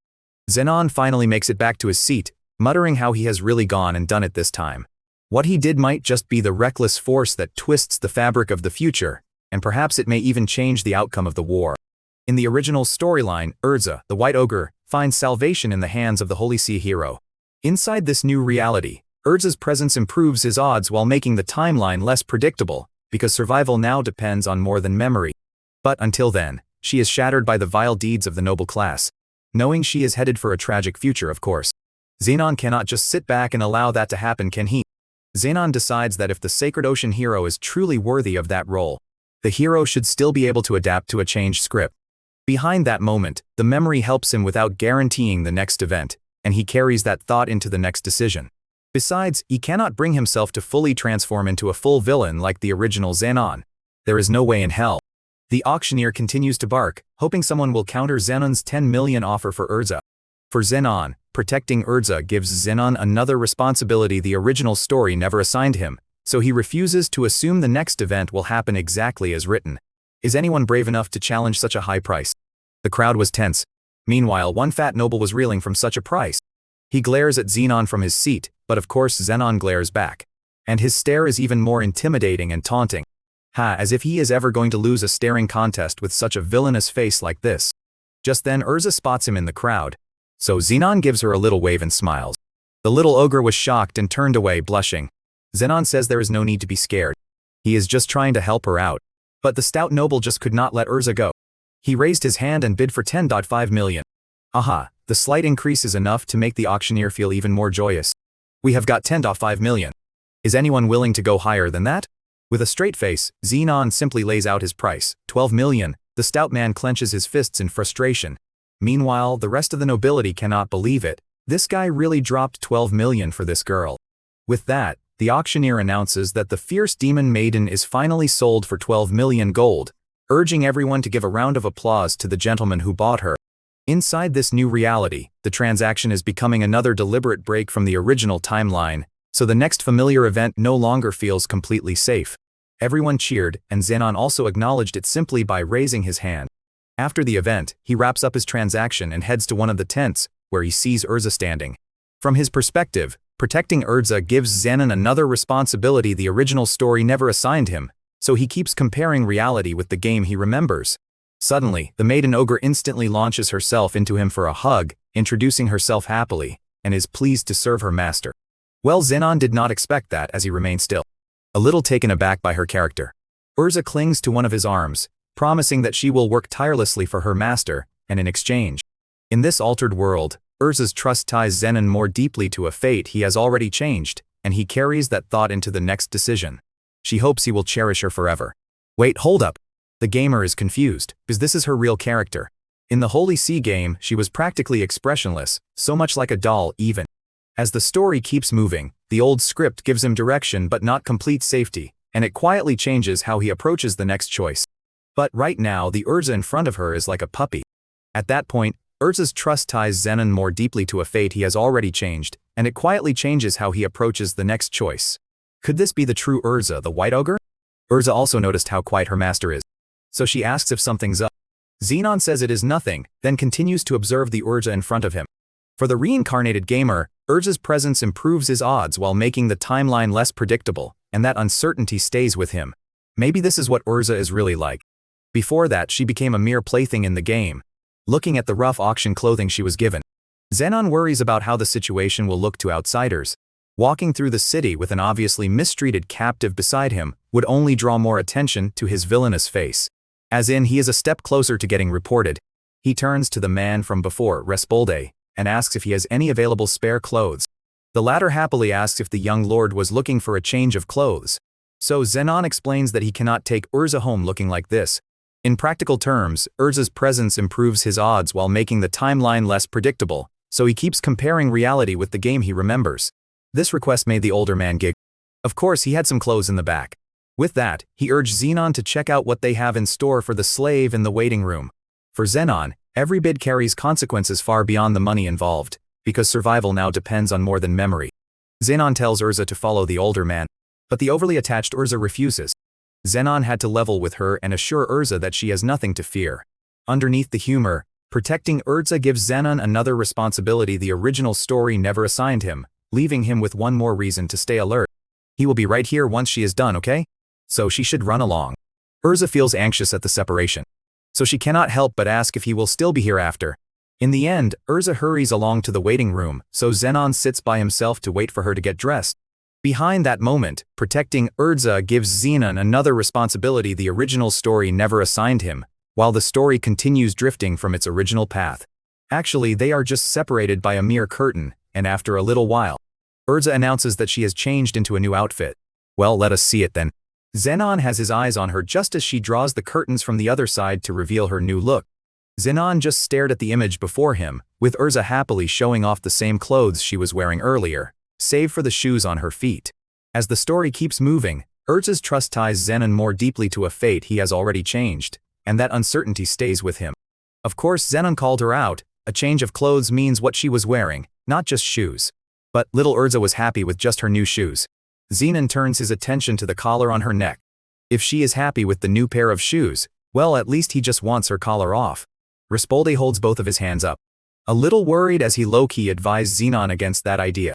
Zenon finally makes it back to his seat, muttering how he has really gone and done it this time. What he did might just be the reckless force that twists the fabric of the future, and perhaps it may even change the outcome of the war. In the original storyline, Urza, the White Ogre, finds salvation in the hands of the Holy See hero. Inside this new reality, Urza's presence improves his odds while making the timeline less predictable, because survival now depends on more than memory. But until then, she is shattered by the vile deeds of the noble class. Knowing she is headed for a tragic future, of course. Zenon cannot just sit back and allow that to happen, can he? Zenon decides that if the Sacred Ocean hero is truly worthy of that role, the hero should still be able to adapt to a changed script. Behind that moment, the memory helps him without guaranteeing the next event, and he carries that thought into the next decision. Besides, he cannot bring himself to fully transform into a full villain like the original Zenon. There is no way in hell. The auctioneer continues to bark, hoping someone will counter Zenon's 10 million offer for Urza. For Zenon, protecting Urza gives Zenon another responsibility the original story never assigned him, so he refuses to assume the next event will happen exactly as written. Is anyone brave enough to challenge such a high price? The crowd was tense. Meanwhile, one fat noble was reeling from such a price. He glares at Zenon from his seat, but of course Zenon glares back. And his stare is even more intimidating and taunting. As if he is ever going to lose a staring contest with such a villainous face like this. Just then Urza spots him in the crowd. So Zenon gives her a little wave and smiles. The little ogre was shocked and turned away blushing. Zenon says there is no need to be scared. He is just trying to help her out. But the stout noble just could not let Urza go. He raised his hand and bid for 10.5 million. Aha, the slight increase is enough to make the auctioneer feel even more joyous. We have got 10.5 million. Is anyone willing to go higher than that? With a straight face, Zenon simply lays out his price, 12 million. The stout man clenches his fists in frustration. Meanwhile, the rest of the nobility cannot believe it. This guy really dropped 12 million for this girl. With that, the auctioneer announces that the fierce demon maiden is finally sold for 12 million gold, urging everyone to give a round of applause to the gentleman who bought her. Inside this new reality, the transaction is becoming another deliberate break from the original timeline, so the next familiar event no longer feels completely safe. Everyone cheered, and Zenon also acknowledged it simply by raising his hand. After the event, he wraps up his transaction and heads to one of the tents, where he sees Urza standing. From his perspective, protecting Urza gives Zenon another responsibility the original story never assigned him, so he keeps comparing reality with the game he remembers. Suddenly, the maiden ogre instantly launches herself into him for a hug, introducing herself happily, and is pleased to serve her master. Well, Zenon did not expect that as he remained still, a little taken aback by her character. Urza clings to one of his arms, promising that she will work tirelessly for her master, and in exchange. In this altered world, Urza's trust ties Zenon more deeply to a fate he has already changed, and he carries that thought into the next decision. She hopes he will cherish her forever. Wait, hold up. The gamer is confused, because this is her real character. In the Holy Sea game, she was practically expressionless, so much like a doll even. As the story keeps moving, the old script gives him direction but not complete safety, and it quietly changes how he approaches the next choice. But right now, the Urza in front of her is like a puppy. At that point, Urza's trust ties Zenon more deeply to a fate he has already changed, and it quietly changes how he approaches the next choice. Could this be the true Urza, the white ogre? Urza also noticed how quiet her master is, so she asks if something's up. Zenon says it is nothing, then continues to observe the Urza in front of him. For the reincarnated gamer, Urza's presence improves his odds while making the timeline less predictable, and that uncertainty stays with him. Maybe this is what Urza is really like. Before that, she became a mere plaything in the game. Looking at the rough auction clothing she was given, Zenon worries about how the situation will look to outsiders. Walking through the city with an obviously mistreated captive beside him would only draw more attention to his villainous face. As in, he is a step closer to getting reported. He turns to the man from before, Respolde, and asks if he has any available spare clothes. The latter happily asks if the young lord was looking for a change of clothes. So Zenon explains that he cannot take Urza home looking like this. In practical terms, Urza's presence improves his odds while making the timeline less predictable, so he keeps comparing reality with the game he remembers. This request made the older man giggle. Of course, he had some clothes in the back. With that, he urged Zenon to check out what they have in store for the slave in the waiting room. For Zenon, every bid carries consequences far beyond the money involved, because survival now depends on more than memory. Zenon tells Urza to follow the older man, but the overly attached Urza refuses. Zenon had to level with her and assure Urza that she has nothing to fear. Underneath the humor, protecting Urza gives Zenon another responsibility the original story never assigned him, leaving him with one more reason to stay alert. He will be right here once she is done, okay? So she should run along. Urza feels anxious at the separation, so she cannot help but ask if he will still be here after. In the end, Urza hurries along to the waiting room, so Zenon sits by himself to wait for her to get dressed. Behind that moment, protecting Urza gives Zenon another responsibility the original story never assigned him, while the story continues drifting from its original path. Actually, they are just separated by a mere curtain, and after a little while, Urza announces that she has changed into a new outfit. Well, let us see it then. Zenon has his eyes on her just as she draws the curtains from the other side to reveal her new look. Zenon just stared at the image before him, with Urza happily showing off the same clothes she was wearing earlier, save for the shoes on her feet. As the story keeps moving, Urza's trust ties Zenon more deeply to a fate he has already changed, and that uncertainty stays with him. Of course, Zenon called her out. A change of clothes means what she was wearing, not just shoes. But little Urza was happy with just her new shoes. Zenon turns his attention to the collar on her neck. If she is happy with the new pair of shoes, well, at least he just wants her collar off. Respolde holds both of his hands up, a little worried as he low-key advised Zenon against that idea.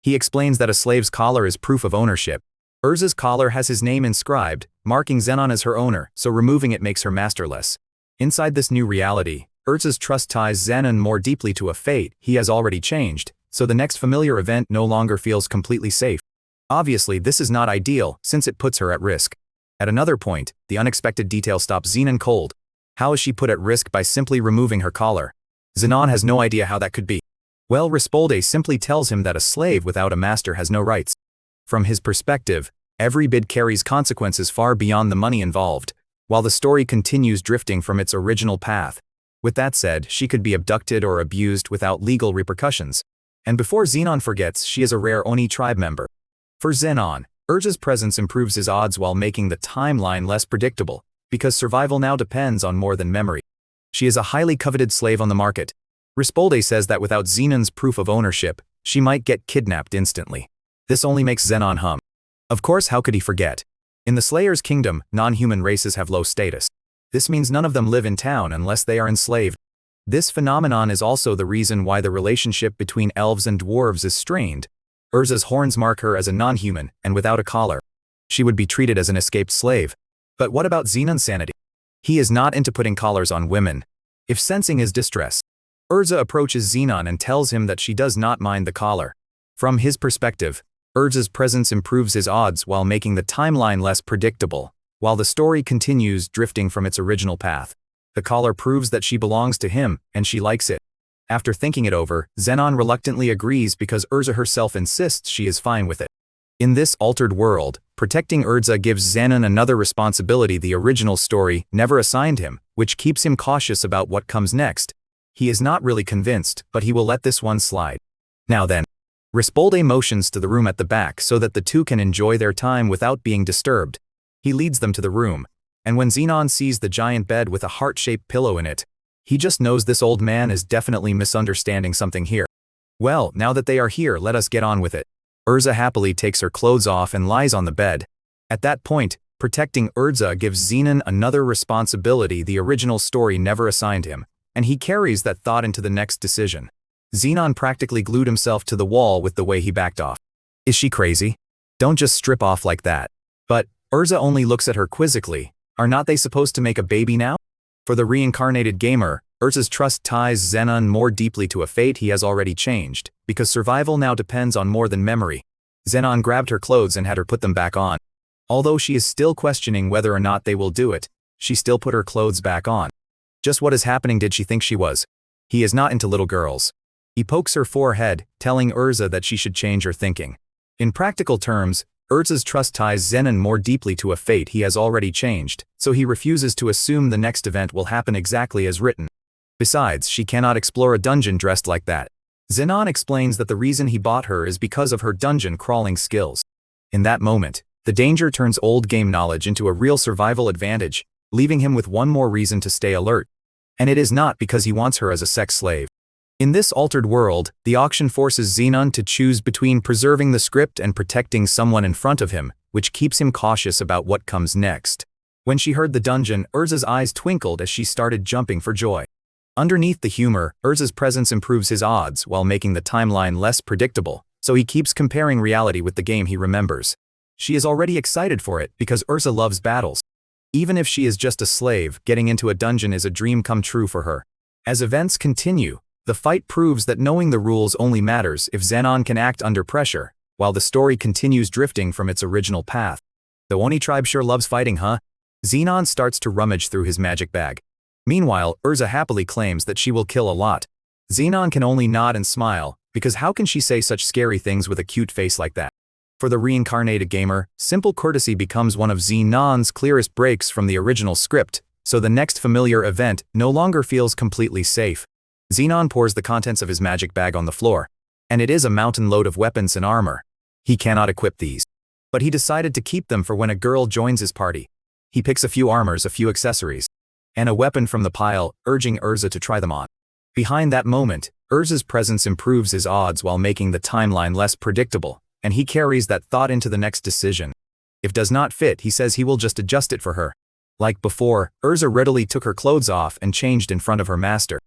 He explains that a slave's collar is proof of ownership. Urza's collar has his name inscribed, marking Zenon as her owner, so removing it makes her masterless. Inside this new reality, Urza's trust ties Zenon more deeply to a fate he has already changed, so the next familiar event no longer feels completely safe. Obviously, this is not ideal, since it puts her at risk. At another point, the unexpected detail stops Zenon cold. How is she put at risk by simply removing her collar? Zenon has no idea how that could be. Well, Respolde simply tells him that a slave without a master has no rights. From his perspective, every bid carries consequences far beyond the money involved, while the story continues drifting from its original path. With that said, she could be abducted or abused without legal repercussions. And before Zenon forgets, she is a rare Oni tribe member. For Zenon, Urza's presence improves his odds while making the timeline less predictable, because survival now depends on more than memory. She is a highly coveted slave on the market. Rispolde says that without Zenon's proof of ownership, she might get kidnapped instantly. This only makes Zenon hum. Of course, how could he forget? In the Slayer's kingdom, non-human races have low status. This means none of them live in town unless they are enslaved. This phenomenon is also the reason why the relationship between elves and dwarves is strained. Urza's horns mark her as a non-human and without a collar. She would be treated as an escaped slave. But what about Zenon's sanity? He is not into putting collars on women. If sensing his distress, Urza approaches Zenon and tells him that she does not mind the collar. From his perspective, Urza's presence improves his odds while making the timeline less predictable, while the story continues drifting from its original path. The collar proves that she belongs to him, and she likes it. After thinking it over, Zenon reluctantly agrees because Urza herself insists she is fine with it. In this altered world, protecting Urza gives Zenon another responsibility the original story never assigned him, which keeps him cautious about what comes next. He is not really convinced, but he will let this one slide. Now then, Rispolde motions to the room at the back so that the two can enjoy their time without being disturbed. He leads them to the room, and when Zenon sees the giant bed with a heart-shaped pillow in it, he just knows this old man is definitely misunderstanding something here. Well, now that they are here, let us get on with it. Urza happily takes her clothes off and lies on the bed. At that point, protecting Urza gives Zenon another responsibility the original story never assigned him, and he carries that thought into the next decision. Zenon practically glued himself to the wall with the way he backed off. Is she crazy? Don't just strip off like that. But Urza only looks at her quizzically. Are not they supposed to make a baby now? For the reincarnated gamer, Urza's trust ties Zenon more deeply to a fate he has already changed, because survival now depends on more than memory. Zenon grabbed her clothes and had her put them back on. Although she is still questioning whether or not they will do it, she still put her clothes back on. Just what is happening did she think she was? He is not into little girls. He pokes her forehead, telling Urza that she should change her thinking. In practical terms, Urza's trust ties Zenon more deeply to a fate he has already changed, so he refuses to assume the next event will happen exactly as written. Besides, she cannot explore a dungeon dressed like that. Zenon explains that the reason he bought her is because of her dungeon crawling skills. In that moment, the danger turns old game knowledge into a real survival advantage, leaving him with one more reason to stay alert. And it is not because he wants her as a sex slave. In this altered world, the auction forces Zenon to choose between preserving the script and protecting someone in front of him, which keeps him cautious about what comes next. When she heard the dungeon, Urza's eyes twinkled as she started jumping for joy. Underneath the humor, Urza's presence improves his odds while making the timeline less predictable, so he keeps comparing reality with the game he remembers. She is already excited for it because Urza loves battles. Even if she is just a slave, getting into a dungeon is a dream come true for her. As events continue, the fight proves that knowing the rules only matters if Zenon can act under pressure, while the story continues drifting from its original path. The Oni tribe sure loves fighting, huh? Zenon starts to rummage through his magic bag. Meanwhile, Urza happily claims that she will kill a lot. Zenon can only nod and smile, because how can she say such scary things with a cute face like that? For the reincarnated gamer, simple courtesy becomes one of Zenon's clearest breaks from the original script, so the next familiar event no longer feels completely safe. Zenon pours the contents of his magic bag on the floor, and it is a mountain load of weapons and armor. He cannot equip these, but he decided to keep them for when a girl joins his party. He picks a few armors, a few accessories, and a weapon from the pile, urging Urza to try them on. Behind that moment, Urza's presence improves his odds while making the timeline less predictable, and he carries that thought into the next decision. If does not fit, he says he will just adjust it for her. Like before, Urza readily took her clothes off and changed in front of her master.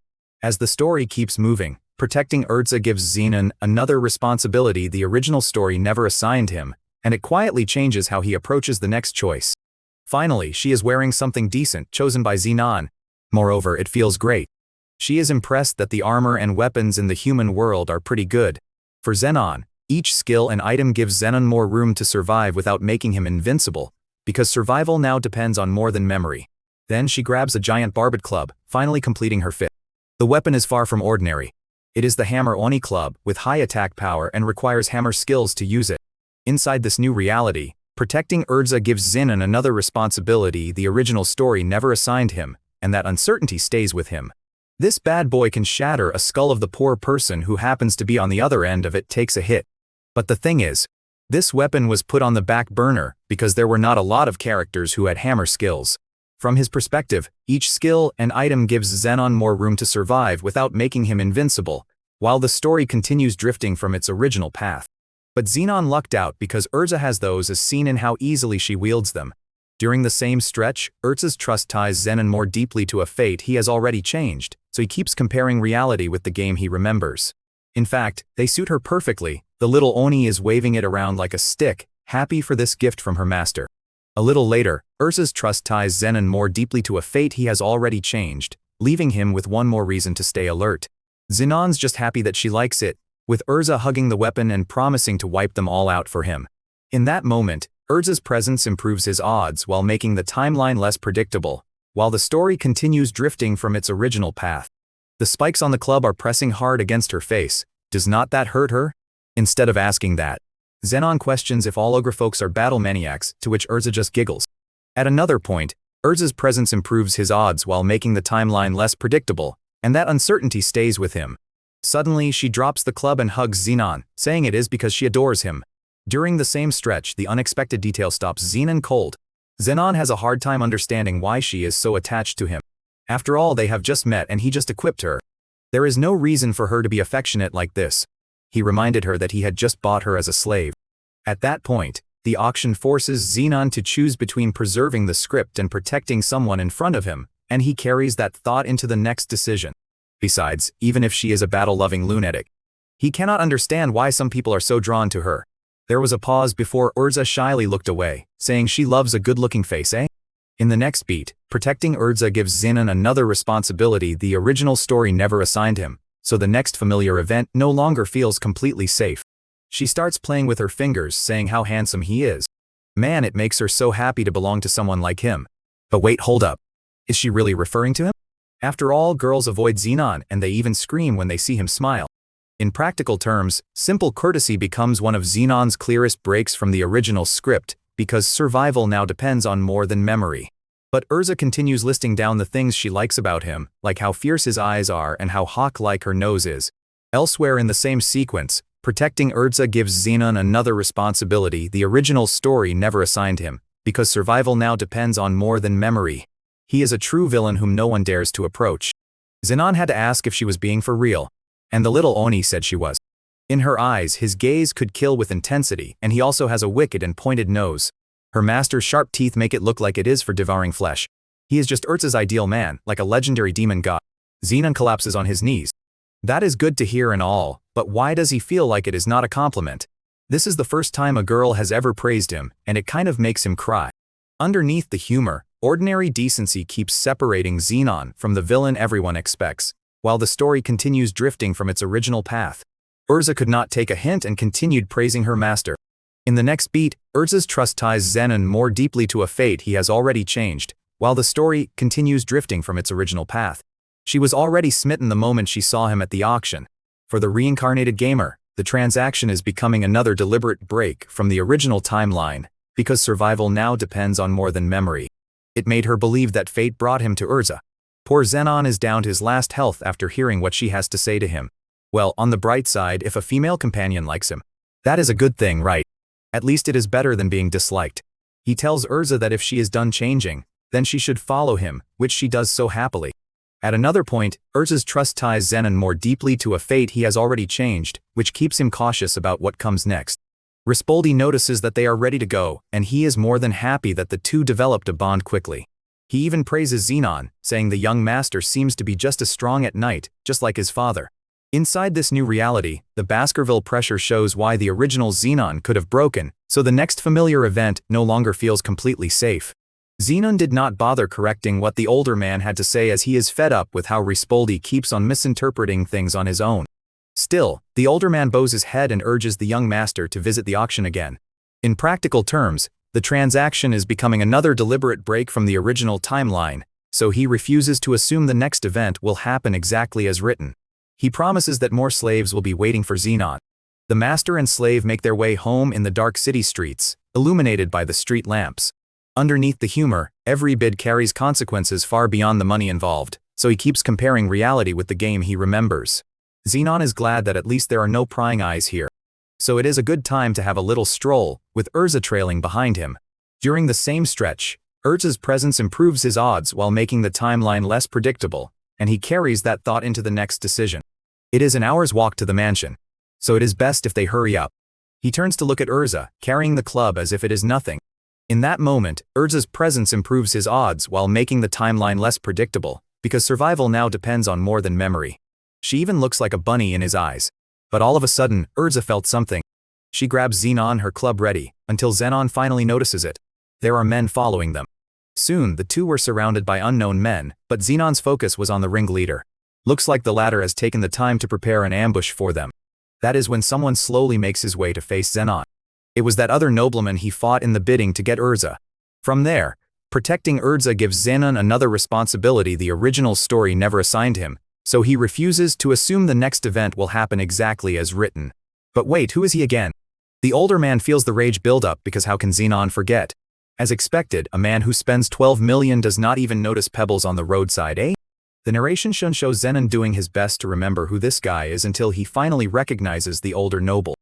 As the story keeps moving, protecting Urza gives Zenon another responsibility the original story never assigned him, and it quietly changes how he approaches the next choice. Finally, she is wearing something decent, chosen by Zenon. Moreover, it feels great. She is impressed that the armor and weapons in the human world are pretty good. For Zenon, each skill and item gives Zenon more room to survive without making him invincible, because survival now depends on more than memory. Then she grabs a giant barbed club, finally completing her fit. The weapon is far from ordinary. It is the Hammer Oni club, with high attack power and requires hammer skills to use it. Inside this new reality, protecting Urza gives Zenon another responsibility the original story never assigned him, and that uncertainty stays with him. This bad boy can shatter a skull of the poor person who happens to be on the other end of it takes a hit. But the thing is, this weapon was put on the back burner because there were not a lot of characters who had hammer skills. From his perspective, each skill and item gives Zenon more room to survive without making him invincible, while the story continues drifting from its original path. But Zenon lucked out because Urza has those as seen in how easily she wields them. During the same stretch, Urza's trust ties Zenon more deeply to a fate he has already changed, so he keeps comparing reality with the game he remembers. In fact, they suit her perfectly. The little Oni is waving it around like a stick, happy for this gift from her master. A little later, Urza's trust ties Zenon more deeply to a fate he has already changed, leaving him with one more reason to stay alert. Zenon's just happy that she likes it, with Urza hugging the weapon and promising to wipe them all out for him. In that moment, Urza's presence improves his odds while making the timeline less predictable, while the story continues drifting from its original path. The spikes on the club are pressing hard against her face. Does not that hurt her? Instead of asking that, Zenon questions if all ogre folks are battle maniacs, to which Urza just giggles. At another point, Urza's presence improves his odds while making the timeline less predictable, and that uncertainty stays with him. Suddenly, she drops the club and hugs Zenon, saying it is because she adores him. During the same stretch, the unexpected detail stops Zenon cold. Zenon has a hard time understanding why she is so attached to him. After all, they have just met and he just equipped her. There is no reason for her to be affectionate like this. He reminded her that he had just bought her as a slave. At that point, the auction forces Zenon to choose between preserving the script and protecting someone in front of him, and he carries that thought into the next decision. Besides, even if she is a battle-loving lunatic, he cannot understand why some people are so drawn to her. There was a pause before Urza shyly looked away, saying she loves a good-looking face, eh? In the next beat, protecting Urza gives Zenon another responsibility the original story never assigned him, so the next familiar event no longer feels completely safe. She starts playing with her fingers, saying how handsome he is. Man, it makes her so happy to belong to someone like him. But wait, hold up. Is she really referring to him? After all, girls avoid Zenon, and they even scream when they see him smile. In practical terms, simple courtesy becomes one of Zenon's clearest breaks from the original script, because survival now depends on more than memory. But Urza continues listing down the things she likes about him, like how fierce his eyes are and how hawk-like her nose is. Elsewhere in the same sequence, protecting Urza gives Zenon another responsibility the original story never assigned him, because survival now depends on more than memory. He is a true villain whom no one dares to approach. Zenon had to ask if she was being for real, and the little Oni said she was. In her eyes, his gaze could kill with intensity, and he also has a wicked and pointed nose. Her master's sharp teeth make it look like it is for devouring flesh. He is just Urza's ideal man, like a legendary demon god. Zenon collapses on his knees. That is good to hear and all, but why does he feel like it is not a compliment? This is the first time a girl has ever praised him, and it kind of makes him cry. Underneath the humor, ordinary decency keeps separating Zenon from the villain everyone expects, while the story continues drifting from its original path. Urza could not take a hint and continued praising her master. In the next beat, Urza's trust ties Zenon more deeply to a fate he has already changed, while the story continues drifting from its original path. She was already smitten the moment she saw him at the auction. For the reincarnated gamer, the transaction is becoming another deliberate break from the original timeline, because survival now depends on more than memory. It made her believe that fate brought him to Urza. Poor Zenon is down to his last health after hearing what she has to say to him. Well, on the bright side, if a female companion likes him, that is a good thing, right? At least it is better than being disliked. He tells Urza that if she is done changing, then she should follow him, which she does so happily. At another point, Urza's trust ties Zenon more deeply to a fate he has already changed, which keeps him cautious about what comes next. Rispoldi notices that they are ready to go, and he is more than happy that the two developed a bond quickly. He even praises Zenon, saying the young master seems to be just as strong at night, just like his father. Inside this new reality, the Baskerville pressure shows why the original Zenon could have broken, so the next familiar event no longer feels completely safe. Zenon did not bother correcting what the older man had to say as he is fed up with how Rispoldi keeps on misinterpreting things on his own. Still, the older man bows his head and urges the young master to visit the auction again. In practical terms, the transaction is becoming another deliberate break from the original timeline, so he refuses to assume the next event will happen exactly as written. He promises that more slaves will be waiting for Zenon. The master and slave make their way home in the dark city streets, illuminated by the street lamps. Underneath the humor, every bid carries consequences far beyond the money involved, so he keeps comparing reality with the game he remembers. Zenon is glad that at least there are no prying eyes here. So it is a good time to have a little stroll, with Urza trailing behind him. During the same stretch, Urza's presence improves his odds while making the timeline less predictable, and he carries that thought into the next decision. It is an hour's walk to the mansion, so it is best if they hurry up. He turns to look at Urza, carrying the club as if it is nothing. In that moment, Urza's presence improves his odds while making the timeline less predictable, because survival now depends on more than memory. She even looks like a bunny in his eyes. But all of a sudden, Urza felt something. She grabs Zenon, her club ready, until Zenon finally notices it. There are men following them. Soon, the two were surrounded by unknown men, but Zenon's focus was on the ringleader. Looks like the latter has taken the time to prepare an ambush for them. That is when someone slowly makes his way to face Zenon. It was that other nobleman he fought in the bidding to get Urza. From there, protecting Urza gives Zenon another responsibility the original story never assigned him, so he refuses to assume the next event will happen exactly as written. But wait, who is he again? The older man feels the rage build up because how can Zenon forget? As expected, a man who spends 12 million does not even notice pebbles on the roadside, eh? The narration shows Zenon doing his best to remember who this guy is until he finally recognizes the older noble.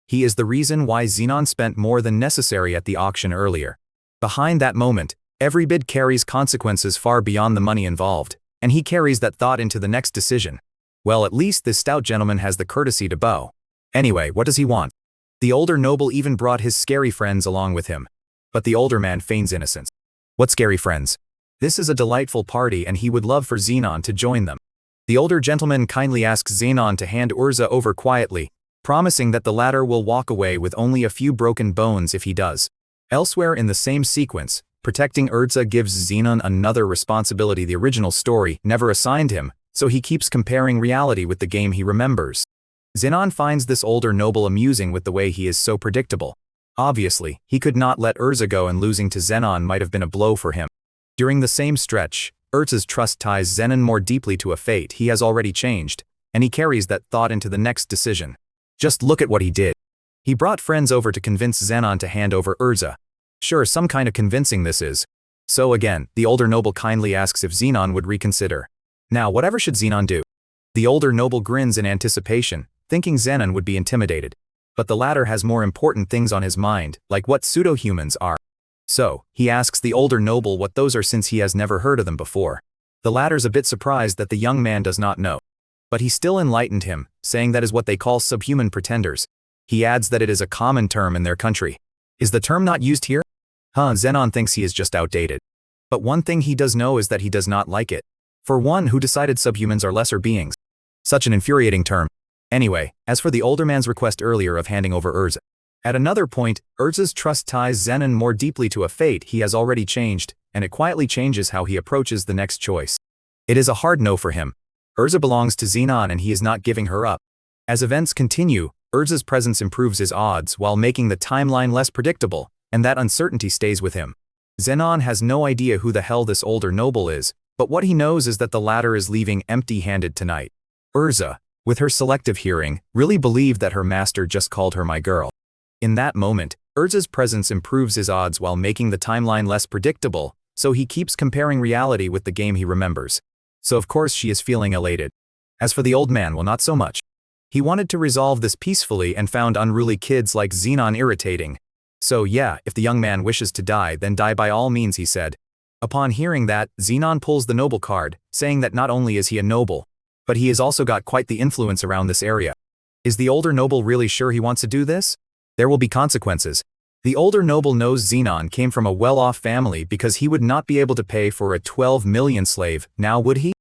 He is the reason why Zenon spent more than necessary at the auction earlier. Behind that moment, every bid carries consequences far beyond the money involved, and he carries that thought into the next decision. Well, at least this stout gentleman has the courtesy to bow. Anyway, what does he want? The older noble even brought his scary friends along with him. But the older man feigns innocence. What scary friends? This is a delightful party and he would love for Zenon to join them. The older gentleman kindly asks Zenon to hand Urza over quietly, promising that the latter will walk away with only a few broken bones if he does. Elsewhere in the same sequence, protecting Urza gives Zenon another responsibility the original story never assigned him, so he keeps comparing reality with the game he remembers. Zenon finds this older noble amusing with the way he is so predictable. Obviously, he could not let Urza go and losing to Zenon might have been a blow for him. During the same stretch, Urza's trust ties Zenon more deeply to a fate he has already changed, and he carries that thought into the next decision. Just look at what he did. He brought friends over to convince Zenon to hand over Urza. Sure, some kind of convincing this is. So again, the older noble kindly asks if Zenon would reconsider. Now, whatever should Zenon do? The older noble grins in anticipation, thinking Zenon would be intimidated. But the latter has more important things on his mind, like what pseudo-humans are. So, he asks the older noble what those are since he has never heard of them before. The latter's a bit surprised that the young man does not know. But he still enlightened him, saying that is what they call subhuman pretenders. He adds that it is a common term in their country. Is the term not used here? Zenon thinks he is just outdated. But one thing he does know is that he does not like it. For one who decided subhumans are lesser beings. Such an infuriating term. Anyway, as for the older man's request earlier of handing over Urza. At another point, Urza's trust ties Zenon more deeply to a fate he has already changed, and it quietly changes how he approaches the next choice. It is a hard no for him. Urza belongs to Zenon and he is not giving her up. As events continue, Urza's presence improves his odds while making the timeline less predictable, and that uncertainty stays with him. Zenon has no idea who the hell this older noble is, but what he knows is that the latter is leaving empty-handed tonight. Urza, with her selective hearing, really believed that her master just called her my girl. In that moment, Urza's presence improves his odds while making the timeline less predictable, so he keeps comparing reality with the game he remembers. So of course she is feeling elated. As for the old man, well, not so much. He wanted to resolve this peacefully and found unruly kids like Zenon irritating. So yeah, if the young man wishes to die, then die by all means, he said. Upon hearing that, Zenon pulls the noble card, saying that not only is he a noble, but he has also got quite the influence around this area. Is the older noble really sure he wants to do this? There will be consequences. The older noble knows Zenon came from a well-off family because he would not be able to pay for a 12 million slave, now would he?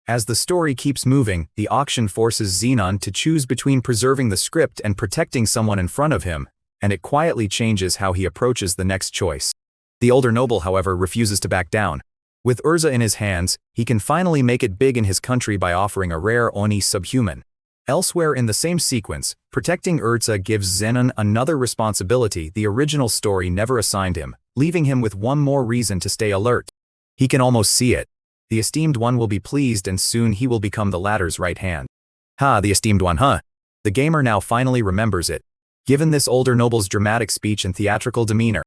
As the story keeps moving, the auction forces Zenon to choose between preserving the script and protecting someone in front of him, and it quietly changes how he approaches the next choice. The older noble, however, refuses to back down. With Urza in his hands, he can finally make it big in his country by offering a rare Oni subhuman. Elsewhere in the same sequence, protecting Urza gives Zenon another responsibility the original story never assigned him, leaving him with one more reason to stay alert. He can almost see it. The esteemed one will be pleased and soon he will become the latter's right hand. The esteemed one, huh? The gamer now finally remembers it. Given this older noble's dramatic speech and theatrical demeanor,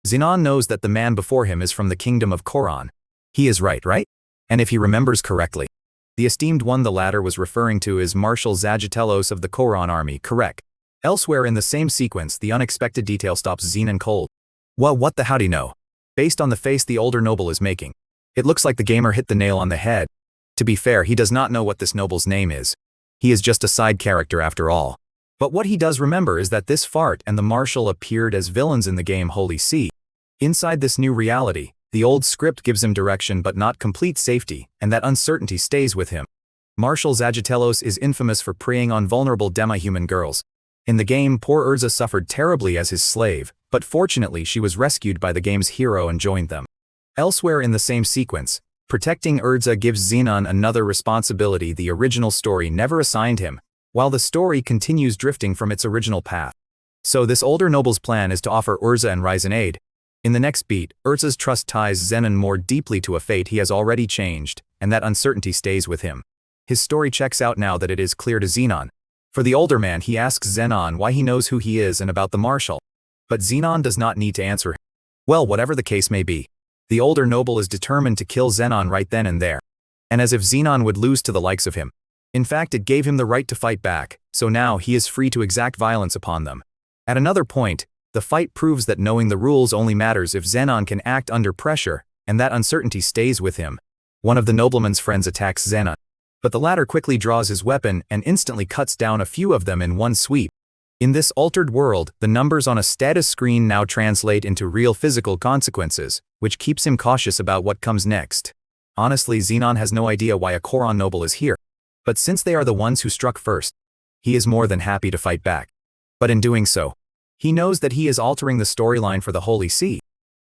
Zenon knows that the man before him is from the kingdom of Koron. He is right? And if he remembers correctly, The esteemed one the latter was referring to is Marshal Zagitellos of the Koran army, correct. Elsewhere in the same sequence, the unexpected detail stops Zenon cold. Well, what the howdy no? Based on the face the older noble is making, it looks like the gamer hit the nail on the head. To be fair, he does not know what this noble's name is. He is just a side character after all. But what he does remember is that this fart and the Marshal appeared as villains in the game Holy See. Inside this new reality, the old script gives him direction but not complete safety, and that uncertainty stays with him. Marshal Zagitellos is infamous for preying on vulnerable demi-human girls. In the game, poor Urza suffered terribly as his slave, but fortunately she was rescued by the game's hero and joined them. Elsewhere in the same sequence, protecting Urza gives Zenon another responsibility the original story never assigned him, while the story continues drifting from its original path. So this older noble's plan is to offer Urza and Ryzen aid. In the next beat, Urza's trust ties Zenon more deeply to a fate he has already changed, and that uncertainty stays with him. His story checks out now that it is clear to Zenon. For the older man, he asks Zenon why he knows who he is and about the Marshal. But Zenon does not need to answer him. Well, whatever the case may be, the older noble is determined to kill Zenon right then and there. And as if Zenon would lose to the likes of him. In fact, it gave him the right to fight back, so now he is free to exact violence upon them. At another point, the fight proves that knowing the rules only matters if Zenon can act under pressure, and that uncertainty stays with him. One of the nobleman's friends attacks Zenon, but the latter quickly draws his weapon and instantly cuts down a few of them in one sweep. In this altered world, the numbers on a status screen now translate into real physical consequences, which keeps him cautious about what comes next. Honestly, Zenon has no idea why a Koran noble is here. But since they are the ones who struck first, he is more than happy to fight back. But in doing so, he knows that he is altering the storyline for the Holy See.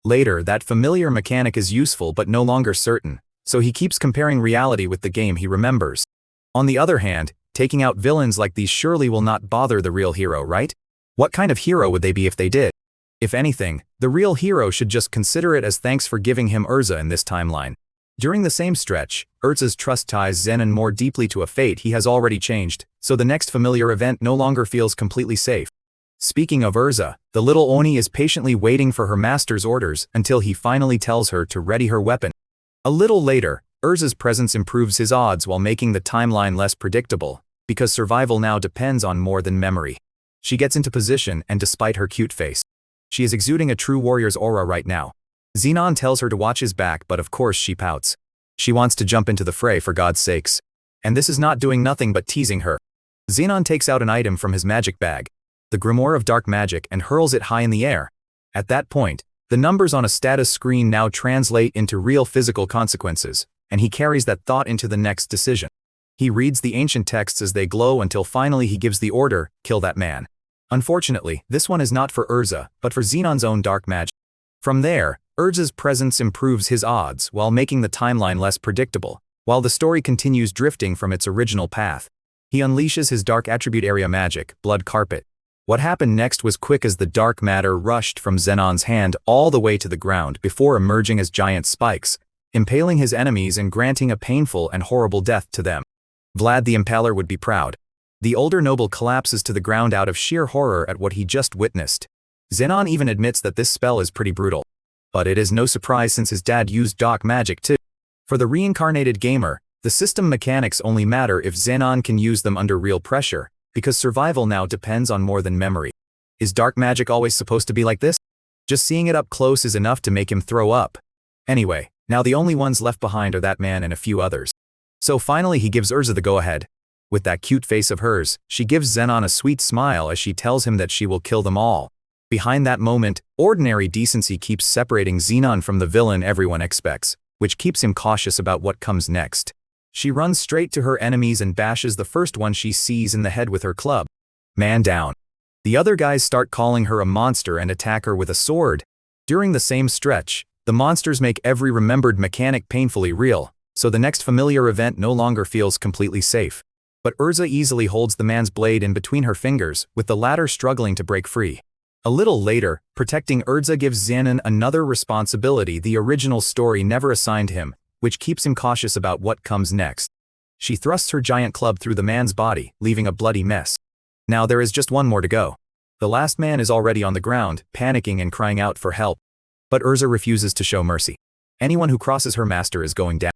Later, that familiar mechanic is useful but no longer certain, so he keeps comparing reality with the game he remembers. On the other hand, taking out villains like these surely will not bother the real hero, right? What kind of hero would they be if they did? If anything, the real hero should just consider it as thanks for giving him Urza in this timeline. During the same stretch, Urza's trust ties Zenon more deeply to a fate he has already changed, so the next familiar event no longer feels completely safe. Speaking of Urza, the little Oni is patiently waiting for her master's orders until he finally tells her to ready her weapon. A little later, Urza's presence improves his odds while making the timeline less predictable, because survival now depends on more than memory. She gets into position, and despite her cute face, she is exuding a true warrior's aura right now. Zenon tells her to watch his back, but of course she pouts. She wants to jump into the fray for God's sakes. And this is not doing nothing but teasing her. Zenon takes out an item from his magic bag, the Grimoire of Dark Magic, and hurls it high in the air. At that point, the numbers on a status screen now translate into real physical consequences, and he carries that thought into the next decision. He reads the ancient texts as they glow until finally he gives the order, kill that man. Unfortunately, this one is not for Urza, but for Zenon's own dark magic. From there, Urza's presence improves his odds while making the timeline less predictable, while the story continues drifting from its original path. He unleashes his dark attribute area magic, Blood Carpet. What happened next was quick as the dark matter rushed from Zenon's hand all the way to the ground before emerging as giant spikes, impaling his enemies and granting a painful and horrible death to them. Vlad the Impaler would be proud. The older noble collapses to the ground out of sheer horror at what he just witnessed. Zenon even admits that this spell is pretty brutal. But it is no surprise since his dad used dark magic too. For the reincarnated gamer, the system mechanics only matter if Zenon can use them under real pressure, because survival now depends on more than memory. Is dark magic always supposed to be like this? Just seeing it up close is enough to make him throw up. Anyway, now the only ones left behind are that man and a few others. So finally he gives Urza the go-ahead. With that cute face of hers, she gives Zenon a sweet smile as she tells him that she will kill them all. Behind that moment, ordinary decency keeps separating Zenon from the villain everyone expects, which keeps him cautious about what comes next. She runs straight to her enemies and bashes the first one she sees in the head with her club. Man down. The other guys start calling her a monster and attack her with a sword. During the same stretch, the monsters make every remembered mechanic painfully real, so the next familiar event no longer feels completely safe. But Urza easily holds the man's blade in between her fingers, with the latter struggling to break free. A little later, protecting Urza gives Zenon another responsibility the original story never assigned him, which keeps him cautious about what comes next. She thrusts her giant club through the man's body, leaving a bloody mess. Now there is just one more to go. The last man is already on the ground, panicking and crying out for help. But Urza refuses to show mercy. Anyone who crosses her master is going down.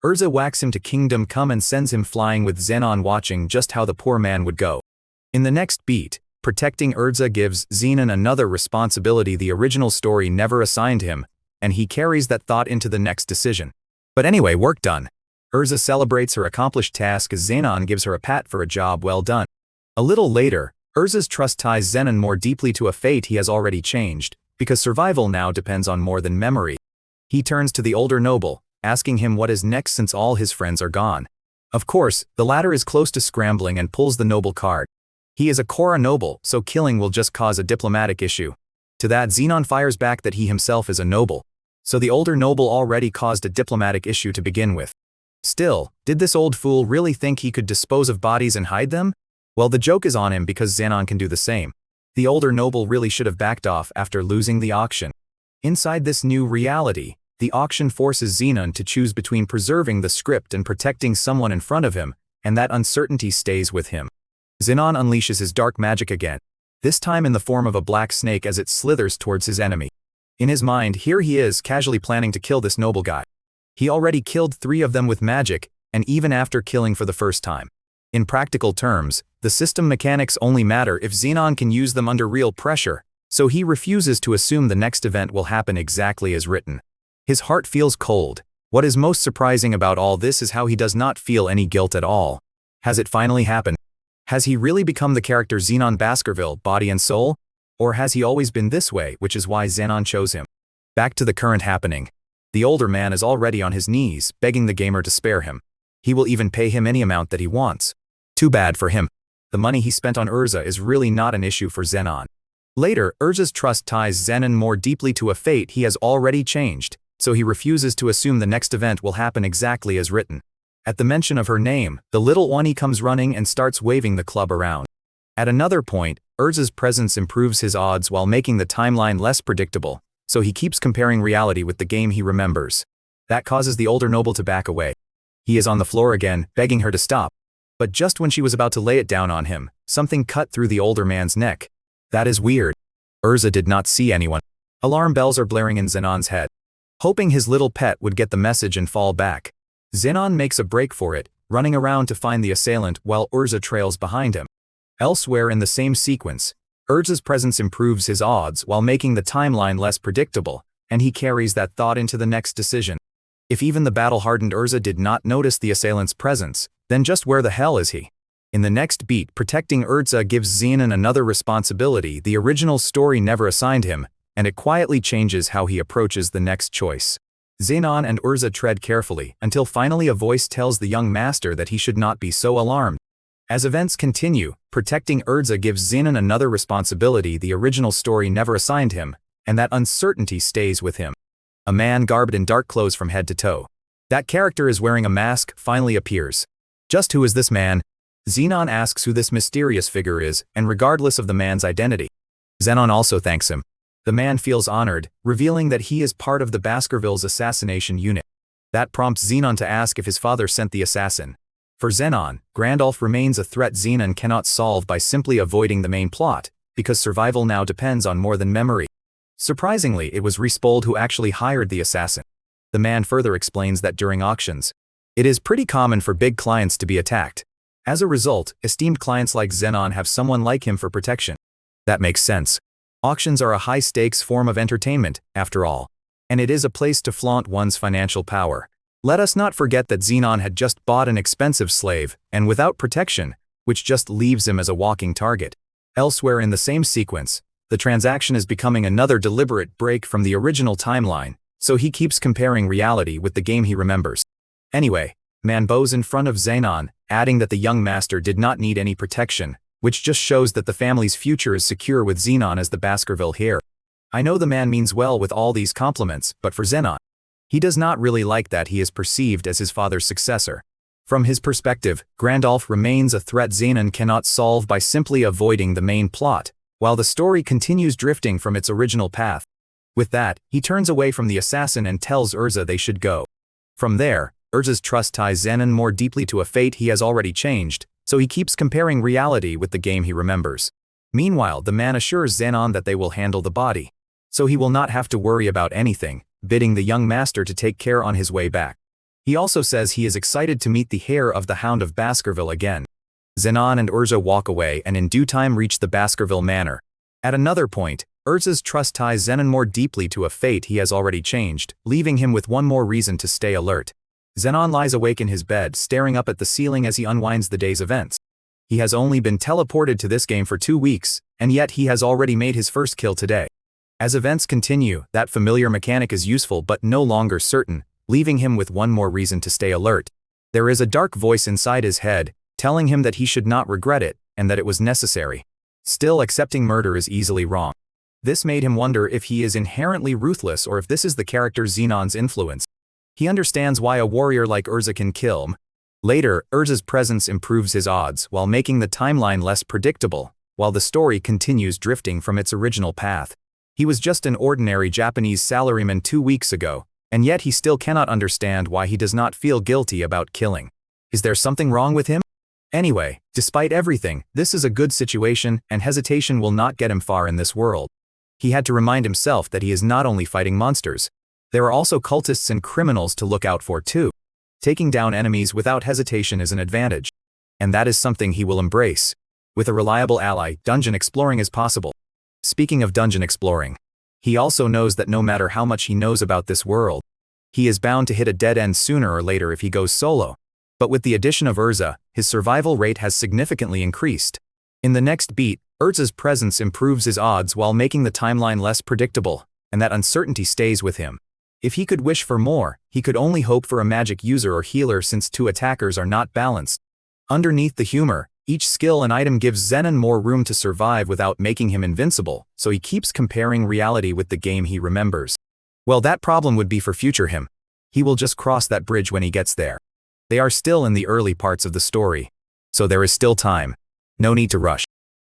Urza whacks him to kingdom come and sends him flying with Zenon watching just how the poor man would go. In the next beat, protecting Urza gives Zenon another responsibility the original story never assigned him, and he carries that thought into the next decision. But anyway, work done. Urza celebrates her accomplished task as Zenon gives her a pat for a job well done. A little later, Urza's trust ties Zenon more deeply to a fate he has already changed, because survival now depends on more than memory. He turns to the older noble, asking him what is next since all his friends are gone. Of course, the latter is close to scrambling and pulls the noble card. He is a Korra noble, so killing will just cause a diplomatic issue. To that, Zenon fires back that he himself is a noble. So the older noble already caused a diplomatic issue to begin with. Still, did this old fool really think he could dispose of bodies and hide them? Well, the joke is on him because Zenon can do the same. The older noble really should have backed off after losing the auction. Inside this new reality, the auction forces Zenon to choose between preserving the script and protecting someone in front of him, and that uncertainty stays with him. Zenon unleashes his dark magic again, this time in the form of a black snake as it slithers towards his enemy. In his mind, here he is casually planning to kill this noble guy. He already killed 3 of them with magic, and even after killing for the first time. In practical terms, the system mechanics only matter if Zenon can use them under real pressure, so he refuses to assume the next event will happen exactly as written. His heart feels cold. What is most surprising about all this is how he does not feel any guilt at all. Has it finally happened? Has he really become the character Zenon Baskerville, body and soul? Or has he always been this way, which is why Zenon chose him? Back to the current happening. The older man is already on his knees, begging the gamer to spare him. He will even pay him any amount that he wants. Too bad for him. The money he spent on Urza is really not an issue for Zenon. Later, Urza's trust ties Zenon more deeply to a fate he has already changed, so he refuses to assume the next event will happen exactly as written. At the mention of her name, the little Oni comes running and starts waving the club around. At another point, Urza's presence improves his odds while making the timeline less predictable, so he keeps comparing reality with the game he remembers. That causes the older noble to back away. He is on the floor again, begging her to stop. But just when she was about to lay it down on him, something cut through the older man's neck. That is weird. Urza did not see anyone. Alarm bells are blaring in Zenon's head. Hoping his little pet would get the message and fall back, Zenon makes a break for it, running around to find the assailant while Urza trails behind him. Elsewhere in the same sequence, Urza's presence improves his odds while making the timeline less predictable, and he carries that thought into the next decision. If even the battle-hardened Urza did not notice the assailant's presence, then just where the hell is he? In the next beat, protecting Urza gives Zenon another responsibility the original story never assigned him, and it quietly changes how he approaches the next choice. Zenon and Urza tread carefully until finally a voice tells the young master that he should not be so alarmed. As events continue, protecting Urza gives Zenon another responsibility the original story never assigned him, and that uncertainty stays with him. A man garbed in dark clothes from head to toe. That character is wearing a mask finally appears. Just who is this man? Zenon asks who this mysterious figure is, and regardless of the man's identity, Zenon also thanks him. The man feels honored, revealing that he is part of the Baskervilles assassination unit. That prompts Zenon to ask if his father sent the assassin. For Zenon, Grandolph remains a threat Zenon cannot solve by simply avoiding the main plot, because survival now depends on more than memory. Surprisingly, it was Respold who actually hired the assassin. The man further explains that during auctions, it is pretty common for big clients to be attacked. As a result, esteemed clients like Zenon have someone like him for protection. That makes sense. Auctions are a high-stakes form of entertainment, after all, and it is a place to flaunt one's financial power. Let us not forget that Zenon had just bought an expensive slave, and without protection, which just leaves him as a walking target. Elsewhere in the same sequence, the transaction is becoming another deliberate break from the original timeline, so he keeps comparing reality with the game he remembers. Anyway, man bows in front of Zenon, adding that the young master did not need any protection, which just shows that the family's future is secure with Zenon as the Baskerville heir. I know the man means well with all these compliments, but for Zenon, he does not really like that he is perceived as his father's successor. From his perspective, Grandolph remains a threat Zenon cannot solve by simply avoiding the main plot, while the story continues drifting from its original path. With that, he turns away from the assassin and tells Urza they should go. From there, Urza's trust ties Zenon more deeply to a fate he has already changed, so he keeps comparing reality with the game he remembers. Meanwhile, the man assures Zenon that they will handle the body, so he will not have to worry about anything, bidding the young master to take care on his way back. He also says he is excited to meet the heir of the Hound of Baskerville again. Zenon and Urza walk away and in due time reach the Baskerville Manor. At another point, Urza's trust ties Zenon more deeply to a fate he has already changed, leaving him with one more reason to stay alert. Zenon lies awake in his bed, staring up at the ceiling as he unwinds the day's events. He has only been teleported to this game for 2 weeks, and yet he has already made his first kill today. As events continue, that familiar mechanic is useful but no longer certain, leaving him with one more reason to stay alert. There is a dark voice inside his head, telling him that he should not regret it, and that it was necessary. Still, accepting murder is easily wrong. This made him wonder if he is inherently ruthless or if this is the character Zenon's influence. He understands why a warrior like Urza can kill him. Later, Urza's presence improves his odds while making the timeline less predictable, while the story continues drifting from its original path. He was just an ordinary Japanese salaryman 2 weeks ago, and yet he still cannot understand why he does not feel guilty about killing. Is there something wrong with him? Anyway, despite everything, this is a good situation, and hesitation will not get him far in this world. He had to remind himself that he is not only fighting monsters. There are also cultists and criminals to look out for too. Taking down enemies without hesitation is an advantage. And that is something he will embrace. With a reliable ally, dungeon exploring is possible. Speaking of dungeon exploring, he also knows that no matter how much he knows about this world, he is bound to hit a dead end sooner or later if he goes solo. But with the addition of Urza, his survival rate has significantly increased. In the next beat, Urza's presence improves his odds while making the timeline less predictable, and that uncertainty stays with him. If he could wish for more, he could only hope for a magic user or healer since 2 attackers are not balanced. Underneath the humor, each skill and item gives Zenon more room to survive without making him invincible, so he keeps comparing reality with the game he remembers. Well, that problem would be for future him. He will just cross that bridge when he gets there. They are still in the early parts of the story, so there is still time. No need to rush.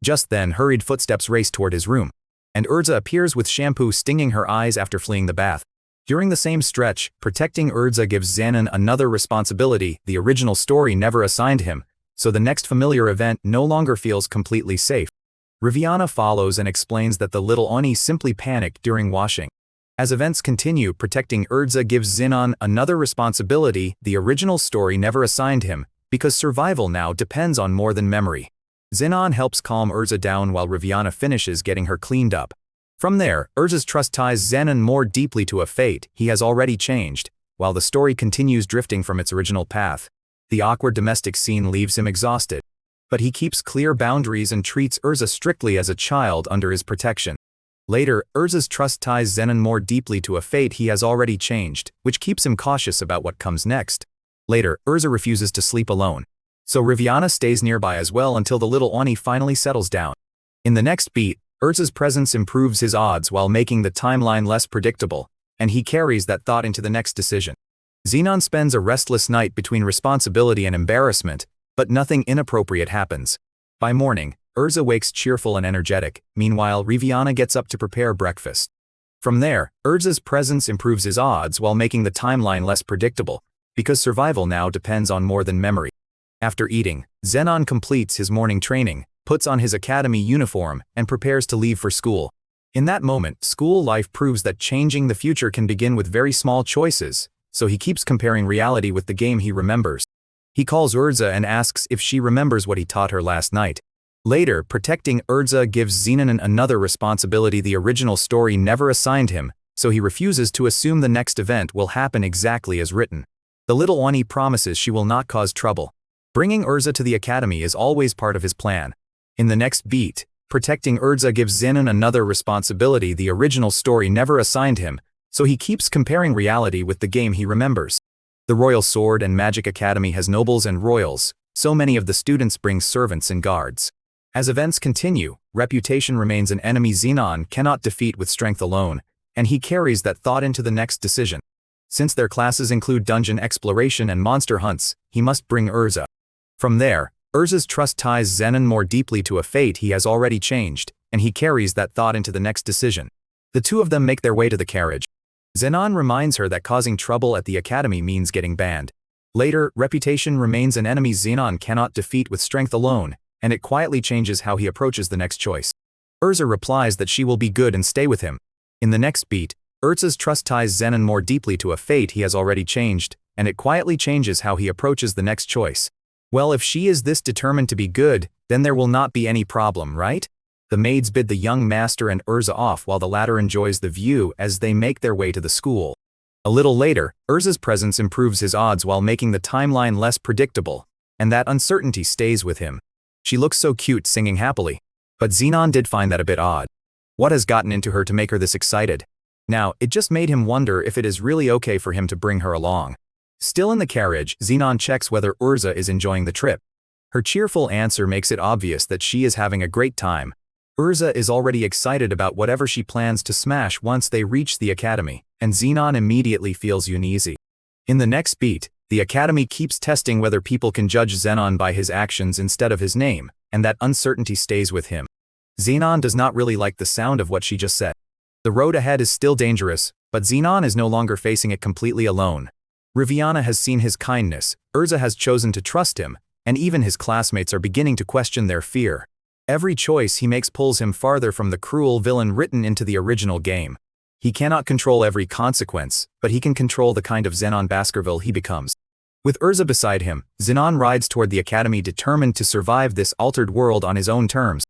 Just then, hurried footsteps race toward his room, and Urza appears with shampoo stinging her eyes after fleeing the bath. During the same stretch, protecting Urza gives Zenon another responsibility the original story never assigned him, so the next familiar event no longer feels completely safe. Riviana follows and explains that the little Oni simply panicked during washing. As events continue, protecting Urza gives Zenon another responsibility the original story never assigned him, because survival now depends on more than memory. Zenon helps calm Urza down while Riviana finishes getting her cleaned up. From there, Urza's trust ties Zenon more deeply to a fate he has already changed, while the story continues drifting from its original path. The awkward domestic scene leaves him exhausted, but he keeps clear boundaries and treats Urza strictly as a child under his protection. Later, Urza's trust ties Zenon more deeply to a fate he has already changed, which keeps him cautious about what comes next. Later, Urza refuses to sleep alone, so Riviana stays nearby as well until the little Oni finally settles down. In the next beat, Urza's presence improves his odds while making the timeline less predictable, and he carries that thought into the next decision. Zenon spends a restless night between responsibility and embarrassment, but nothing inappropriate happens. By morning, Urza wakes cheerful and energetic. Meanwhile, Riviana gets up to prepare breakfast. From there, Urza's presence improves his odds while making the timeline less predictable, because survival now depends on more than memory. After eating, Zenon completes his morning training, puts on his academy uniform, and prepares to leave for school. In that moment, school life proves that changing the future can begin with very small choices, so he keeps comparing reality with the game he remembers. He calls Urza and asks if she remembers what he taught her last night. Later, protecting Urza gives Zenon another responsibility the original story never assigned him, so he refuses to assume the next event will happen exactly as written. The little Oni promises she will not cause trouble. Bringing Urza to the academy is always part of his plan. In the next beat, protecting Urza gives Zenon another responsibility the original story never assigned him, so he keeps comparing reality with the game he remembers. The Royal Sword and Magic Academy has nobles and royals, so many of the students bring servants and guards. As events continue, reputation remains an enemy Zenon cannot defeat with strength alone, and he carries that thought into the next decision. Since their classes include dungeon exploration and monster hunts, he must bring Urza. From there, Urza's trust ties Zenon more deeply to a fate he has already changed, and he carries that thought into the next decision. The two of them make their way to the carriage. Zenon reminds her that causing trouble at the academy means getting banned. Later, reputation remains an enemy Zenon cannot defeat with strength alone, and it quietly changes how he approaches the next choice. Urza replies that she will be good and stay with him. In the next beat, Urza's trust ties Zenon more deeply to a fate he has already changed, and it quietly changes how he approaches the next choice. Well, if she is this determined to be good, then there will not be any problem, right? The maids bid the young master and Urza off while the latter enjoys the view as they make their way to the school. A little later, Urza's presence improves his odds while making the timeline less predictable, and that uncertainty stays with him. She looks so cute singing happily. But Zenon did find that a bit odd. What has gotten into her to make her this excited? Now, it just made him wonder if it is really okay for him to bring her along. Still in the carriage, Zenon checks whether Urza is enjoying the trip. Her cheerful answer makes it obvious that she is having a great time. Urza is already excited about whatever she plans to smash once they reach the academy, and Zenon immediately feels uneasy. In the next beat, the academy keeps testing whether people can judge Zenon by his actions instead of his name, and that uncertainty stays with him. Zenon does not really like the sound of what she just said. The road ahead is still dangerous, but Zenon is no longer facing it completely alone. Riviana has seen his kindness, Urza has chosen to trust him, and even his classmates are beginning to question their fear. Every choice he makes pulls him farther from the cruel villain written into the original game. He cannot control every consequence, but he can control the kind of Zenon Baskerville he becomes. With Urza beside him, Zenon rides toward the academy determined to survive this altered world on his own terms.